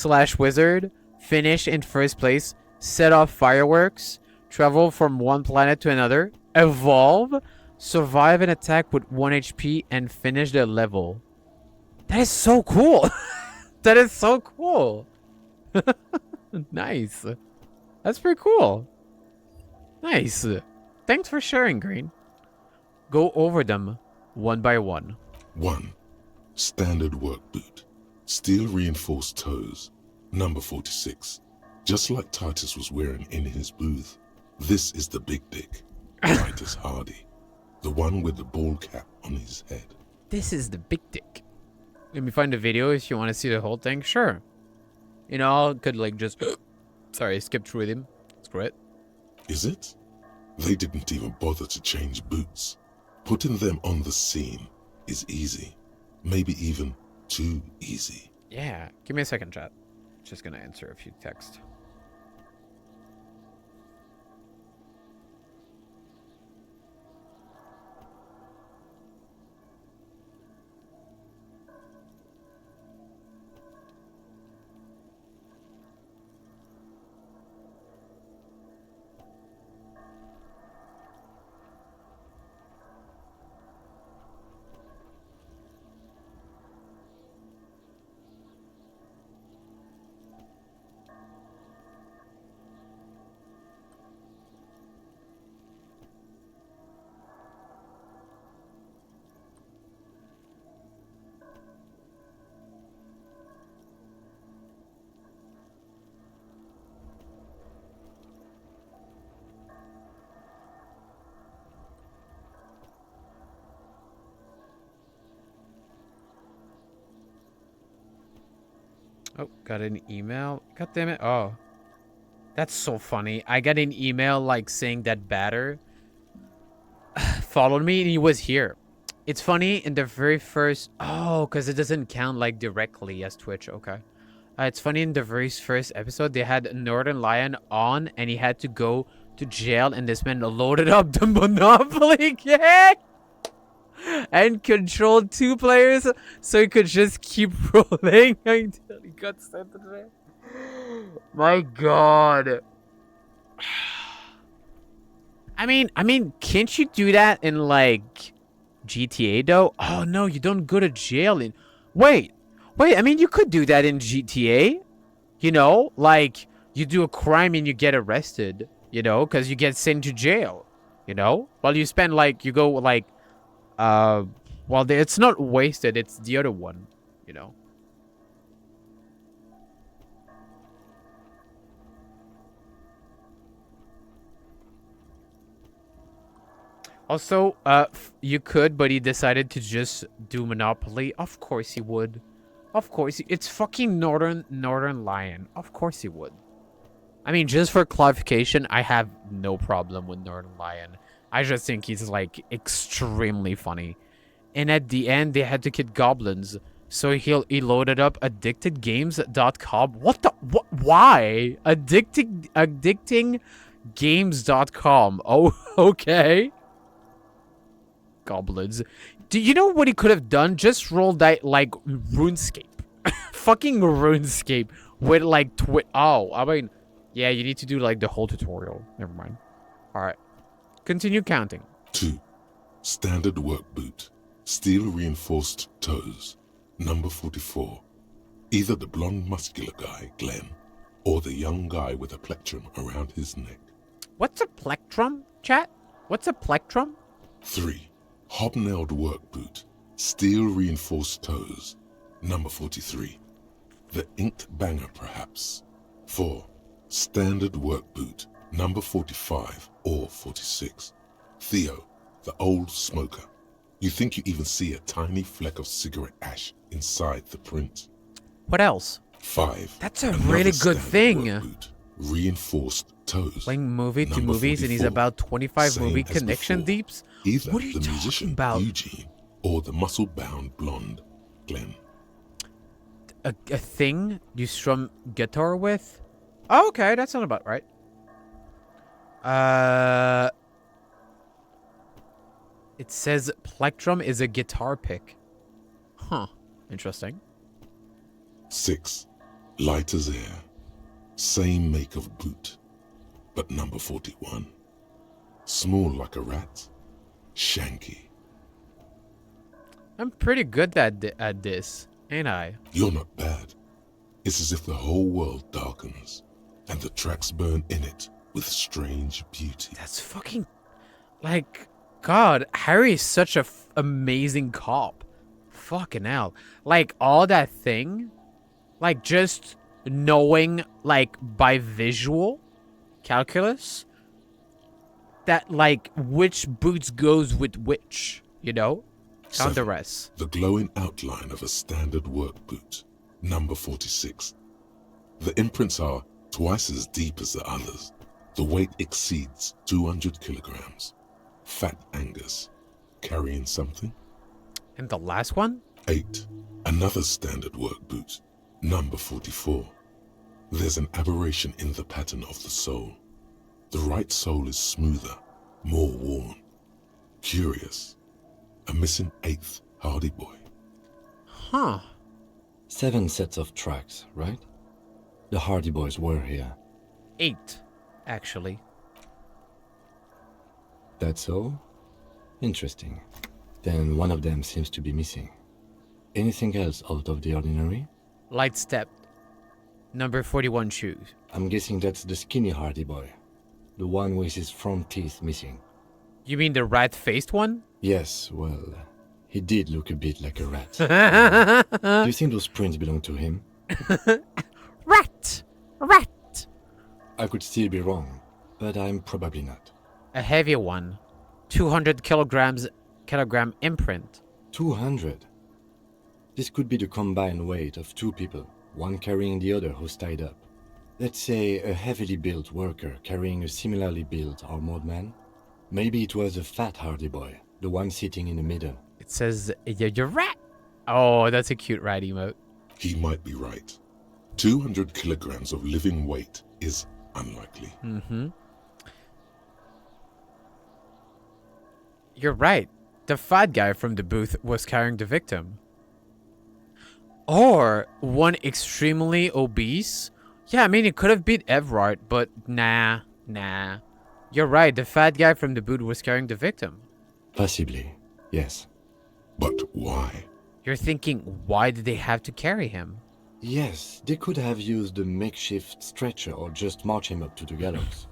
/ wizard, finish in first place, set off fireworks, travel from one planet to another, evolve, survive an attack with 1 HP, and finish the level. That is so cool. That is so cool. Nice. That's pretty cool. Nice. Thanks for sharing, Green. Go over them one by one. 1. Standard work boot. Steel reinforced toes. Number 46. Just like Titus was wearing in his booth. This is the big dick. Titus Hardy. The one with the ball cap on his head. This is the big dick. Let me find the video if you want to see the whole thing. Sure. You know, I could like just... Sorry, skip through with him. Screw it. Is it? They didn't even bother to change boots. Putting them on the scene is easy. Maybe even too easy. Yeah. Give me a second, chat. Just gonna answer a few texts. Oh, got an email. God damn it. Oh. That's so funny. I got an email like saying that Batter followed me and he was here. It's funny in the very first... Oh, because it doesn't count like directly as Twitch. Okay. It's funny in the very first episode they had Northern Lion on and he had to go to jail and this man loaded up the Monopoly game and controlled 2 players so he could just keep rolling until he got sent to jail. My God. I mean, can't you do that in like GTA though? Oh no, you don't go to jail in. Wait. I mean, you could do that in GTA. You know, like you do a crime and you get arrested. You know, because you get sent to jail. You know, while you spend like you go like, well, it's not wasted. It's the other one. You know. Also, you could, but he decided to just do Monopoly. Of course he would. Of course, it's fucking Northern Lion. Of course he would. I mean, just for clarification, I have no problem with Northern Lion. I just think he's like extremely funny. And at the end, they had to kill goblins, so he loaded up addictedgames.com. What? Why? Addictinggames.com. Oh, okay. Goblins. Do you know what he could have done? Just roll that like RuneScape. Fucking RuneScape with like oh, I mean, yeah, you need to do like the whole tutorial. Never mind. All right. Continue counting. 2. Standard work boot. Steel reinforced toes. Number 44. Either the blonde muscular guy, Glenn, or the young guy with a plectrum around his neck. What's a plectrum, chat? What's a plectrum? 3. Hobnailed work boot, steel reinforced toes. Number 43. The inked banger, perhaps. 4. Standard work boot, number 45 or 46. Theo, the old smoker. You think you even see a tiny fleck of cigarette ash inside the print. What else? 5. That's a really good thing. Boot, reinforced toes. Playing movie to Number movies 44, and he's about 25 same movie as connection before. deeps? Either What are you the talking musician about? Eugene or the muscle-bound blonde Glenn. A thing you strum guitar with? Oh, okay, that's not about right. It says plectrum is a guitar pick. Huh. Interesting. 6. Light as air. Same make of boot, but number 41. Small like a rat. Shanky. I'm pretty good at this, ain't I? You're not bad. It's as if the whole world darkens, and the tracks burn in it with strange beauty. That's fucking... Like, God, Harry is such a amazing cop. Fucking hell. Like, all that thing, like, just knowing, like, by visual calculus, that, like, which boots goes with which, you know? Count the 7. rest. The glowing outline of a standard work boot, number 46. The imprints are twice as deep as the others. The weight exceeds 200 kilograms. Fat Angus. Carrying something? And the last one? 8. Another standard work boot, number 44. There's an aberration in the pattern of the sole. The right sole is smoother, more worn. Curious. A missing 8th Hardy Boy. Huh. 7 sets of tracks, right? The Hardy Boys were here. 8, actually. That's all? Interesting. Then one of them seems to be missing. Anything else out of the ordinary? Light step. Number 41 shoes. I'm guessing that's the skinny Hardy Boy. The one with his front teeth missing. You mean the rat-faced one? Yes, well, he did look a bit like a rat. Do you think those prints belong to him? Rat! Rat! I could still be wrong, but I'm probably not. A heavy one. 200 kilogram imprint. 200? This could be the combined weight of 2 people. one carrying the other who's tied up. Let's say a heavily built worker carrying a similarly built armored man. Maybe it was a fat hardy boy, the one sitting in the middle. It says, you're right. Oh, that's a cute rat emote. He might be right. 200 kilograms of living weight is unlikely. Mm-hmm. You're right. The fat guy from the booth was carrying the victim. Or one extremely obese. Yeah, I mean, it could have been Everard, but nah. You're right, the fat guy from the booth was carrying the victim. Possibly, yes. But why? You're thinking, why did they have to carry him? Yes, they could have used a makeshift stretcher or just march him up to the gallows.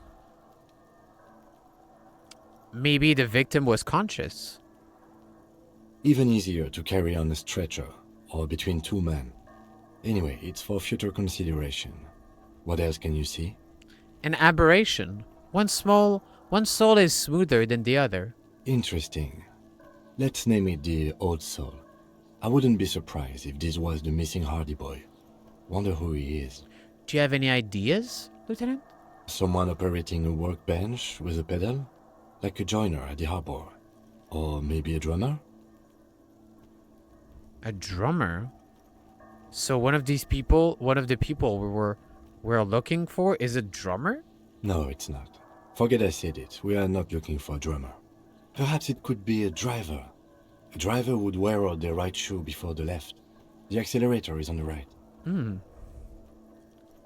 Maybe the victim was conscious. Even easier to carry on a stretcher, or between two men. Anyway, it's for future consideration. What else can you see? An aberration. One soul is smoother than the other. Interesting. Let's name it the Old Soul. I wouldn't be surprised if this was the missing hardy boy. Wonder who he is. Do you have any ideas, Lieutenant? Someone operating a workbench with a pedal? Like a joiner at the harbor. Or maybe a drummer? A drummer? So one of the people we're looking for is a drummer? No, it's not. Forget I said it. We are not looking for a drummer. Perhaps it could be a driver. A driver would wear out their right shoe before the left. The accelerator is on the right.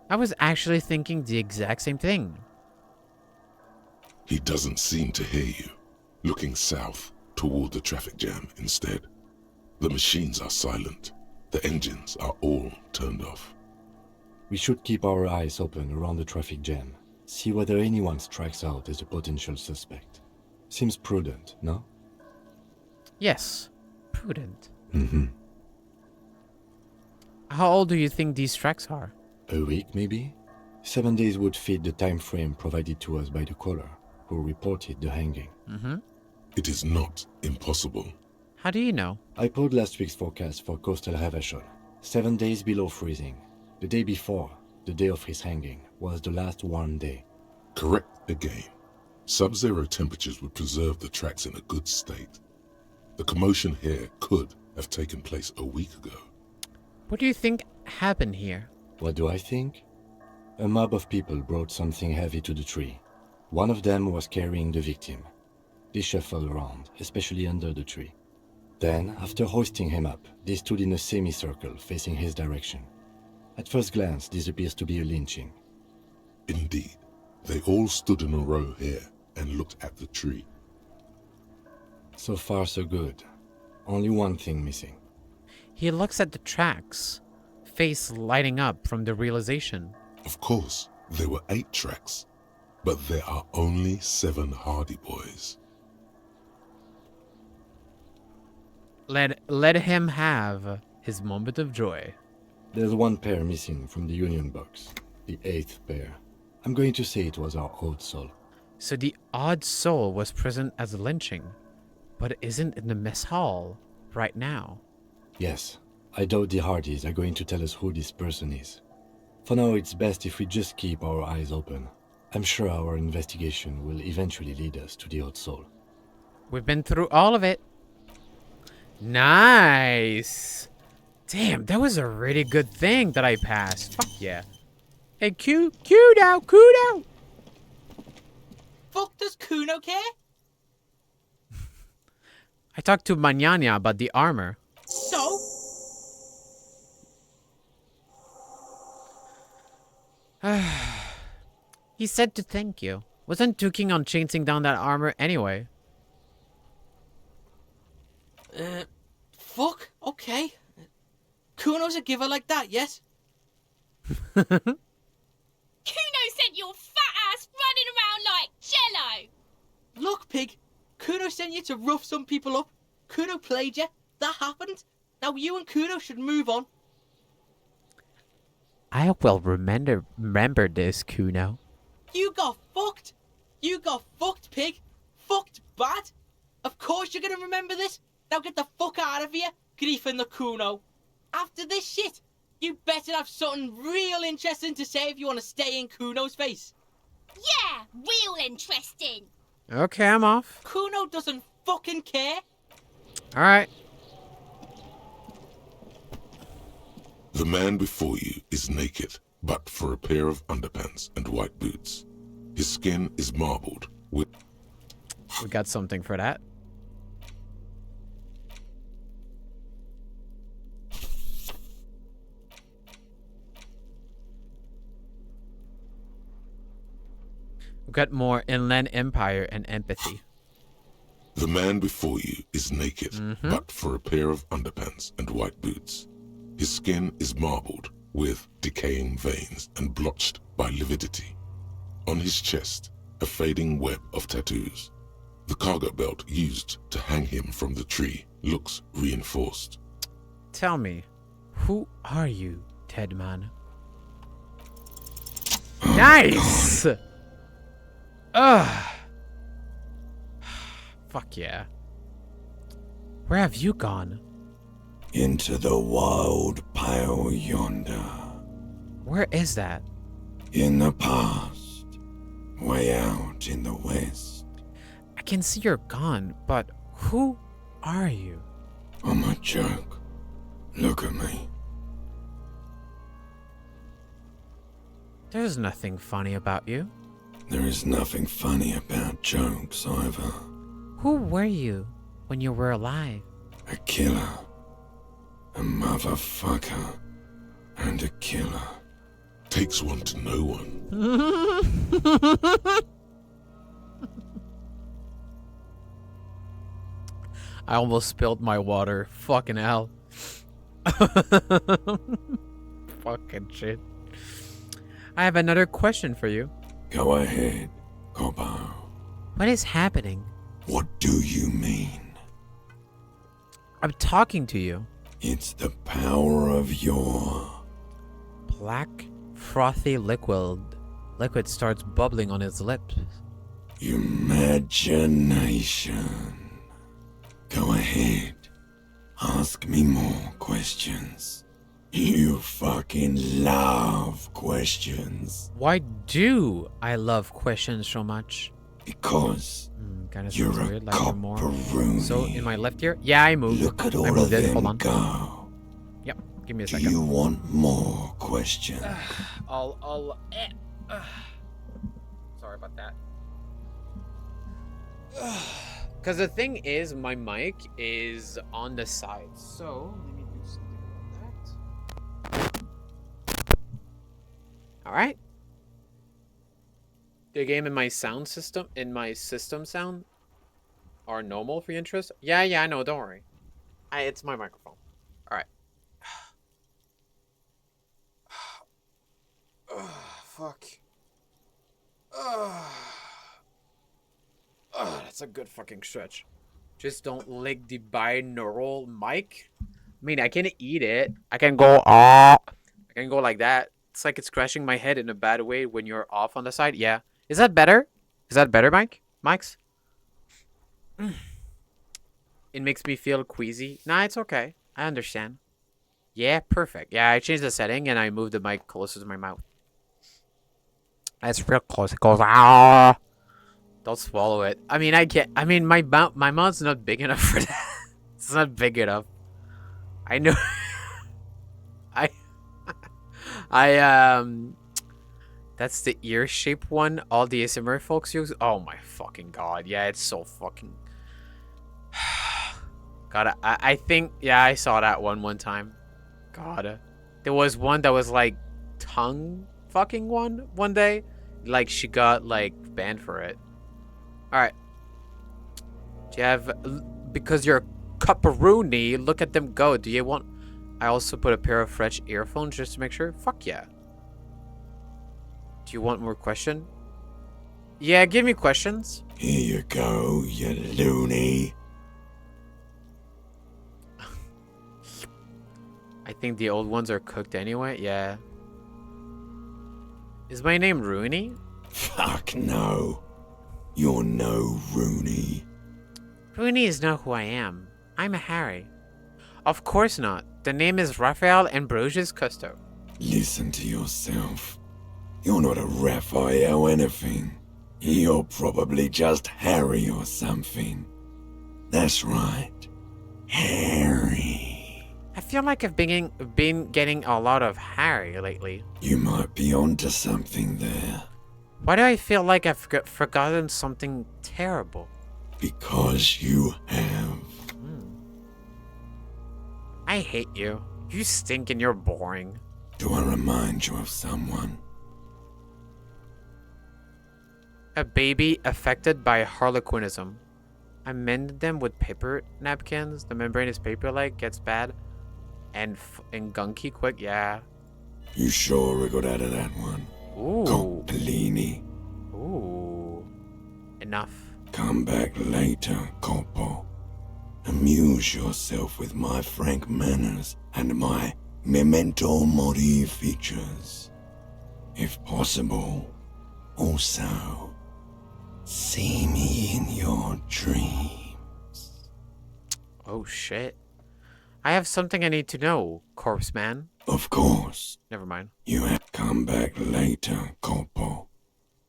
I was actually thinking the exact same thing. He doesn't seem to hear you. Looking south toward the traffic jam instead. The machines are silent. The engines are all turned off. We should keep our eyes open around the traffic jam. See whether anyone strikes out as a potential suspect. Seems prudent, no? Yes, prudent. Mm-hmm. How old do you think these tracks are? A week, maybe? 7 days would fit the time frame provided to us by the caller, who reported the hanging. Mm-hmm. It is not impossible. How do you know? I pulled last week's forecast for coastal Havashon. 7 days below freezing. The day before, the day of his hanging, was the last warm day. Correct again. Sub-zero temperatures would preserve the tracks in a good state. The commotion here could have taken place a week ago. What do you think happened here? What do I think? A mob of people brought something heavy to the tree. One of them was carrying the victim. They shuffled around, especially under the tree. Then, after hoisting him up, they stood in a semicircle facing his direction. At first glance, this appears to be a lynching. Indeed. They all stood in a row here and looked at the tree. So far, so good. Only one thing missing. He looks at the tracks, face lighting up from the realization. Of course, there were 8 tracks, but there are only 7 Hardy Boys. Let him have his moment of joy. There's one pair missing from the Union box. The 8th pair. I'm going to say it was our Old Soul. So the Odd Soul was present as a lynching, but isn't in the mess hall right now. Yes. I doubt the Hardys are going to tell us who this person is. For now, it's best if we just keep our eyes open. I'm sure our investigation will eventually lead us to the Old Soul. We've been through all of it. Nice. Damn, that was a really good thing that I passed. Fuck yeah. Hey, Kuno. Fuck does Kuno care? I talked to Mañana about the armor. So? He said to thank you. Wasn't too keen on chasing down that armor anyway. Fuck, okay. Kuno's a giver like that, yes? Kuno sent your fat ass running around like jello! Look, pig. Kuno sent you to rough some people up. Kuno played you. That happened. Now you and Kuno should move on. I will remember this, Kuno. You got fucked. You got fucked, pig. Fucked bad. Of course you're gonna remember this. Now get the fuck out of here, Grief and the Kuno. After this shit, You better have something real interesting to say if you want to stay in Kuno's face. Yeah, real interesting. Okay, I'm off. Kuno doesn't fucking care. All right. The man before you is naked, but for a pair of underpants and white boots. His skin is marbled with... We got something for that. We got more Inland Empire and empathy. The man before you is naked, but for a pair of underpants and white boots. His skin is marbled with decaying veins and blotched by lividity. On his chest, a fading web of tattoos. The cargo belt used to hang him from the tree looks reinforced. Tell me, who are you, dead man? Nice! Ugh. Fuck yeah. Where have you gone? Into the wild pale yonder. Where is that? In the past. Way out in the west. I can see you're gone, but who are you? I'm a joke. Look at me. There's nothing funny about you. There is nothing funny about jokes either. Who were you when you were alive? A killer. A motherfucker. And a killer. Takes one to know one. I almost spilled my water. Fucking hell. Fucking shit. I have another question for you. Go ahead, Kobo. What is happening? What do you mean? I'm talking to you. It's the power of your... Black, frothy liquid. Liquid starts bubbling on his lips. Imagination. Go ahead. Ask me more questions. You fucking love questions. Why do I love questions so much? Because you're a copperoni. So in my left ear? Yeah, I moved. Look at I all moved of it. them Hold on. go. Yep. Give me a Do second. you want more questions? Sorry about that. Because the thing is, my mic is on the side. So, let me do something about that. Alright. The game in my sound system, sound, are normal for your interest? Yeah, I know, don't worry. It's my microphone. Alright. Fuck. That's a good fucking stretch. Just don't lick the binaural mic. I mean, I can eat it. I can go I can go like that. It's like it's crashing my head in a bad way when you're off on the side. Yeah. Is that better? Is that better, Mike? Mike's? It makes me feel queasy. Nah, it's okay. I understand. Yeah, perfect. Yeah, I changed the setting and I moved the mic closer to my mouth. It's real close. It goes, ah. Don't swallow it. I mean, I can't. I mean, my mouth's not big enough for that. It's not big enough. I know. That's the ear shape one all the ASMR folks use. Oh my fucking god. Yeah, it's so fucking... God, I think... Yeah, I saw that one time. God. There was one that was like tongue fucking one day. Like, she got like banned for it. Alright. Do you have... Because you're a cupperoonie, look at them go. Do you want... I also put a pair of fresh earphones just to make sure. Fuck yeah. Do you want more question? Yeah, give me questions. Here you go, you loony. I think the old ones are cooked anyway. Yeah. Is my name Rooney? Fuck no. You're no Rooney. Rooney is not who I am. I'm a Harry. Of course not. The name is Raphael Ambrosius Custo. Listen to yourself. You're not a Raphael anything. You're probably just Harry or something. That's right. Harry. I feel like I've been getting a lot of Harry lately. You might be onto something there. Why do I feel like I've forgotten something terrible? Because you have. I hate you. You stink and you're boring. Do I remind you of someone? A baby affected by harlequinism. I mended them with paper napkins. The membrane is paper-like, gets bad, and gunky quick. Yeah. You sure we got out of that one? Ooh. Go, Bellini. Ooh. Enough. Come back later, Corpo. Amuse yourself with my frank manners and my memento mori features. If possible, also, see me in your dreams. Oh shit. I have something I need to know, corpse man. Of course. Never mind. You have come back later, Corpo.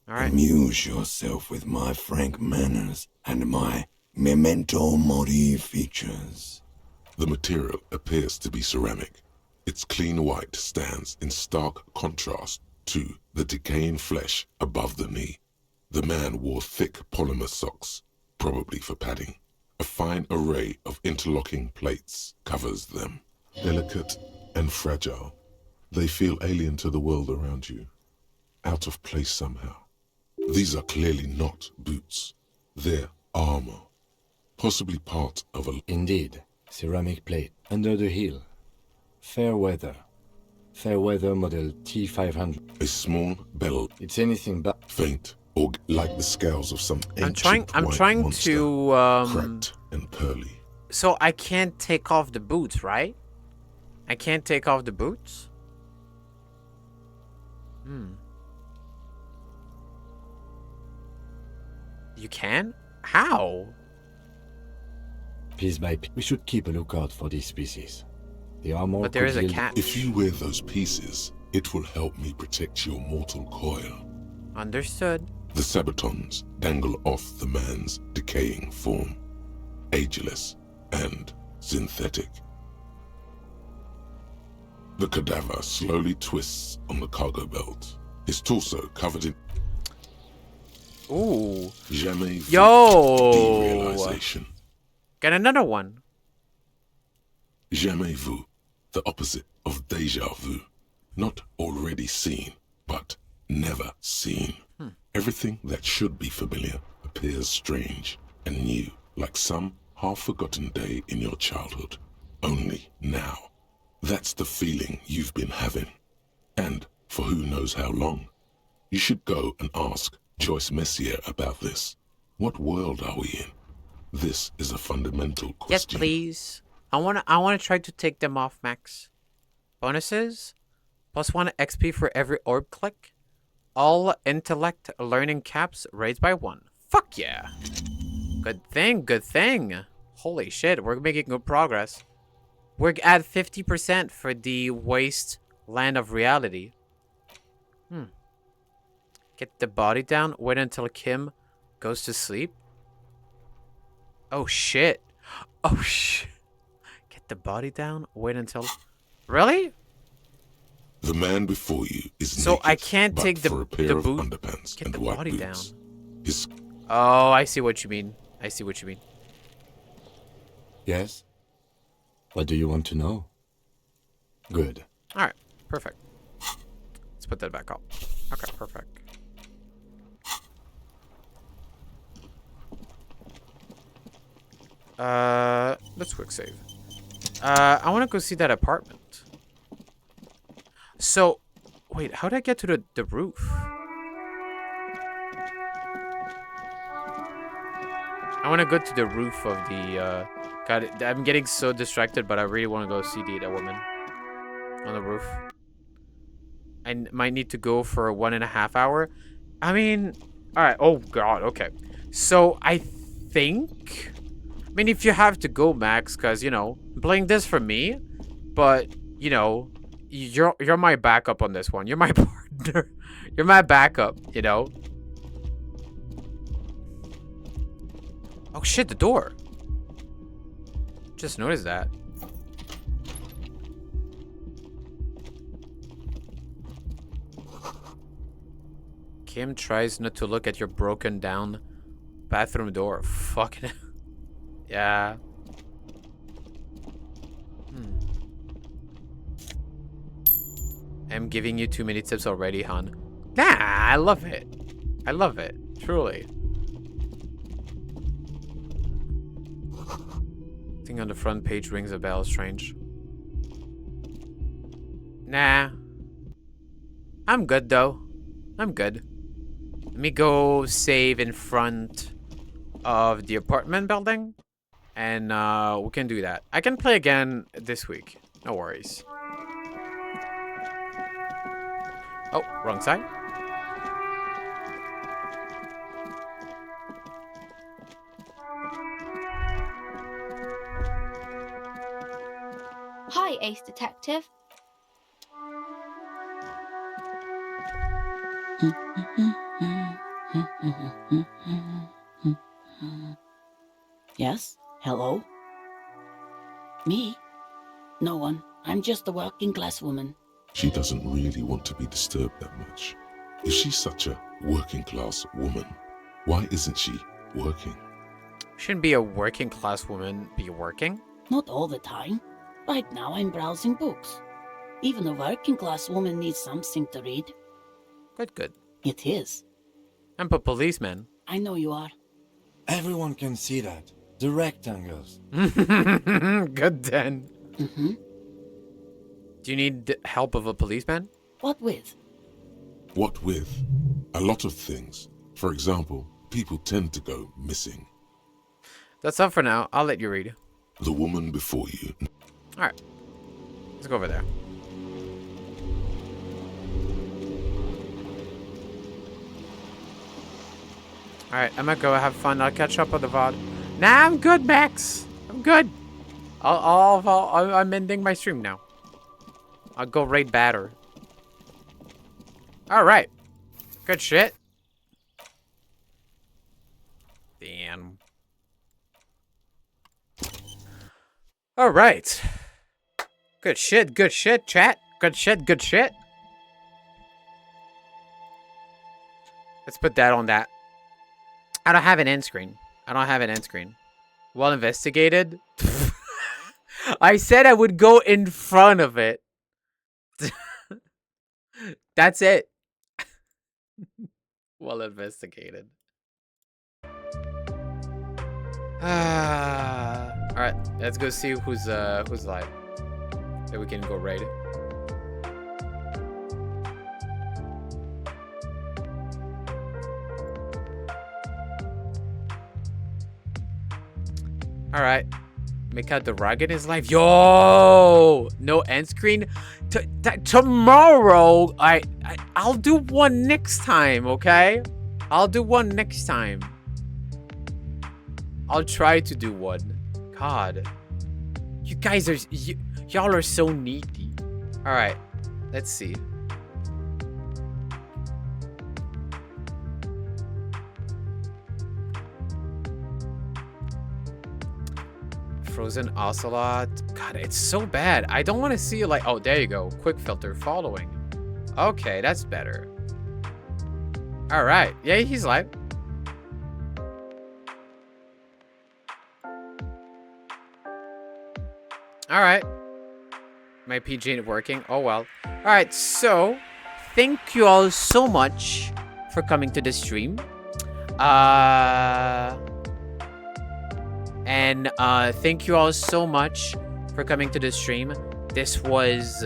Alright. Amuse yourself with my frank manners and my memento mori features. The material appears to be ceramic. Its clean white stands in stark contrast to the decaying flesh above the knee. The man wore thick polymer socks, probably for padding. A fine array of interlocking plates covers them. Delicate and fragile, they feel alien to the world around you, out of place somehow. These are clearly not boots. They're armor, possibly part of a... Indeed, ceramic plate, under the heel. Fair weather. Fair weather model T500. A small bell. It's anything but... Faint, or like the scales of some ancient I'm trying monster, to cracked and pearly. So I can't take off the boots, right? I can't take off the boots? You can? How? Piece by piece. We should keep a lookout for these species. The armor But there is could a yield- cat. If you wear those pieces, it will help me protect your mortal coil. Understood. The sabatons dangle off the man's decaying form, ageless and synthetic. The cadaver slowly twists on the cargo belt, his torso covered in... Ooh. Jamais vu Yo! derealization. Got another one. Jamais vu, the opposite of déjà vu. Not already seen, but never seen. Everything that should be familiar appears strange and new, like some half-forgotten day in your childhood. Only now. That's the feeling you've been having. And for who knows how long. You should go and ask Joyce Messier about this. What world are we in? This is a fundamental question. Yes, please. I wanna try to take them off, Max. Bonuses? +1 XP for every orb click. All intellect learning caps raised by 1. Fuck yeah. Good thing, good thing. Holy shit, we're making good progress. We're at 50% for the waste land of reality. Get the body down. Wait until Kim goes to sleep. Oh shit. Oh shit. Get the body down. Wait until... Really? The man before you is So naked, I can't but take the for a pair of boot. underpants Get and the white body boots. down. His Oh, I see what you mean. I see what you mean. Yes? What do you want to know? Good. Alright, perfect. Let's put that back up. Okay, perfect. Let's quick save. I want to go see that apartment. So, wait, how did I get to the roof? I want to go to the roof of the, God, I'm getting so distracted, but I really want to go see that woman on the roof. I might need to go for 1.5 hours. I mean, alright, oh God, okay. So, I think... I mean, if you have to go, Max, because, you know, playing this for me, but you know, you're my backup on this one. You're my partner. You're my backup, you know. Oh shit, the door. Just noticed that. Kim tries not to look at your broken down bathroom door. Fucking. Yeah. I'm giving you too many tips already, hon. Nah, I love it. I love it. Truly. Thing on the front page rings a bell. Strange. Nah. I'm good, though. I'm good. Let me go save in front of the apartment building. And we can do that. I can play again this week. No worries. Oh, wrong side. Hi, Ace Detective. Yes? Hello? Me? No one. I'm just a working class woman. She doesn't really want to be disturbed that much. If she's such a working class woman, why isn't she working? Shouldn't be a working class woman be working? Not all the time. Right now I'm browsing books. Even a working class woman needs something to read. Good, good. It is. I'm a policeman. I know you are. Everyone can see that. The rectangles. Good then. Mm-hmm. Do you need the help of a policeman? What with? What with? A lot of things. For example, people tend to go missing. That's all for now. I'll let you read. The woman before you. Alright. Let's go over there. Alright, I'm gonna go have fun. I'll catch up on the VOD. Nah, I'm good, Max. I'm good. I'm ending my stream now. I'll go raid batter. Alright. Good shit. Damn. Alright. Good shit, chat. Good shit. Let's put that on that. I don't have an end screen. Well investigated. I said I would go in front of it. That's it. Well investigated. Alright, let's go see who's live. Then we can go raid it. Alright. Make out the rug in his life. Yo! No end screen. Tomorrow, I'll do one next time, okay? I'll do one next time. I'll try to do one. God. You guys are... Y'all are so needy. Alright. Let's see. Frozen Ocelot. God, it's so bad. I don't want to see like... Oh, there you go. Quick filter following. Okay, that's better. Alright. Yeah, he's live. Alright. My PG ain't working. Oh, well. Alright, so... Thank you all so much for coming to the stream. And thank you all so much for coming to the stream. This was,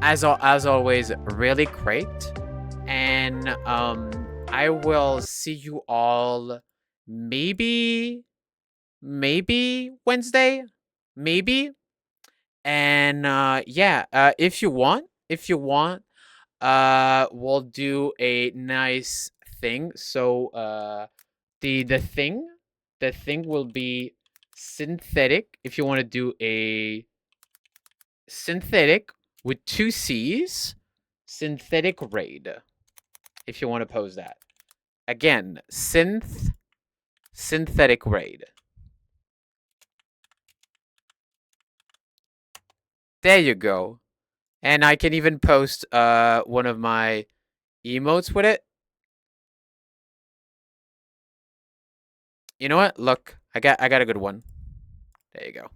as always, really great. And I will see you all maybe Wednesday, maybe. And yeah, if you want, we'll do a nice thing. So the thing will be synthetic. If you want to do a synthetic with 2 C's. Synthetic raid. If you want to pose that. Again, synthetic raid. There you go. And I can even post one of my emotes with it. You know what? Look, I got a good one. There you go.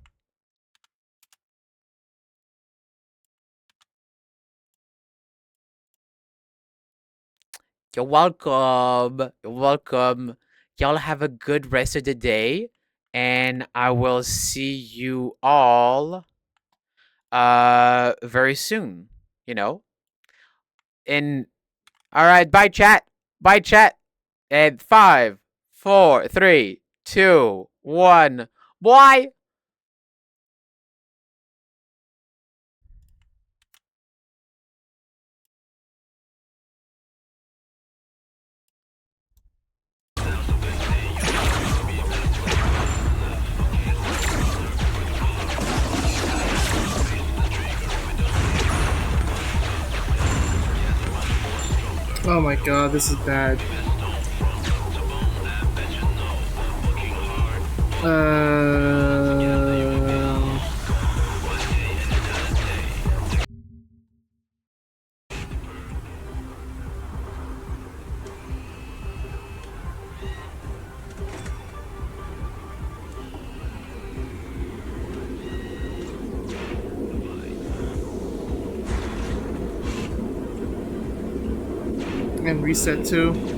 You're welcome. You're welcome. Y'all have a good rest of the day, and I will see you all very soon. You know. And all right, bye chat. Bye chat. And 5, 4, 3, 2, 1. Bye. Oh my god, this is bad. And reset too.